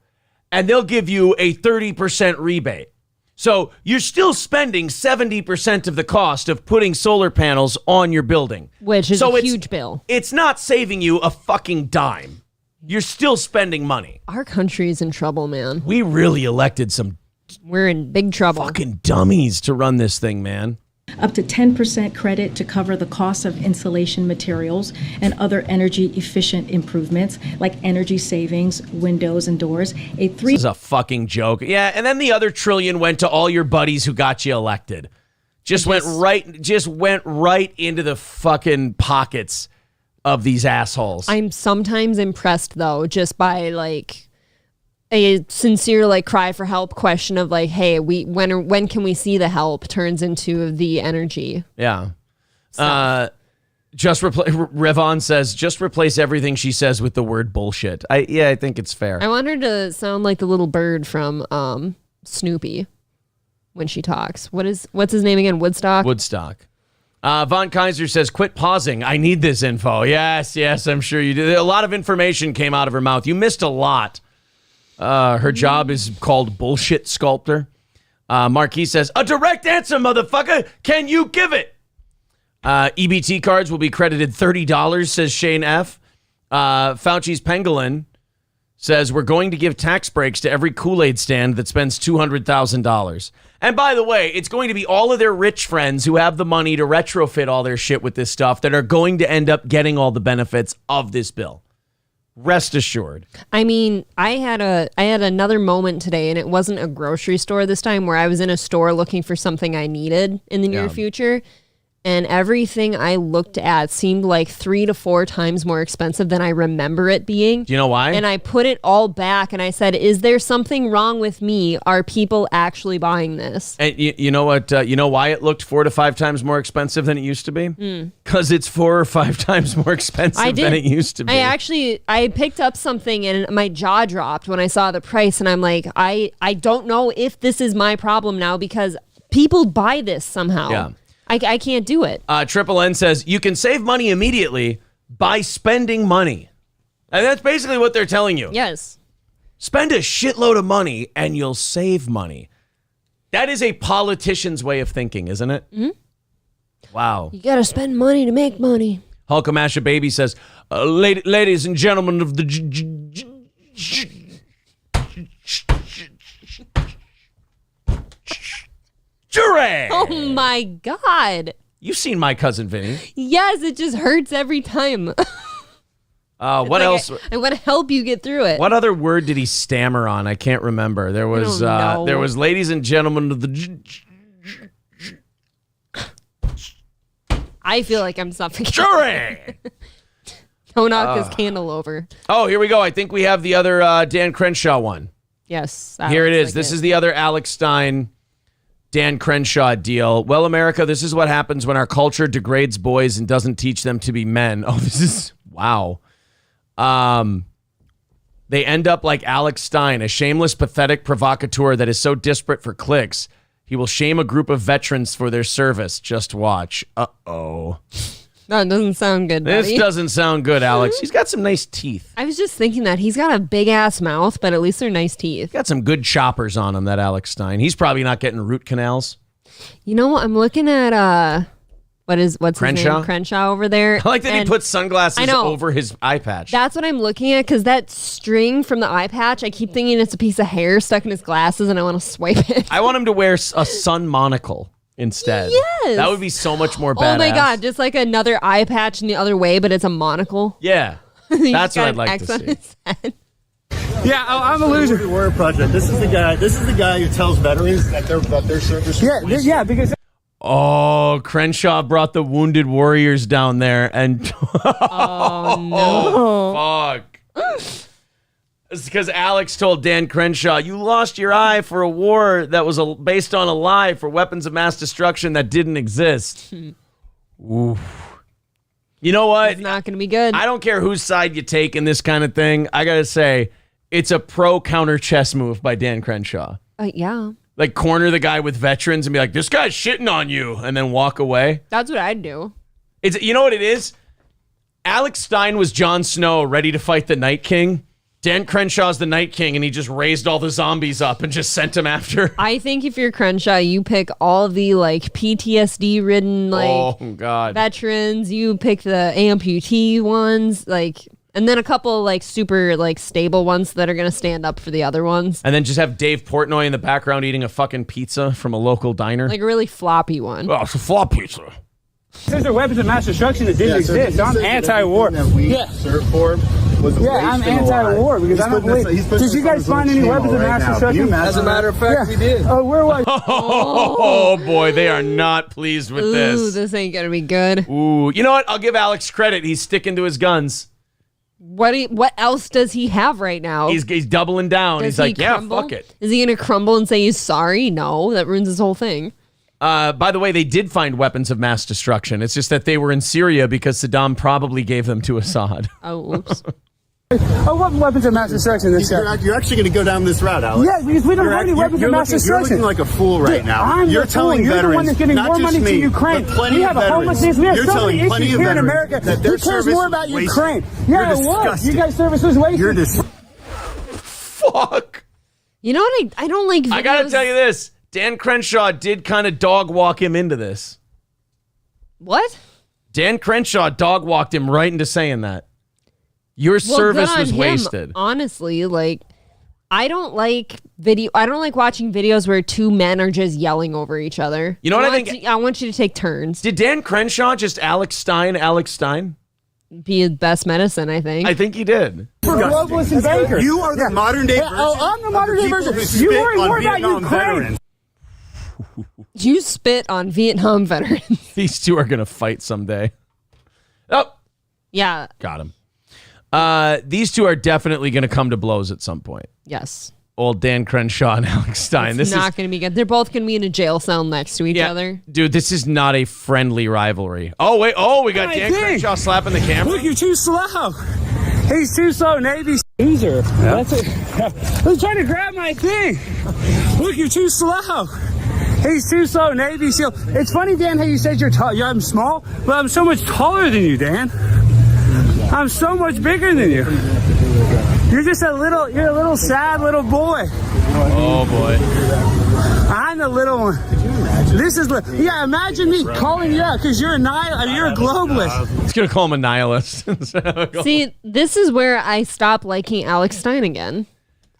And they'll give you a 30% rebate. So you're still spending 70% of the cost of putting solar panels on your building. Which is a huge bill. It's not saving you a fucking dime. You're still spending money. Our country is in trouble, man. We really elected some... We're in big trouble. Fucking dummies to run this thing, man. Up to 10% credit to cover the cost of insulation materials and other energy efficient improvements like energy savings, windows and doors. This is a fucking joke. Yeah, and then the other $1 trillion went to all your buddies who got you elected. Just went right into the fucking pockets of these assholes. I'm sometimes impressed though, just by like a sincere like cry for help question of like, hey, when can we see the help turns into the energy. Yeah. Revon says just replace everything she says with the word bullshit. I think it's fair. I want her to sound like the little bird from Snoopy when she talks. What's his name again? Woodstock. Von Kaiser says, quit pausing. I need this info. Yes, I'm sure you do. A lot of information came out of her mouth. You missed a lot. Her job is called bullshit sculptor. Marquis says, a direct answer, motherfucker. Can you give it? EBT cards will be credited $30, says Shane F. Fauci's Pangolin says, we're going to give tax breaks to every Kool-Aid stand that spends $200,000. And by the way, it's going to be all of their rich friends who have the money to retrofit all their shit with this stuff that are going to end up getting all the benefits of this bill. Rest assured. I mean, I had another moment today, and it wasn't a grocery store this time, where I was in a store looking for something I needed in the near future. And everything I looked at seemed like 3 to 4 times more expensive than I remember it being. Do you know why? And I put it all back and I said, is there something wrong with me? Are people actually buying this? And you know what? You know why it looked 4 to 5 times more expensive than it used to be? Because it's 4 or 5 times more expensive than it used to be. I picked up something and my jaw dropped when I saw the price. And I'm like, I don't know if this is my problem now because people buy this somehow. Yeah. I can't do it. Triple N says, you can save money immediately by spending money. And that's basically what they're telling you. Yes. Spend a shitload of money and you'll save money. That is a politician's way of thinking, isn't it? Mm-hmm. Wow. You got to spend money to make money. Hulkamasha Baby says, ladies and gentlemen of the... jury! Oh my God. You've seen My Cousin Vinny. Yes, it just hurts every time. What else? I want to help you get through it. What other word did he stammer on? I can't remember. There was ladies and gentlemen of the... I feel like I'm suffocating. Jury! Don't knock this candle over. Oh, here we go. I think we have the other Dan Crenshaw one. Yes. Here it is. This is the other Alex Stein, Dan Crenshaw deal. Well, America, this is what happens when our culture degrades boys and doesn't teach them to be men. Oh, this is... Wow. They end up like Alex Stein, a shameless, pathetic provocateur that is so desperate for clicks, he will shame a group of veterans for their service. Just watch. Uh-oh. No, it doesn't sound good, buddy. This doesn't sound good, Alex. He's got some nice teeth. I was just thinking that. He's got a big-ass mouth, but at least they're nice teeth. Got some good choppers on him, that Alex Stein. He's probably not getting root canals. You know what? I'm looking at, what's Crenshaw? his name? Crenshaw over there. I like that he And puts sunglasses I know. over his eye patch. That's what I'm looking at, because that string from the eye patch, I keep thinking it's a piece of hair stuck in his glasses, and I want to swipe it. I want him to wear a sun monocle instead. Yes. That would be so much more badass. Oh my God, just like another eye patch in the other way, but it's a monocle. Yeah. He's That's got what I'd an like X to on see. his head. Yeah, I'm a loser. Warrior Project. This is the guy who tells veterans that their service. Yeah, because Oh, Crenshaw brought the wounded warriors down there and Oh, fuck. It's because Alex told Dan Crenshaw, you lost your eye for a war that was based on a lie for weapons of mass destruction that didn't exist. Oof. You know what? It's not going to be good. I don't care whose side you take in this kind of thing. I got to say, it's a pro counter chess move by Dan Crenshaw. Yeah. Like, corner the guy with veterans and be like, this guy's shitting on you, and then walk away. That's what I'd do. You know what it is? Alex Stein was Jon Snow ready to fight the Night King. Dan Crenshaw's the Night King, and he just raised all the zombies up and just sent them after. I think if you're Crenshaw, you pick all the like PTSD ridden veterans. You pick the amputee ones, and then a couple like super like stable ones that are gonna stand up for the other ones. And then just have Dave Portnoy in the background eating a fucking pizza from a local diner. Like a really floppy one. Oh, it's a flop pizza. These are weapons of mass destruction that didn't exist. I'm anti-war. That we served for was a waste I'm and a lie. anti-war because He's I don't putting believe. this- he's putting Did you this on guys his find own any channel weapons of right mass now. Can you destruction? imagine As a matter that? of fact, we did. Oh, where was? Oh boy, they are not pleased with Ooh, this. this ain't gonna be good. Ooh, you know what? I'll give Alex credit. He's sticking to his guns. What else does he have right now? He's doubling down. Does He's like, he yeah, crumble? fuck it. Is he gonna crumble and say he's sorry? No, that ruins his whole thing. By the way, they did find weapons of mass destruction. It's just that they were in Syria because Saddam probably gave them to Assad. Oh, oops. Oh, what weapons of mass destruction this guy? You're actually going to go down this route, Alex. Yeah, because we don't have any weapons of mass destruction. You're looking like a fool right now. I'm you're the fool. telling You're veterans, the one that's giving not more just money me, to Ukraine. but plenty We of have a veterans. homelessness. We have You're so telling many plenty issues of here in veterans America. that their Who cares service more was about wasted. Ukraine? You're Yeah, it was. disgusting. You guys' service was wasted. You're this. Fuck. You know what? I don't like videos. I gotta tell you this. Dan Crenshaw did kind of dog walk him into this. What? Dan Crenshaw dog walked him right into saying that. Your Well, service good on was him, wasted. Honestly, I don't like watching videos where two men are just yelling over each other. You know what I think? I want you to take turns. Did Dan Crenshaw just Alex Stein? Be his best medicine, I think. I think he did. Globalists and bankers. You are the modern day version. I'm the modern day of the version. people who You spit worry on more about Vietnam Ukraine. veterans. You spit on Vietnam veterans. These two are gonna fight someday. Oh, Yeah. got him. These two are definitely gonna come to blows at some point. Yes. Old Dan Crenshaw and Alex Stein. It's not going to be good. They're both going to be in a jail cell next to each other. Dude, this is not a friendly rivalry. Oh, wait. Oh, we got Dan Crenshaw slapping the camera. Look, you're too slow. He's too slow. Navy Caesar. That's it. He's trying to grab my thing. Look, you're too slow. He's too slow. Navy SEAL. It's funny, Dan, how you said you're tall. I'm small, but I'm so much taller than you, Dan. I'm so much bigger than you. You're a little sad little boy. Oh, boy. I'm the little one. Imagine me calling you out because you're a globalist. It's going to call him a nihilist. See, this is where I stop liking Alex Stein again.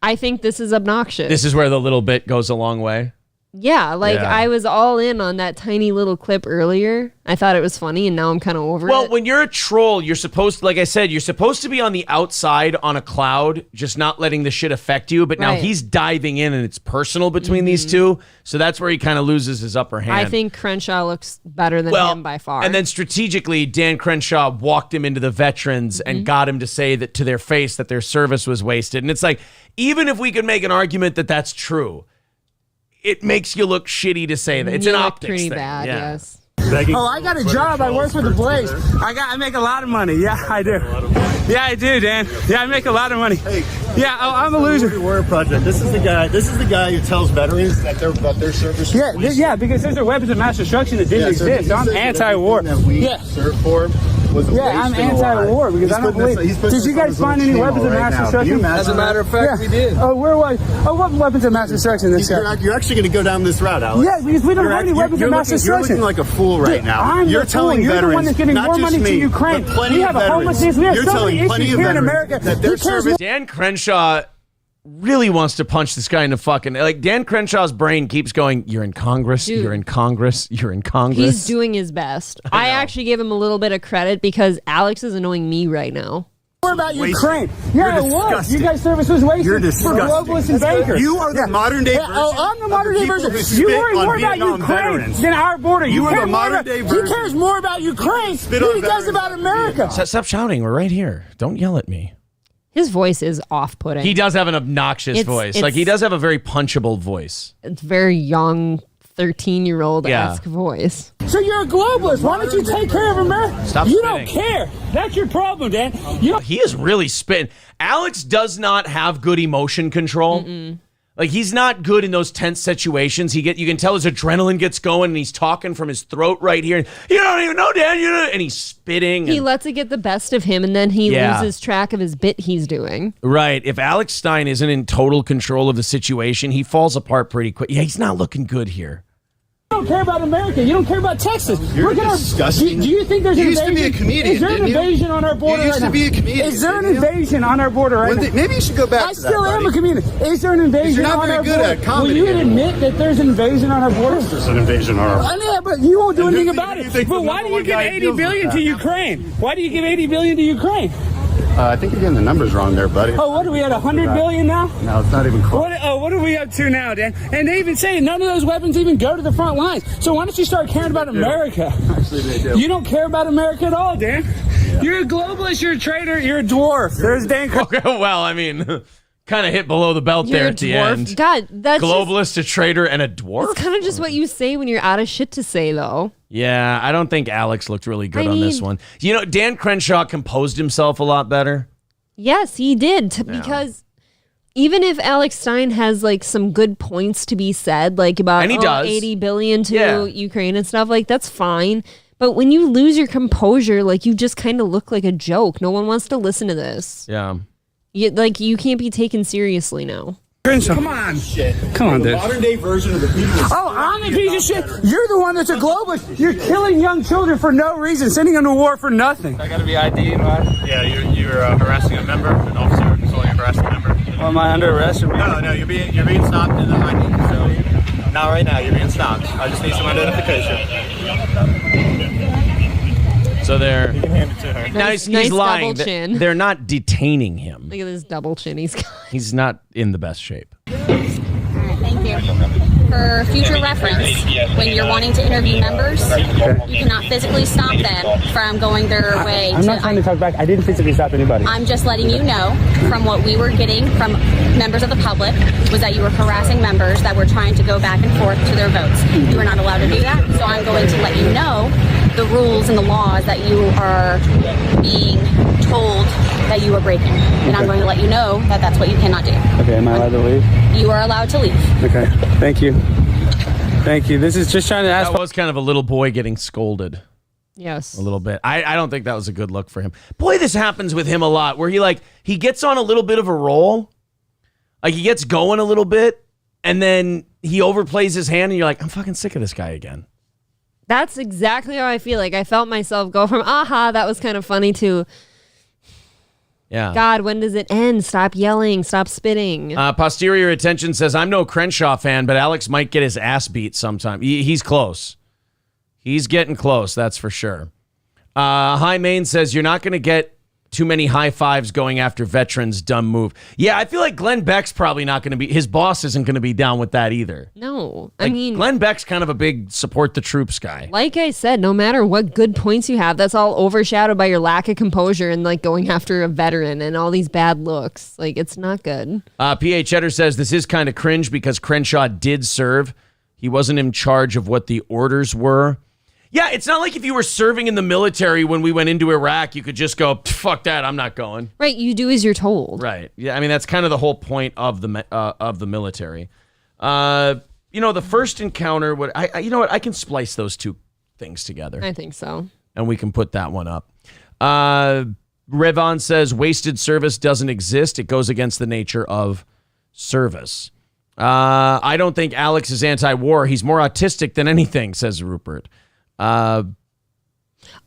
I think this is obnoxious. This is where the little bit goes a long way. Yeah, I was all in on that tiny little clip earlier. I thought it was funny, and now I'm kind of over it. Well, when you're a troll, you're supposed to, like I said, you're supposed to be on the outside on a cloud, just not letting the shit affect you. But now Right. he's diving in, and it's personal between these two. So that's where he kind of loses his upper hand. I think Crenshaw looks better than him by far. And then strategically, Dan Crenshaw walked him into the veterans and got him to say that to their face that their service was wasted. And it's like, even if we could make an argument that that's true, it makes you look shitty to say that. It's You an look optics pretty thing. bad, Yeah. yes. Oh, I got a job. I work for the Blaze. I make a lot of money. Yeah, I do. Yeah, I do, Dan. Yeah, I make a lot of money. Hey, yeah, I'm a loser. War Project. This is the guy who tells veterans that their service. Yeah, because there's a weapons of mass destruction that didn't exist. I'm anti-war. That we served for was a I'm anti-war because I don't believe. Did you guys find any weapons of mass destruction? As a matter of fact, we did. Oh, where was? Oh, what weapons of mass destruction? This guy. You're actually going to go down this route, Alex. Yeah, because we don't have any weapons of mass destruction. You're looking like a fool right now. You're telling veterans, you're the one that's giving more money to Ukraine. We have a homelessness. We have so many issues here in America. That service. Dan Crenshaw really wants to punch this guy in the fucking, like, Dan Crenshaw's brain keeps going, you're in Congress, Dude. you're in Congress, you're in Congress. He's doing his best. I actually give him a little bit of credit because Alex is annoying me right now. More about Ukraine. Yeah, it was. You guys' service was wasted for globalists and bankers. You are the modern day version. I'm the modern day version. You worry more about Ukraine than our border. You are the modern day version. He cares more about Ukraine than he does about America. Stop shouting. We're right here. Don't yell at me. His voice is off-putting. He does have an obnoxious voice. Like, he does have a very punchable voice. It's very young, 13-year-old-esque voice. So you're a globalist. Why don't you take care of America? Stop You spitting. don't care. That's your problem, Dan. He is really spitting. Alex does not have good emotion control. Like, he's not good in those tense situations. You can tell his adrenaline gets going, and he's talking from his throat right here. You don't even know, Dan. And he's spitting. He lets it get the best of him, and then he loses track of his bit he's doing. Right. If Alex Stein isn't in total control of the situation, he falls apart pretty quick. Yeah, he's not looking good here. You don't care about America. You don't care about Texas. You're disgusting. Do you think there's an You used to invasion? be a comedian, Is there an didn't you? invasion on our border You used right to be a now? comedian, Is there an didn't you? invasion on our border right now? Maybe you should go back I to that, still am a buddy. comedian. Is there an invasion You're not on very our good border? at comedy Will you anymore. admit that there's an invasion on our border? There's an invasion on our border. Yeah, but you won't do And anything who about do you it. think But the why do number you give one guy 80 deals with billion that? to Ukraine? Why do you give 80 billion to Ukraine? I think you're getting the numbers wrong there, buddy. Oh, what are we at, 100 billion now? No, it's not even close. What are we up to now, Dan? And they even say none of those weapons even go to the front lines. So why don't you start caring about America? Actually, they do. You don't care about America at all, Dan. You're a globalist, you're a traitor, you're a dwarf. There's Dan. Okay, well, I mean, kind of hit below the belt You're there a at the dwarf. end. God, that's Globalist, a traitor, and a dwarf? It's kind of just what you say when you're out of shit to say, though. Yeah, I don't think Alex looked really good I on this mean- one. You know, Dan Crenshaw composed himself a lot better. Yes, he did. Because even if Alex Stein has like some good points to be said, like about And he does. 80 billion to Yeah. Ukraine and stuff, like that's fine. But when you lose your composure, like you just kind of look like a joke. No one wants to listen to this. Yeah. You can't be taken seriously now. Come on. Come on, dude. Modern day version of the people. Oh, I'm the piece of shit. You're the one that's a globalist. You're killing young children for no reason, sending them to war for nothing. I gotta be ID, man. Yeah, you're harassing a member, an officer controlling a harassing a member. Am I under arrest? No, you're being stopped in the ID facility. Not right now, you're being stopped. I just need some identification. So they're You can hand it to her. now he's Nice lying. double chin. They're not detaining him. Look at this double chin he's got. He's not in the best shape. Thank you. For future reference, when you're wanting to interview members, you cannot physically stop them from going their way. I'm not trying to talk back. I didn't physically stop anybody. I'm just letting you know from what we were getting from members of the public was that you were harassing members that were trying to go back and forth to their votes. You are not allowed to do that, so I'm going to let you know the rules and the laws that you are being told that you are breaking. And I'm going to let you know that that's what you cannot do. Okay, am I allowed to leave? You are allowed to leave. Okay, thank you. Thank you. This is just trying to ask. That was kind of a little boy getting scolded. Yes. A little bit. I don't think that was a good look for him. Boy, this happens with him a lot where he gets on a little bit of a roll. Like he gets going a little bit and then he overplays his hand and you're like, I'm fucking sick of this guy again. That's exactly how I feel. Like I felt myself go from, aha, that was kind of funny to, Yeah. God, when does it end? Stop yelling. Stop spitting. Posterior Attention says, I'm no Crenshaw fan, but Alex might get his ass beat sometime. He's close. He's getting close, that's for sure. High Main says, you're not going to get too many high fives going after veterans. Dumb move. Yeah, I feel like Glenn Beck's probably not going to be, his boss isn't going to be down with that either. No. Like, I mean, Glenn Beck's kind of a big support the troops guy. like I said, no matter what good points you have, that's all overshadowed by your lack of composure and like going after a veteran and all these bad looks. Like it's not good. P.A. Cheddar says, this is kind of cringe because Crenshaw did serve. He wasn't in charge of what the orders were. Yeah, it's not like if you were serving in the military when we went into Iraq, you could just go, fuck that, I'm not going. Right, you do as you're told. Right. Yeah, I mean, that's kind of the whole point of the military. The first encounter, you know what, I can splice those two things together. I think so. And we can put that one up. Revon says, wasted service doesn't exist. It goes against the nature of service. I don't think Alex is anti-war. He's more autistic than anything, says Rupert. I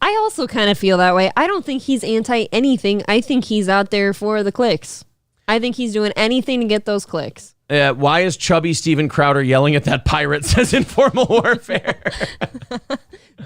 also kind of feel that way. I don't think he's anti-anything. I think he's out there for the clicks. I think he's doing anything to get those clicks. Why is chubby Steven Crowder yelling at that pirate, says Informal Warfare?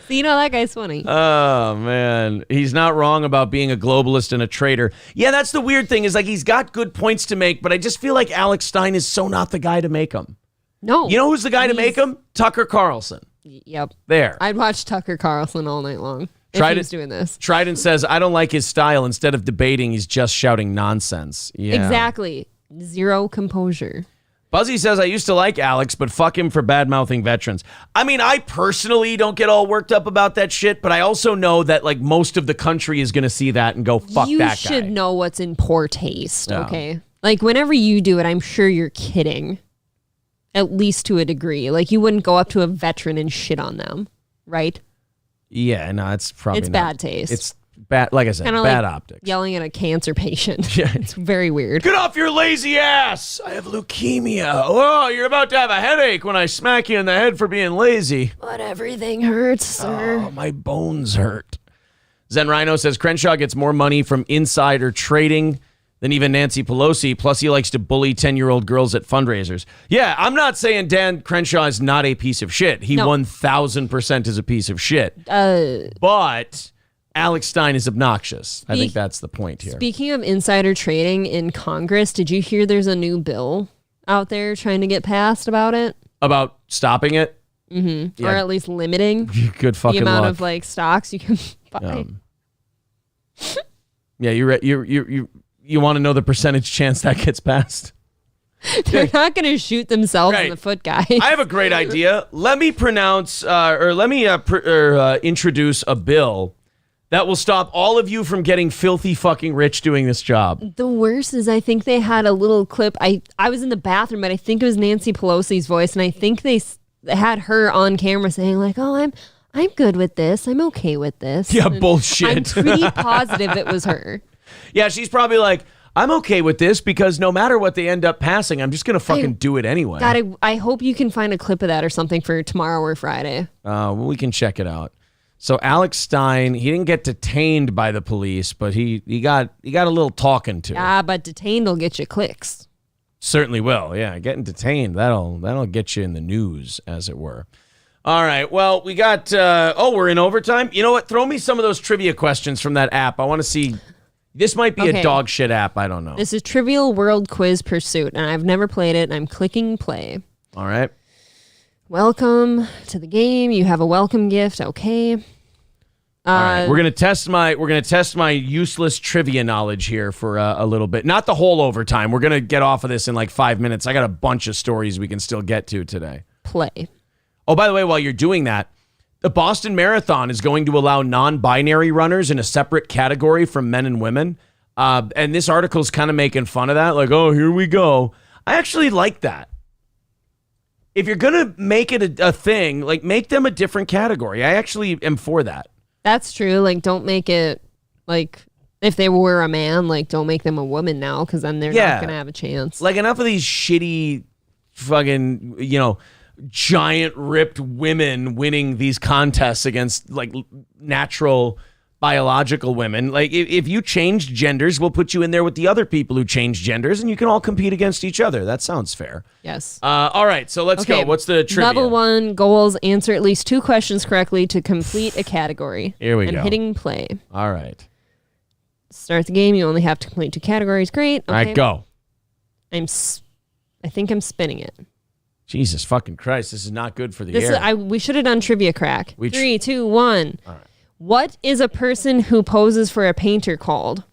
So that guy's funny. Oh, man. He's not wrong about being a globalist and a traitor. Yeah, that's the weird thing is like he's got good points to make, but I just feel like Alex Stein is so not the guy to make them. No. You know who's the guy to make them? Tucker Carlson. Yep. There. I'd watch Tucker Carlson all night long if he was doing this. Trident says, I don't like his style. Instead of debating, he's just shouting nonsense. Yeah. Exactly. Zero composure. Buzzy says, I used to like Alex, but fuck him for bad-mouthing veterans. I mean, I personally don't get all worked up about that shit, but I also know that like most of the country is going to see that and go, fuck that guy. You should know what's in poor taste, okay? Like, whenever you do it, I'm sure you're kidding. At least to a degree. Like, you wouldn't go up to a veteran and shit on them, right? Yeah, no, it's probably It's not. bad taste. It's bad, like I said, Kinda bad like optics. Yelling at a cancer patient. Yeah. It's very weird. Get off your lazy ass! I have leukemia. Oh, you're about to have a headache when I smack you in the head for being lazy. But everything hurts, sir. Oh, my bones hurt. Zen Rhino says Crenshaw gets more money from insider trading than even Nancy Pelosi. Plus, he likes to bully 10-year-old girls at fundraisers. Yeah, I'm not saying Dan Crenshaw is not a piece of shit. He 1,000% is a piece of shit. But Alex Stein is obnoxious. I think that's the point here. Speaking of insider trading in Congress, did you hear there's a new bill out there trying to get passed about it? About stopping it? Mm-hmm. Yeah. Or at least limiting Good fucking the amount luck. of like stocks you can buy. Yeah, you want to know the percentage chance that gets passed? They're not going to shoot themselves in the foot, guys. I have a great idea. Let me introduce a bill that will stop all of you from getting filthy fucking rich doing this job. The worst is I think they had a little clip. I was in the bathroom, but I think it was Nancy Pelosi's voice, and I think they had her on camera saying like, "Oh, I'm good with this. I'm okay with this." Yeah, and bullshit. I'm pretty positive it was her. Yeah, she's probably like, I'm okay with this because no matter what they end up passing, I'm just going to fucking do it anyway. God, I hope you can find a clip of that or something for tomorrow or Friday. Well, we can check it out. So Alex Stein, he didn't get detained by the police, but he got a little talking to. Yeah, but detained will get you clicks. Certainly will. Yeah, getting detained, that'll get you in the news, as it were. All right. Well, we got we're in overtime. You know what? Throw me some of those trivia questions from that app. I want to see. This might be a dog shit app. I don't know. This is Trivial World Quiz Pursuit, and I've never played it, and I'm clicking play. All right. Welcome to the game. You have a welcome gift. Okay. All right. We're gonna test my useless trivia knowledge here for a little bit. Not the whole overtime. We're gonna get off of this in like 5 minutes. I got a bunch of stories we can still get to today. Play. Oh, by the way, while you're doing that, the Boston Marathon is going to allow non-binary runners in a separate category from men and women. And this article is kind of making fun of that. Like, oh, here we go. I actually like that. If you're going to make it a thing, like make them a different category. I actually am for that. That's true. Like, don't make it like if they were a man, like don't make them a woman now because then they're not going to have a chance. Like enough of these shitty fucking, giant ripped women winning these contests against like natural biological women. Like if you change genders, we'll put you in there with the other people who change genders and you can all compete against each other. That sounds fair. Yes. All right, so let's go. What's the trivia? Level 1 goals: answer at least 2 questions correctly to complete a category. Here we go. And hitting play. All right. Start the game. You only have to complete 2 categories. Great. Okay. All right, go. I think I'm spinning it. Jesus fucking Christ, this is not good for the air. We should have done trivia crack. 3, 2, 1. All right. What is a person who poses for a painter called?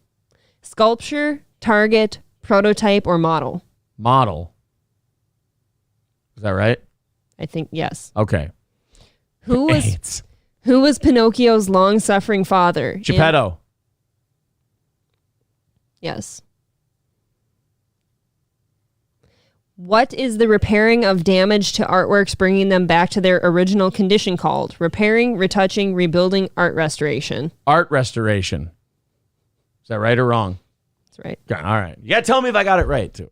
Sculpture, target, prototype, or model? Model. Is that right? I think yes. Okay. Who Who was Pinocchio's long-suffering father? Geppetto. Yes. What is the repairing of damage to artworks, bringing them back to their original condition called? Repairing, retouching, rebuilding, art restoration. Art restoration. Is that right or wrong? That's right. Okay, all right. You got to tell me if I got it right, too.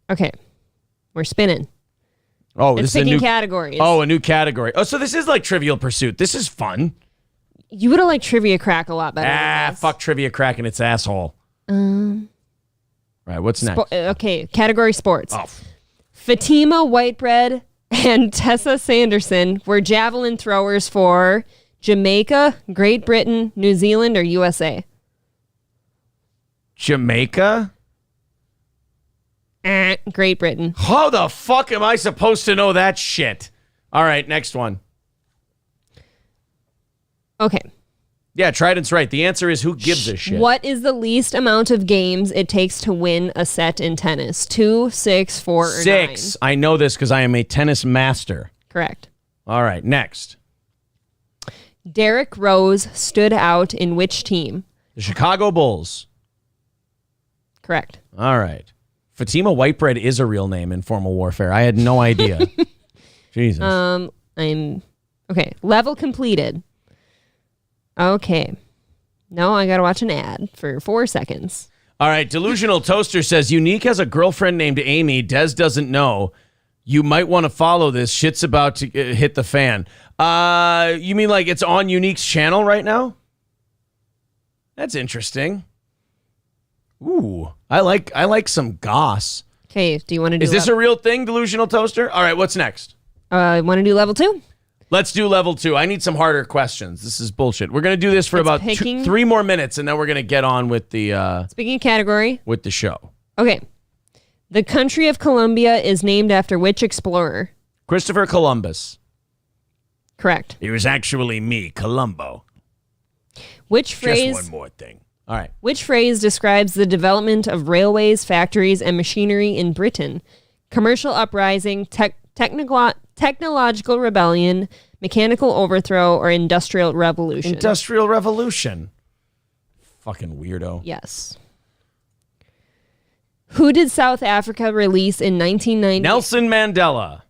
Okay. We're spinning. Oh, It's this is a picking new categories. Oh, a new category. Oh, so this is like Trivial Pursuit. This is fun. You would have liked Trivia Crack a lot better than this. Fuck Trivia Crack and its asshole. Right, what's next? Okay, category sports. Oh. Fatima Whitebread and Tessa Sanderson were javelin throwers for Jamaica, Great Britain, New Zealand, or USA. Jamaica? Great Britain. How the fuck am I supposed to know that shit? All right, next one. Okay. Yeah, Trident's right. The answer is who gives a shit? What is the least amount of games it takes to win a set in tennis? 2, 6, 4, or 6. I know this because I am a tennis master. 9? Correct. All right, next. Derrick Rose stood out in which team? The Chicago Bulls. Correct. All right. Fatima Whitebread is a real name in formal warfare. I had no idea. Jesus. Okay. Level completed. Okay. No, I gotta watch an ad for 4 seconds. All right. Delusional Toaster says Unique has a girlfriend named Amy. Des doesn't know. You might want to follow this. Shit's about to hit the fan. You mean like it's on Unique's channel right now? That's interesting. Ooh, I like some goss. Okay, do you want to do? Is this a real thing, Delusional Toaster? All right, what's next? Want to do level 2? Let's do level 2. I need some harder questions. This is bullshit. We're gonna do this for about 3 more minutes, and then we're gonna get on with the Speaking category with the show. Okay, the country of Colombia is named after which explorer? Christopher Columbus. Correct. It was actually me, Columbo. Which phrase? Just one more thing. All right. Which phrase describes the development of railways, factories, and machinery in Britain? Commercial uprising, technological rebellion, mechanical overthrow, or industrial revolution? Industrial revolution. Fucking weirdo. Yes. Who did South Africa release in 1990? Nelson Mandela.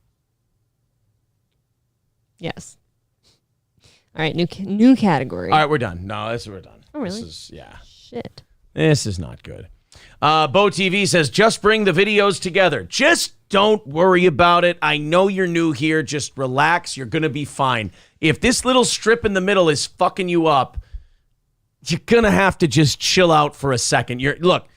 Yes. All right, new category. All right, we're done. No, we're done. Oh, really? Shit. This is not good. Bo TV says, just bring the videos together. Just don't worry about it. I know you're new here. Just relax. You're going to be fine. If this little strip in the middle is fucking you up, you're going to have to just chill out for a second. Look,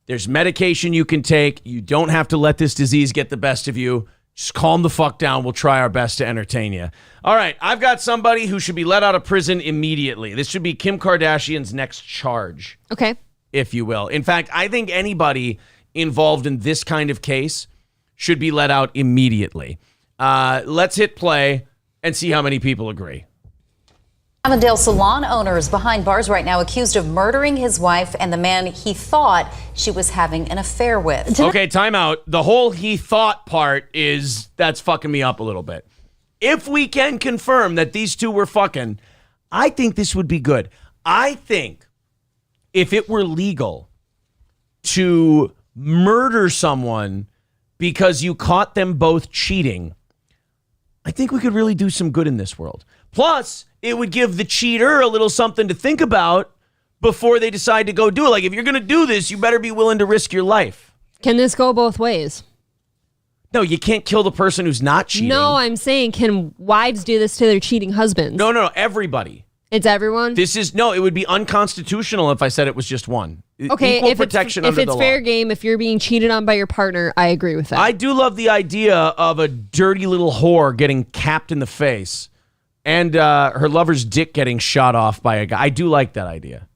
there's medication you can take. You don't have to let this disease get the best of you. Just calm the fuck down. We'll try our best to entertain you. All right, I've got somebody who should be let out of prison immediately. This should be Kim Kardashian's next charge. Okay. If you will. In fact, I think anybody involved in this kind of case should be let out immediately. Let's hit play and see how many people agree. Avondale salon owner is behind bars right now, accused of murdering his wife and the man he thought she was having an affair with. Okay, time out. The whole he thought part that's fucking me up a little bit. If we can confirm that these two were fucking, I think this would be good. I think if it were legal to murder someone because you caught them both cheating, I think we could really do some good in this world. Plus, it would give the cheater a little something to think about before they decide to go do it. Like, if you're going to do this, you better be willing to risk your life. Can this go both ways? No, you can't kill the person who's not cheating. No, I'm saying, can wives do this to their cheating husbands? No, everybody. It's everyone? It would be unconstitutional if I said it was just one. Okay, Equal if protection it's under the fair law. game, if you're being cheated on by your partner, I agree with that. I do love the idea of a dirty little whore getting capped in the face and her lover's dick getting shot off by a guy. I do like that idea.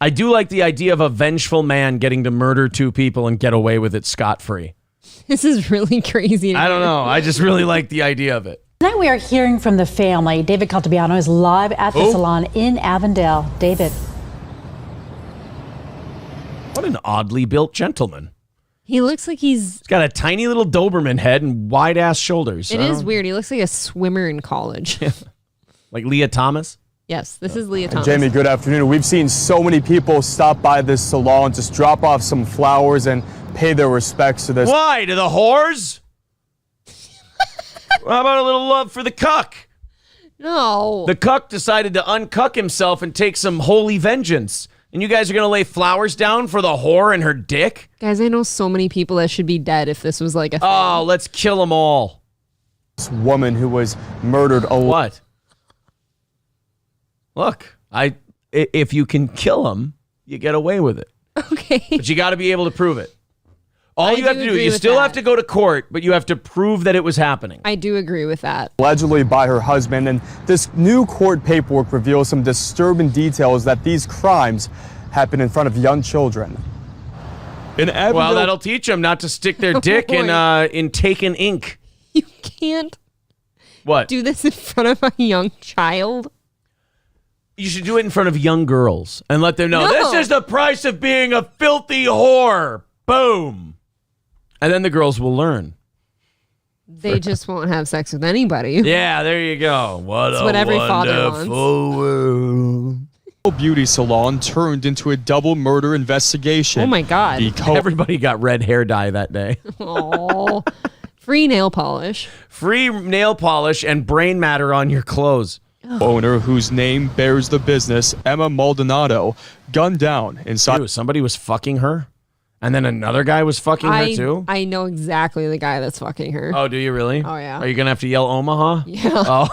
I do like the idea of a vengeful man getting to murder 2 people and get away with it scot-free. This is really crazy. I don't know. I just really like the idea of it. Tonight we are hearing from the family. David Caltabiano is live at the salon in Avondale. David. What an oddly built gentleman. He looks like He's got a tiny little Doberman head and wide ass shoulders. It is weird. He looks like a swimmer in college. Like Leah Thomas? Yes, this is Leah Thomas. Jamie, good afternoon. We've seen so many people stop by this salon, just drop off some flowers and pay their respects to this. Why? To the whores? How about a little love for the cuck? No. The cuck decided to uncuck himself and take some holy vengeance. And you guys are going to lay flowers down for the whore and her dick? Guys, I know so many people that should be dead if this was like a thing. Oh, let's kill them all. This woman who was murdered. What? Look, if you can kill them, you get away with it. Okay. But you got to be able to prove it. All you have to do, agree you with still that. have to go to court, but you have to prove that it was happening. I do agree with that. Allegedly by her husband, and this new court paperwork reveals some disturbing details that these crimes happen in front of young children. Well, that'll teach them not to stick their dick in taken ink. You can't What? do this in front of a young child. You should do it in front of young girls and let them know, No. this is the price of being a filthy whore. Boom. And then the girls will learn. They just won't have sex with anybody. Yeah, there you go. It's what every father wants. world. Beauty salon turned into a double murder investigation. Oh my God. Everybody got red hair dye that day. Oh, free nail polish. Free nail polish and brain matter on your clothes. Owner, whose name bears the business, Emma Maldonado, gunned down inside. Ew, somebody was fucking her? And then another guy was fucking her too? I know exactly the guy that's fucking her. Oh, do you really? Oh, yeah. Are you going to have to yell Omaha? Yeah. Oh.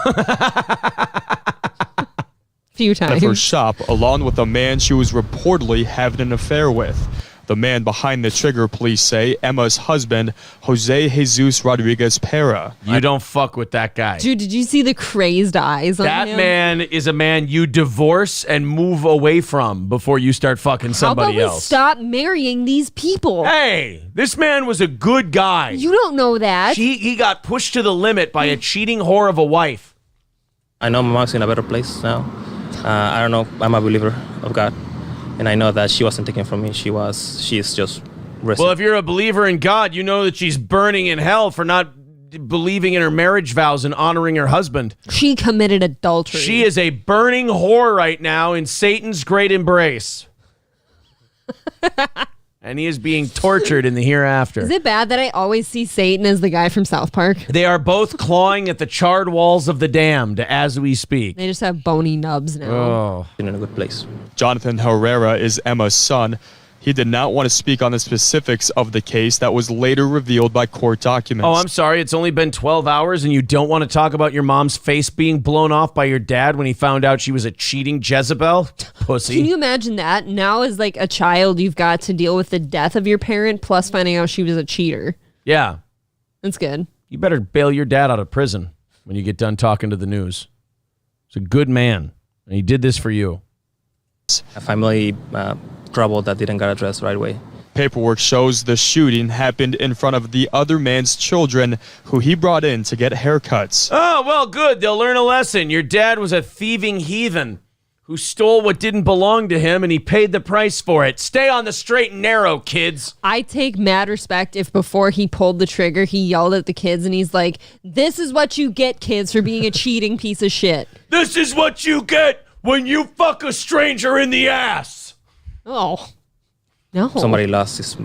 Few of times. her shop, along with a man she was reportedly having an affair with. The man behind the trigger, police say, Emma's husband, Jose Jesus Rodriguez Pera. You don't fuck with that guy. Dude, did you see the crazed eyes on That him? man is a man you divorce and move away from before you start fucking somebody How about else. we stop marrying these people? Hey, this man was a good guy. You don't know that. He got pushed to the limit by a cheating whore of a wife. I know my mom's in a better place now. I don't know. I'm a believer of God. And I know that she wasn't taken from me. She is just resting. Well, if you're a believer in God, you know that she's burning in hell for not believing in her marriage vows and honoring her husband. She committed adultery. She is a burning whore right now in Satan's great embrace. And he is being tortured in the hereafter. Is it bad that I always see Satan as the guy from South Park? They are both clawing at the charred walls of the damned as we speak. They just have bony nubs now. Oh. in a good place. Jonathan Herrera is Emma's son. He did not want to speak on the specifics of the case that was later revealed by court documents. Oh, I'm sorry. It's only been 12 hours and you don't want to talk about your mom's face being blown off by your dad when he found out she was a cheating Jezebel? Pussy. Can you imagine that? Now as like a child, you've got to deal with the death of your parent plus finding out she was a cheater. Yeah. That's good. You better bail your dad out of prison when you get done talking to the news. He's a good man, and he did this for you. A family trouble that didn't get addressed right away. Paperwork shows the shooting happened in front of the other man's children, who he brought in to get haircuts. Oh, well, good. They'll learn a lesson. Your dad was a thieving heathen who stole what didn't belong to him, and he paid the price for it. Stay on the straight and narrow, kids. I take mad respect if before he pulled the trigger, he yelled at the kids and he's like, this is what you get, kids, for being a cheating piece of shit. This is what you get when you fuck a stranger in the ass. Oh, no. Somebody lost his,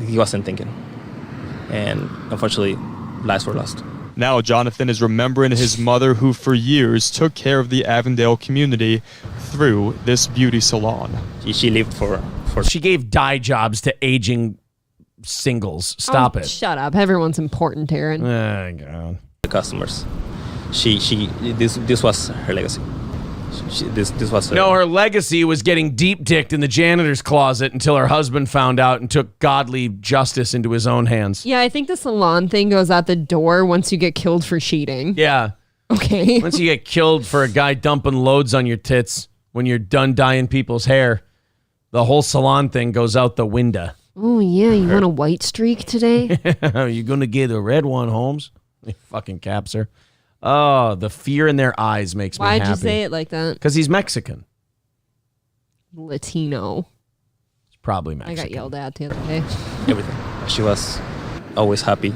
he wasn't thinking. And unfortunately, lives were lost. Now Jonathan is remembering his mother, who for years took care of the Avondale community through this beauty salon. She lived for... She gave dye jobs to aging singles. Stop Oh, it. Shut up. Everyone's important, Aaron. Oh, God. The customers. This was her legacy. This was No, her legacy was getting deep dicked in the janitor's closet until her husband found out and took godly justice into his own hands. Yeah, I think the salon thing goes out the door once you get killed for cheating. Yeah. Okay. Once you get killed for a guy dumping loads on your tits when you're done dyeing people's hair, the whole salon thing goes out the window. Oh, yeah. You want a white streak today? You're going to get a red one, Holmes. You fucking caps her. Oh, the fear in their eyes makes me happy. Why'd you say it like that? Because he's Mexican. Latino. It's Probably I Mexican. got yelled at the other day. Everything. She was always happy.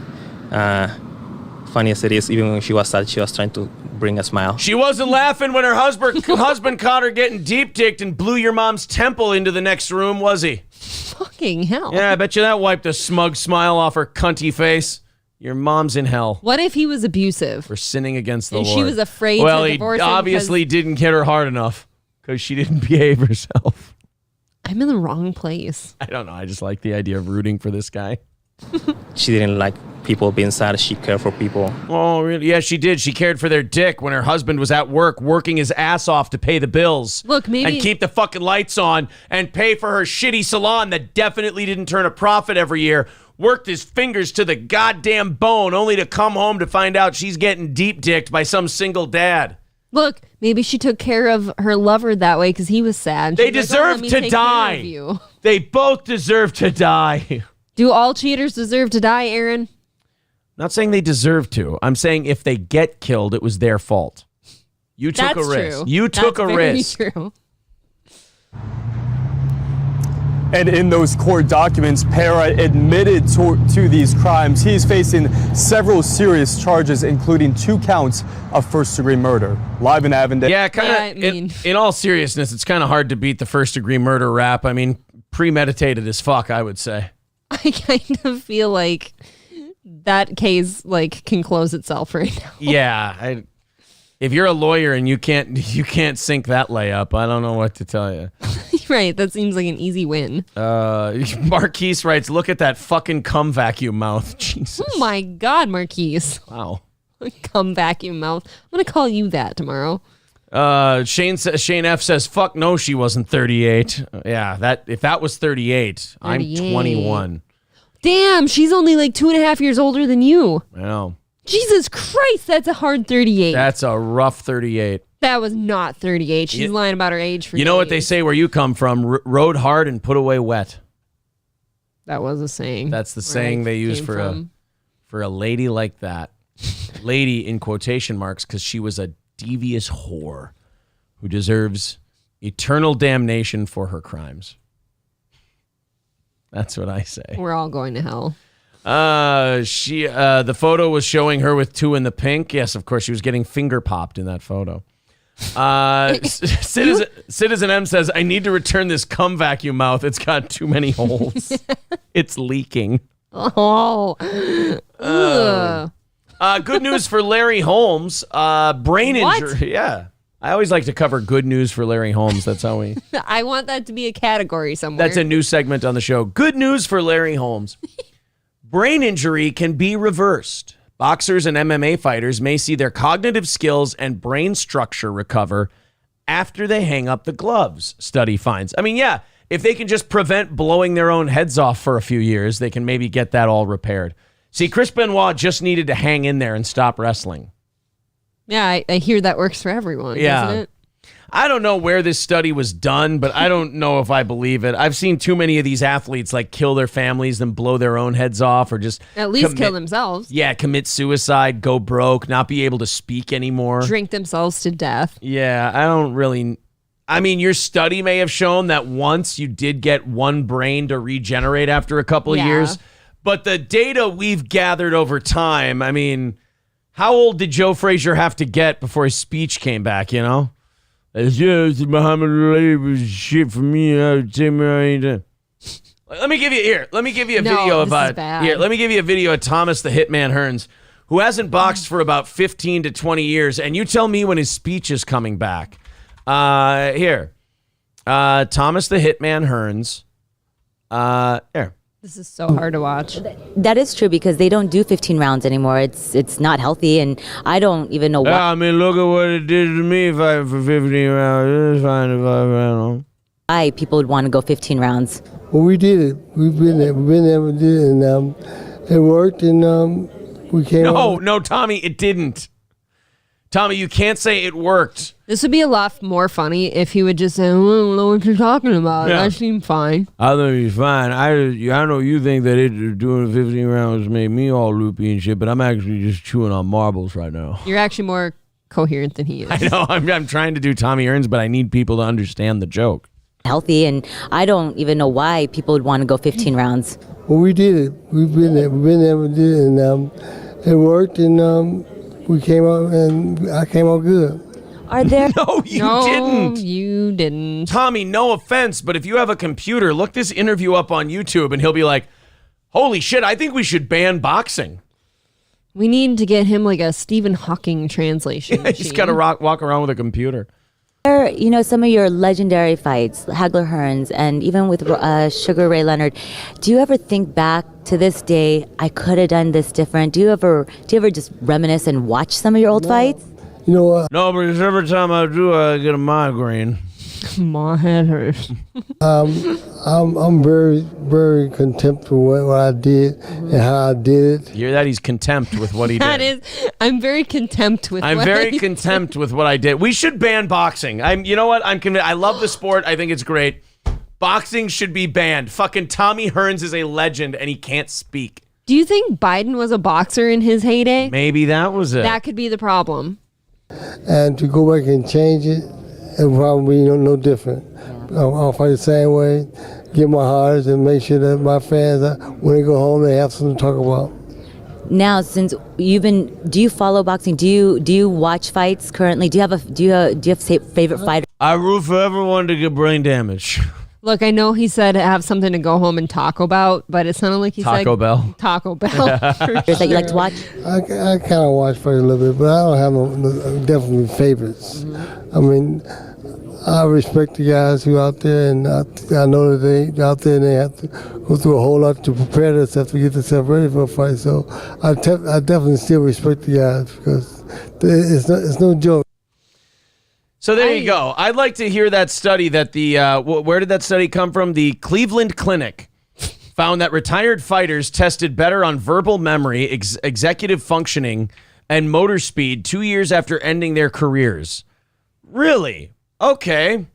Funniest it is, even when she was sad, she was trying to bring a smile. She wasn't laughing when her husband caught her getting deep-dicked and blew your mom's temple into the next room, was he? Fucking hell. Yeah, I bet you that wiped a smug smile off her cunty face. Your mom's in hell. What if he was abusive? For sinning against the And Lord. she was afraid well, to divorce him he obviously didn't hit her hard enough because she didn't behave herself. I'm in the wrong place. I don't know. I just like the idea of rooting for this guy. She didn't like people being sad. She cared for people. Oh, really? Yeah, she did. She cared for their dick when her husband was at work working his ass off to pay the bills. Look, maybe... And keep the fucking lights on and pay for her shitty salon that definitely didn't turn a profit every year. Worked his fingers to the goddamn bone only to come home to find out she's getting deep-dicked by some single dad. Look, maybe she took care of her lover that way because he was sad. They deserve to die. They both deserve to die. Do all cheaters deserve to die, Aaron? Not saying they deserve to. I'm saying if they get killed, it was their fault. You took a risk. True. You took a risk. True. And in those court documents, Pera admitted to these crimes. He's facing several serious charges, including 2 counts of first-degree murder. Live in Avondale. Yeah, kind of. In all seriousness, it's kind of hard to beat the first-degree murder rap. I mean, premeditated as fuck, I would say. I kind of feel like that case can close itself right now. Yeah, if you're a lawyer and you can't sink that layup, I don't know what to tell you. Right, that seems like an easy win. Marquise writes, "Look at that fucking cum vacuum mouth." Jesus. Oh my God, Marquise. Wow. Cum vacuum mouth. I'm gonna call you that tomorrow. Shane F says, "Fuck no, she wasn't 38." Yeah, if that was 38, I'm 21. Damn, she's only 2.5 years older than you. I know. Jesus Christ, that's a hard 38. That's a rough 38. That was not 38. She's lying about her age for You know what they say where you come from? Rode hard and put away wet. That was a saying. That's the saying they use for a lady like that. Lady in quotation marks because she was a devious whore who deserves eternal damnation for her crimes. That's what I say. We're all going to hell. The photo was showing her with 2 in the pink. Yes, of course, she was getting finger popped in that photo. Citizen M says, "I need to return this cum vacuum mouth. It's got too many holes. It's leaking." Oh. Good news for Larry Holmes. Brain injury. Yeah. I always like to cover good news for Larry Holmes. That's how we... I want that to be a category somewhere. That's a new segment on the show. Good news for Larry Holmes. Brain injury can be reversed. Boxers and MMA fighters may see their cognitive skills and brain structure recover after they hang up the gloves, study finds. I mean, yeah, if they can just prevent blowing their own heads off for a few years, they can maybe get that all repaired. See, Chris Benoit just needed to hang in there and stop wrestling. Yeah, I hear that works for everyone, doesn't it? I don't know where this study was done, but I don't know if I believe it. I've seen too many of these athletes kill their families, then blow their own heads off, or just at least kill themselves. Yeah, commit suicide, go broke, not be able to speak anymore. Drink themselves to death. Yeah, I don't really... I mean, your study may have shown that once you did get one brain to regenerate after a couple of years, but the data we've gathered over time, I mean, how old did Joe Frazier have to get before his speech came back, you know? Muhammad Ali was shit for me. Let me give you a video of Let me give you a video of Thomas the Hitman Hearns, who hasn't boxed for about 15 to 20 years, and you tell me when his speech is coming back. Thomas the Hitman Hearns. Here. This is so hard to watch. That is true because they don't do 15 rounds anymore. It's not healthy, and I don't even know why. Yeah, I mean, look at what it did to me fighting for 15 rounds. It's fine if I ran. Why people would want to go 15 rounds? Well, we did it. We've been there. We did it, and it worked, and we came. No, Tommy, it didn't. Tommy, you can't say it worked. This would be a lot more funny if he would just say, I don't know what you're talking about. Yeah. I seem fine. I think he's fine. I know you think that doing 15 rounds made me all loopy and shit, but I'm actually just chewing on marbles right now. You're actually more coherent than he is. I know. I'm trying to do Tommy Earns, but I need people to understand the joke. healthy, and I don't even know why people would want to go 15 rounds. Well, we did it. We've been there. We did it, and it worked, and we came out, and I came out good. Are there? No, No, you didn't. Tommy, no offense, but if you have a computer, look this interview up on YouTube, and he'll be like, holy shit, I think we should ban boxing. We need to get him like a Stephen Hawking translation. Yeah, he's got to walk around with a computer. You know, some of your legendary fights, Hagler Hearns, and even with Sugar Ray Leonard, do you ever think back to this day, I could have done this different? Do you ever just reminisce and watch some of your old fights? You know what? No, because every time I do, I get a migraine. My head hurts. I'm very, very contempt for what I did and how I did it. You hear that? He's contempt with what he did. That is, I'm very contempt with. I'm very contempt with what I did. We should ban boxing. You know what? I love the sport. I think it's great. Boxing should be banned. Fucking Tommy Hearns is a legend, and he can't speak. Do you think Biden was a boxer in his heyday? Maybe that was it. That could be the problem. And to go back and change it, it would probably be no different. I'll fight the same way, get my hardest, and make sure that my fans, when they go home, they have something to talk about. Now, since do you follow boxing? Do you watch fights currently? Do you have favorite fighter? I root for everyone to get brain damage. Look, I know he said have something to go home and talk about, but it sounded like he said Taco Bell. Taco Bell. That you like to watch? I kind of watch fights a little bit, but I don't have no definitely favorites. I mean, I respect the guys who are out there, and I know that they out there and they have to go through a whole lot to prepare themselves to get themselves ready for a fight. So I definitely still respect the guys because it's no joke. So there you go. I'd like to hear that study that where did that study come from? The Cleveland Clinic found that retired fighters tested better on verbal memory, executive functioning, and motor speed 2 years after ending their careers. Really? Okay.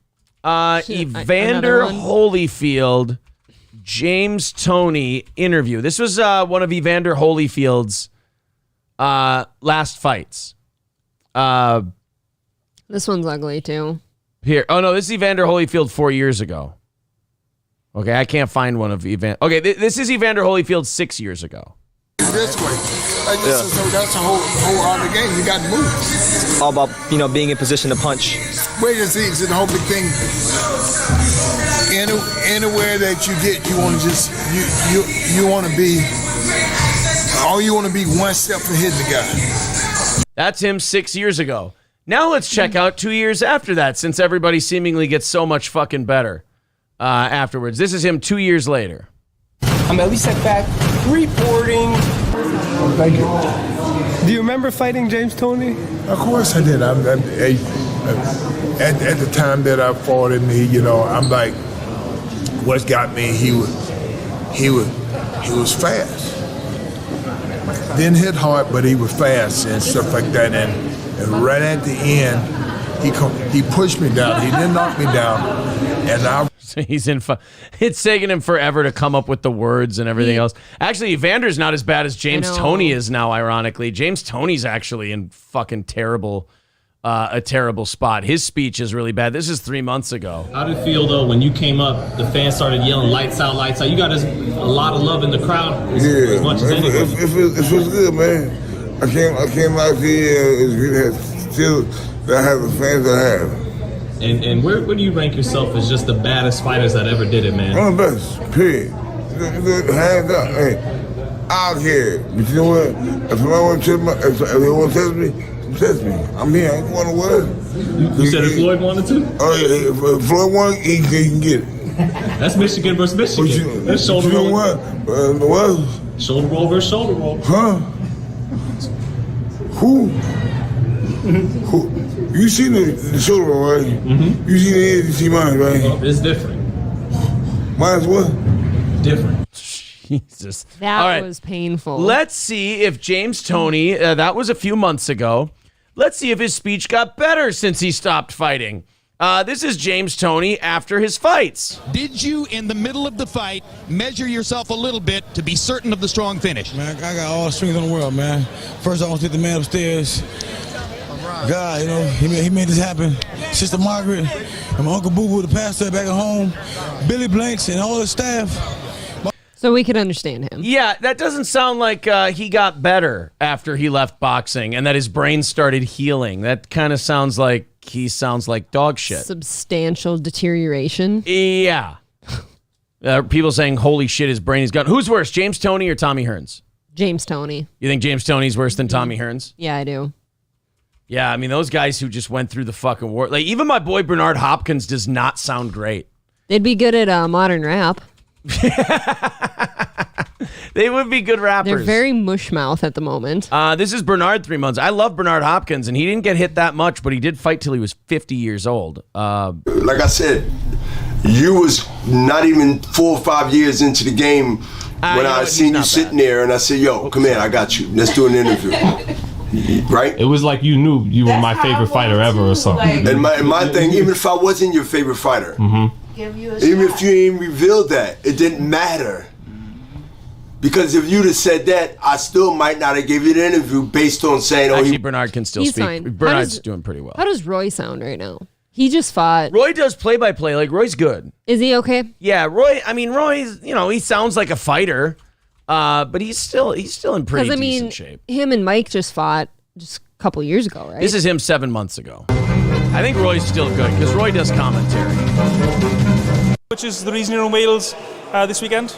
Evander Holyfield, James Toney interview. This was one of Evander Holyfield's last fights. This one's ugly too. Here. Oh, no, this is Evander Holyfield 4 years ago. Okay, I can't find one of Evander. Okay, this is Evander Holyfield 6 years ago. This way. So that's the whole art of the game. You got to move. All about, being in position to punch. Wait and see. It's the whole big thing. Anywhere that you get, you want to just, you want to be, all you want to be one step ahead of the guy. That's him 6 years ago. Now let's check out 2 years after that, since everybody seemingly gets so much fucking better afterwards. This is him 2 years later. I'm at least set back reporting. Thank you. Do you remember fighting James Toney? Of course I did. At the time that I fought him, I'm like, what's got me? He was fast. Didn't hit hard, but he was fast and stuff like that. And right at the end, he pushed me down. He didn't knock me down, and it's taking him forever to come up with the words and everything else. Actually, Evander's not as bad as James Toney is now, ironically. James Toney's actually in fucking a terrible spot. His speech is really bad. This is 3 months ago. How did it feel, though, when you came up, the fans started yelling, lights out, lights out? You got a lot of love in the crowd. As much as it was good, man. I came out here still I have the fans I have. And where do you rank yourself as just the baddest fighters that ever did it, man? I'm the best, period. Hands up. Hey, I don't care. But you know what? If they want to test me, I'm here. I ain't going nowhere. You said if Floyd wanted to? Oh, yeah. If Floyd wanted, he can get it. That's Michigan versus Michigan. That's shoulder roll. What? Shoulder roll versus shoulder roll. Huh? Who? You seen the shoulder roll, right? Mm-hmm. You seen it, you see mine, right? Oh, it's different. Mine's what? Different. Jesus. That was painful. Let's see if James Toney, that was a few months ago. Let's see if his speech got better since he stopped fighting. This is James Toney after his fights. Did you, in the middle of the fight, measure yourself a little bit to be certain of the strong finish? Man, I got all the strength in the world, man. First, I want to take the man upstairs. God, he made this happen. Sister Margaret and my Uncle Boo, the pastor back at home, Billy Blanks and all his staff. So we could understand him. Yeah, that doesn't sound like he got better after he left boxing and that his brain started healing. That kind of sounds like he sounds like dog shit. Substantial deterioration. Yeah. People saying, holy shit, his brain is gone. Who's worse, James Toney or Tommy Hearns? James Toney. You think James Toney's worse than Tommy Hearns? Yeah, I do. Yeah, I mean, those guys who just went through the fucking war. Like, even my boy Bernard Hopkins does not sound great. They'd be good at modern rap. They would be good rappers. They're very mushmouth at the moment. This is Bernard 3 months. I love Bernard Hopkins, and he didn't get hit that much, but he did fight till he was 50 years old. Like I said, you was not even 4 or 5 years into the game when I seen you sitting there, and I said, yo, come here, I got you. Let's do an interview. Right? It was like you knew you were my favorite fighter ever or something. And my thing, even if I wasn't your favorite fighter, even if you didn't reveal that, it didn't matter. Because if you'd have said that, I still might not have given you an interview based on saying, Actually, Bernard can still He's speak. fine. Bernard's doing pretty well. How does Roy sound right now? He just fought. Roy does play-by-play. Like, Roy's good. Is he okay? Yeah, Roy's, he sounds like a fighter, but he's still in pretty decent shape. Him and Mike just fought just a couple years ago, right? This is him 7 months ago. I think Roy's still good because Roy does commentary. Which is the reason you're in Wales this weekend?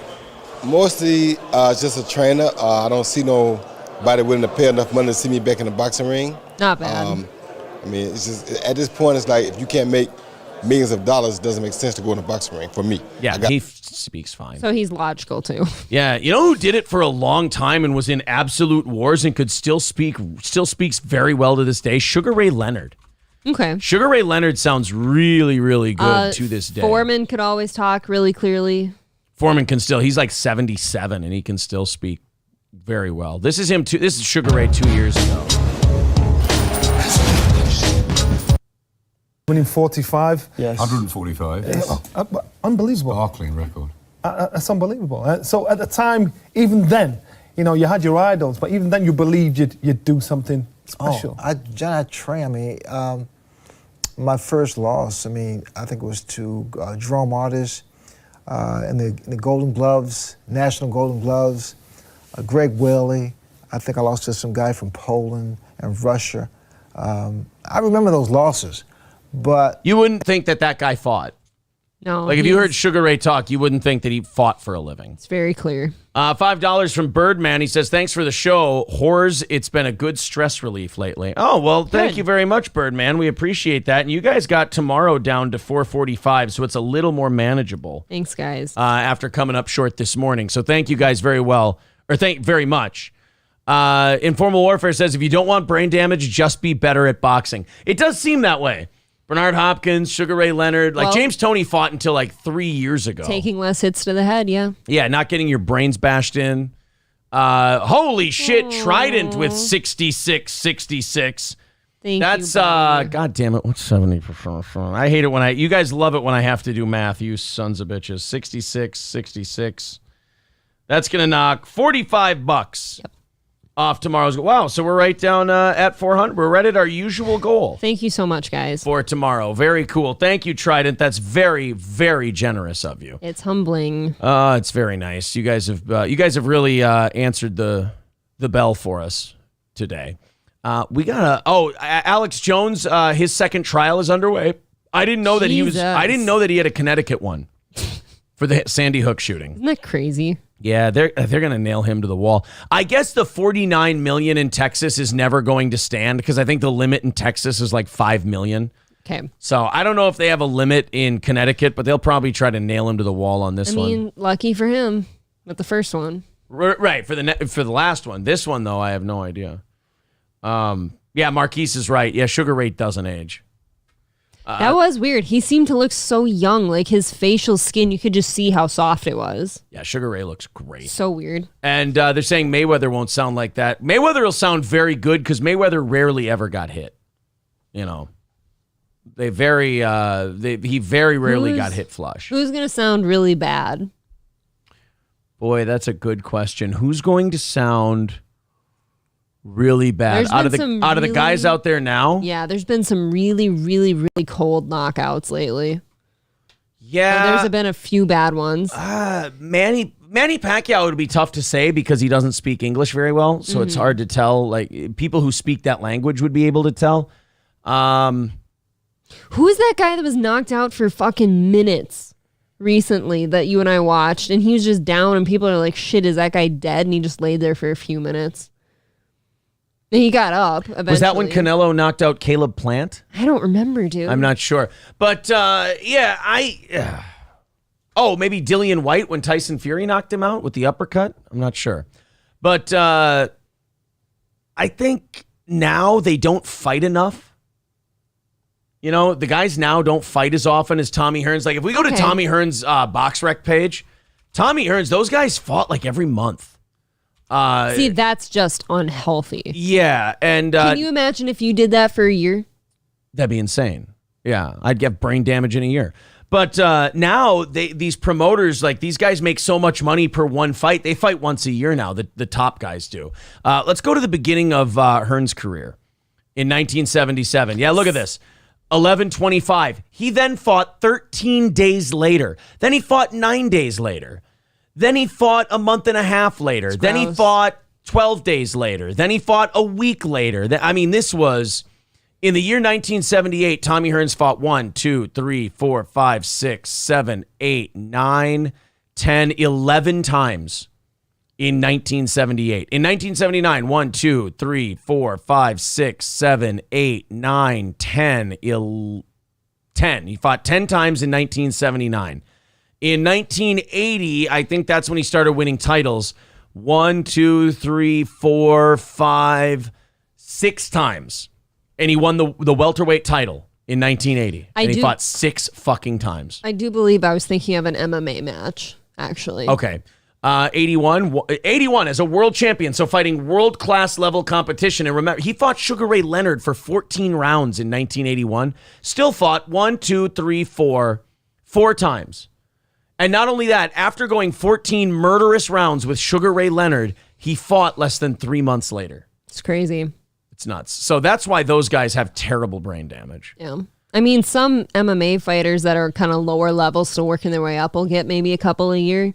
Mostly just a trainer. I don't see nobody willing to pay enough money to see me back in the boxing ring. Not bad. I mean, it's just at this point, it's like if you can't make millions of dollars, it doesn't make sense to go in the boxing ring for me. Yeah, he speaks fine. So he's logical too. Yeah, you know who did it for a long time and was in absolute wars and could still speaks very well to this day? Sugar Ray Leonard. Okay. Sugar Ray Leonard sounds really, really good to this day. Foreman could always talk really clearly. Foreman can still, he's like 77 and he can still speak very well. This is him too. This is Sugar Ray 2 years ago. Winning 45. Yes. 145. Yes. Unbelievable. Sparkling record. That's unbelievable. So at the time, even then, you had your idols, but even then you believed you'd do something special. I train. My first loss, I think it was to Jerome Artis in the Golden Gloves, National Golden Gloves, Greg Whaley. I think I lost to some guy from Poland and Russia. I remember those losses. But you wouldn't think that guy fought. No. Like if you heard Sugar Ray talk, you wouldn't think that he fought for a living. It's very clear. $5 from Birdman. He says, thanks for the show. Whores, it's been a good stress relief lately. Oh, well, thank you very much, Birdman. We appreciate that. And you guys got tomorrow down to 4:45, so it's a little more manageable. Thanks, guys. After coming up short this morning. So thank you guys very much. Informal Warfare says, if you don't want brain damage, just be better at boxing. It does seem that way. Bernard Hopkins, Sugar Ray Leonard, James Toney fought until 3 years ago. Taking less hits to the head, yeah. Yeah, not getting your brains bashed in. Holy shit, Trident with 66. That's God damn it, what's 70%? I hate it when you guys love it when I have to do math, you sons of bitches. 66. That's gonna knock $45 off tomorrow's. Wow, so we're right down at 400. We're right at our usual goal. Thank you so much, guys. For tomorrow. Very cool. Thank you, Trident. That's very, very generous of you. It's humbling. It's very nice. You guys have really answered the bell for us today. Alex Jones, his second trial is underway. I didn't know that he had a Connecticut one for the Sandy Hook shooting. Isn't that crazy? Yeah, they're going to nail him to the wall. I guess the $49 million in Texas is never going to stand because I think the limit in Texas is $5 million. Okay. So I don't know if they have a limit in Connecticut, but they'll probably try to nail him to the wall on this one. Lucky for him with the first one. Right, for the last one. This one, though, I have no idea. Yeah, Marquise is right. Yeah, Sugar Ray doesn't age. That was weird. He seemed to look so young. His facial skin, you could just see how soft it was. Yeah, Sugar Ray looks great. So weird. And they're saying Mayweather won't sound like that. Mayweather will sound very good because Mayweather rarely ever got hit. He very rarely got hit flush. Who's going to sound really bad? Boy, that's a good question. Who's going to sound really bad. There's Out of been the some guys really- out there now. Yeah, there's been some really, really, really cold knockouts lately. Yeah, There's been a few bad ones. Manny Pacquiao would be tough to say because he doesn't speak English very well, so it's hard to tell. Like people who speak that language would be able to tell. Who is that guy that was knocked out for fucking minutes recently that you and I watched, and he was just down, and people are like, "Shit, is that guy dead?" And he just laid there for a few minutes. And he got up eventually. Was that when Canelo knocked out Caleb Plant? I don't remember, dude. I'm not sure, but oh, maybe Dillian White when Tyson Fury knocked him out with the uppercut. I'm not sure, but I think now they don't fight enough. You know, the guys now don't fight as often as Tommy Hearns. Like if we go to Tommy Hearns' BoxRec page, Tommy Hearns, those guys fought like every month. See, that's just unhealthy. Yeah, and Can you imagine if you did that for a year? That'd be insane. Yeah, I'd get brain damage in a year. But now these promoters, like these guys make so much money per one fight. They fight once a year now, the top guys do. Let's go to the beginning of Hearns' career in 1977. Yeah, look at this. 11-25. He then fought 13 days later. Then he fought 9 days later. Then he fought a month and a half later. Then he fought 12 days later. Then he fought a week later. I mean, this was in the year 1978. Tommy Hearns fought 1, 2, 3, 4, 5, 6, 7, 8, 9, 10, 11 times in 1978. In 1979, 1, 2, 3, 4, 5, 6, 7, 8, 9, 10, 10. He fought 10 times in 1979. In 1980, I think that's when he started winning titles. 1, 2, 3, 4, 5, 6 times. And he won the welterweight title in 1980. And he fought 6 fucking times. I do believe I was thinking of an MMA match, actually. Okay. 81 as a world champion, so fighting world-class level competition. And remember, he fought Sugar Ray Leonard for 14 rounds in 1981. Still fought 1, 2, 3, 4 times. And not only that, after going 14 murderous rounds with Sugar Ray Leonard, he fought less than 3 months later. It's crazy. It's nuts. So that's why those guys have terrible brain damage. Yeah. I mean, some MMA fighters that are kind of lower level, still working their way up, will get maybe a couple a year.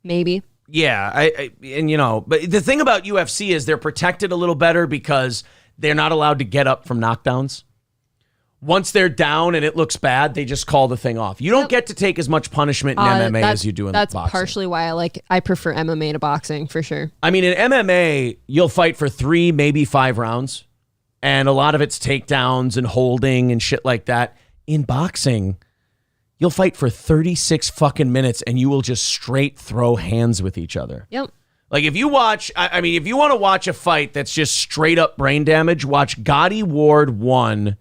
Maybe. Yeah. And you know, but the thing about UFC is they're protected a little better because they're not allowed to get up from knockdowns. Once they're down and it looks bad, they just call the thing off. You don't get to take as much punishment in MMA as you do in boxing. That's partially why I prefer MMA to boxing, for sure. I mean, in MMA, you'll fight for 3, maybe 5 rounds, and a lot of it's takedowns and holding and shit like that. In boxing, you'll fight for 36 fucking minutes, and you will just straight throw hands with each other. Yep. Like if you watch, if you want to watch a fight that's just straight up brain damage, watch Gotti Ward 1.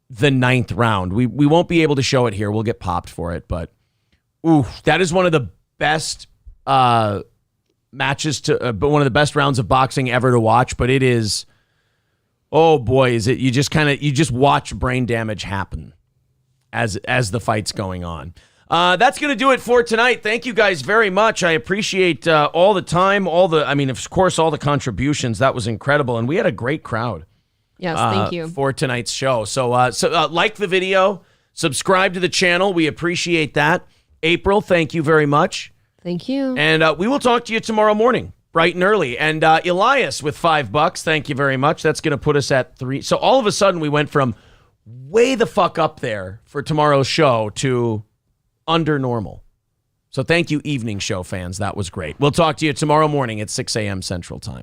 The 9th round. We won't be able to show it here. We'll get popped for it, but that is one of the best matches but one of the best rounds of boxing ever to watch. But it is, oh boy, is it? You just watch brain damage happen as the fight's going on. That's going to do it for tonight. Thank you guys very much. I appreciate all the time, of course, all the contributions. That was incredible, and we had a great crowd. Yes, thank you. For tonight's show. So like the video, subscribe to the channel. We appreciate that. April, thank you very much. Thank you. And we will talk to you tomorrow morning, bright and early. And Elias with $5, thank you very much. That's going to put us at 3. So all of a sudden we went from way the fuck up there for tomorrow's show to under normal. So thank you, evening show fans. That was great. We'll talk to you tomorrow morning at 6 a.m. Central Time.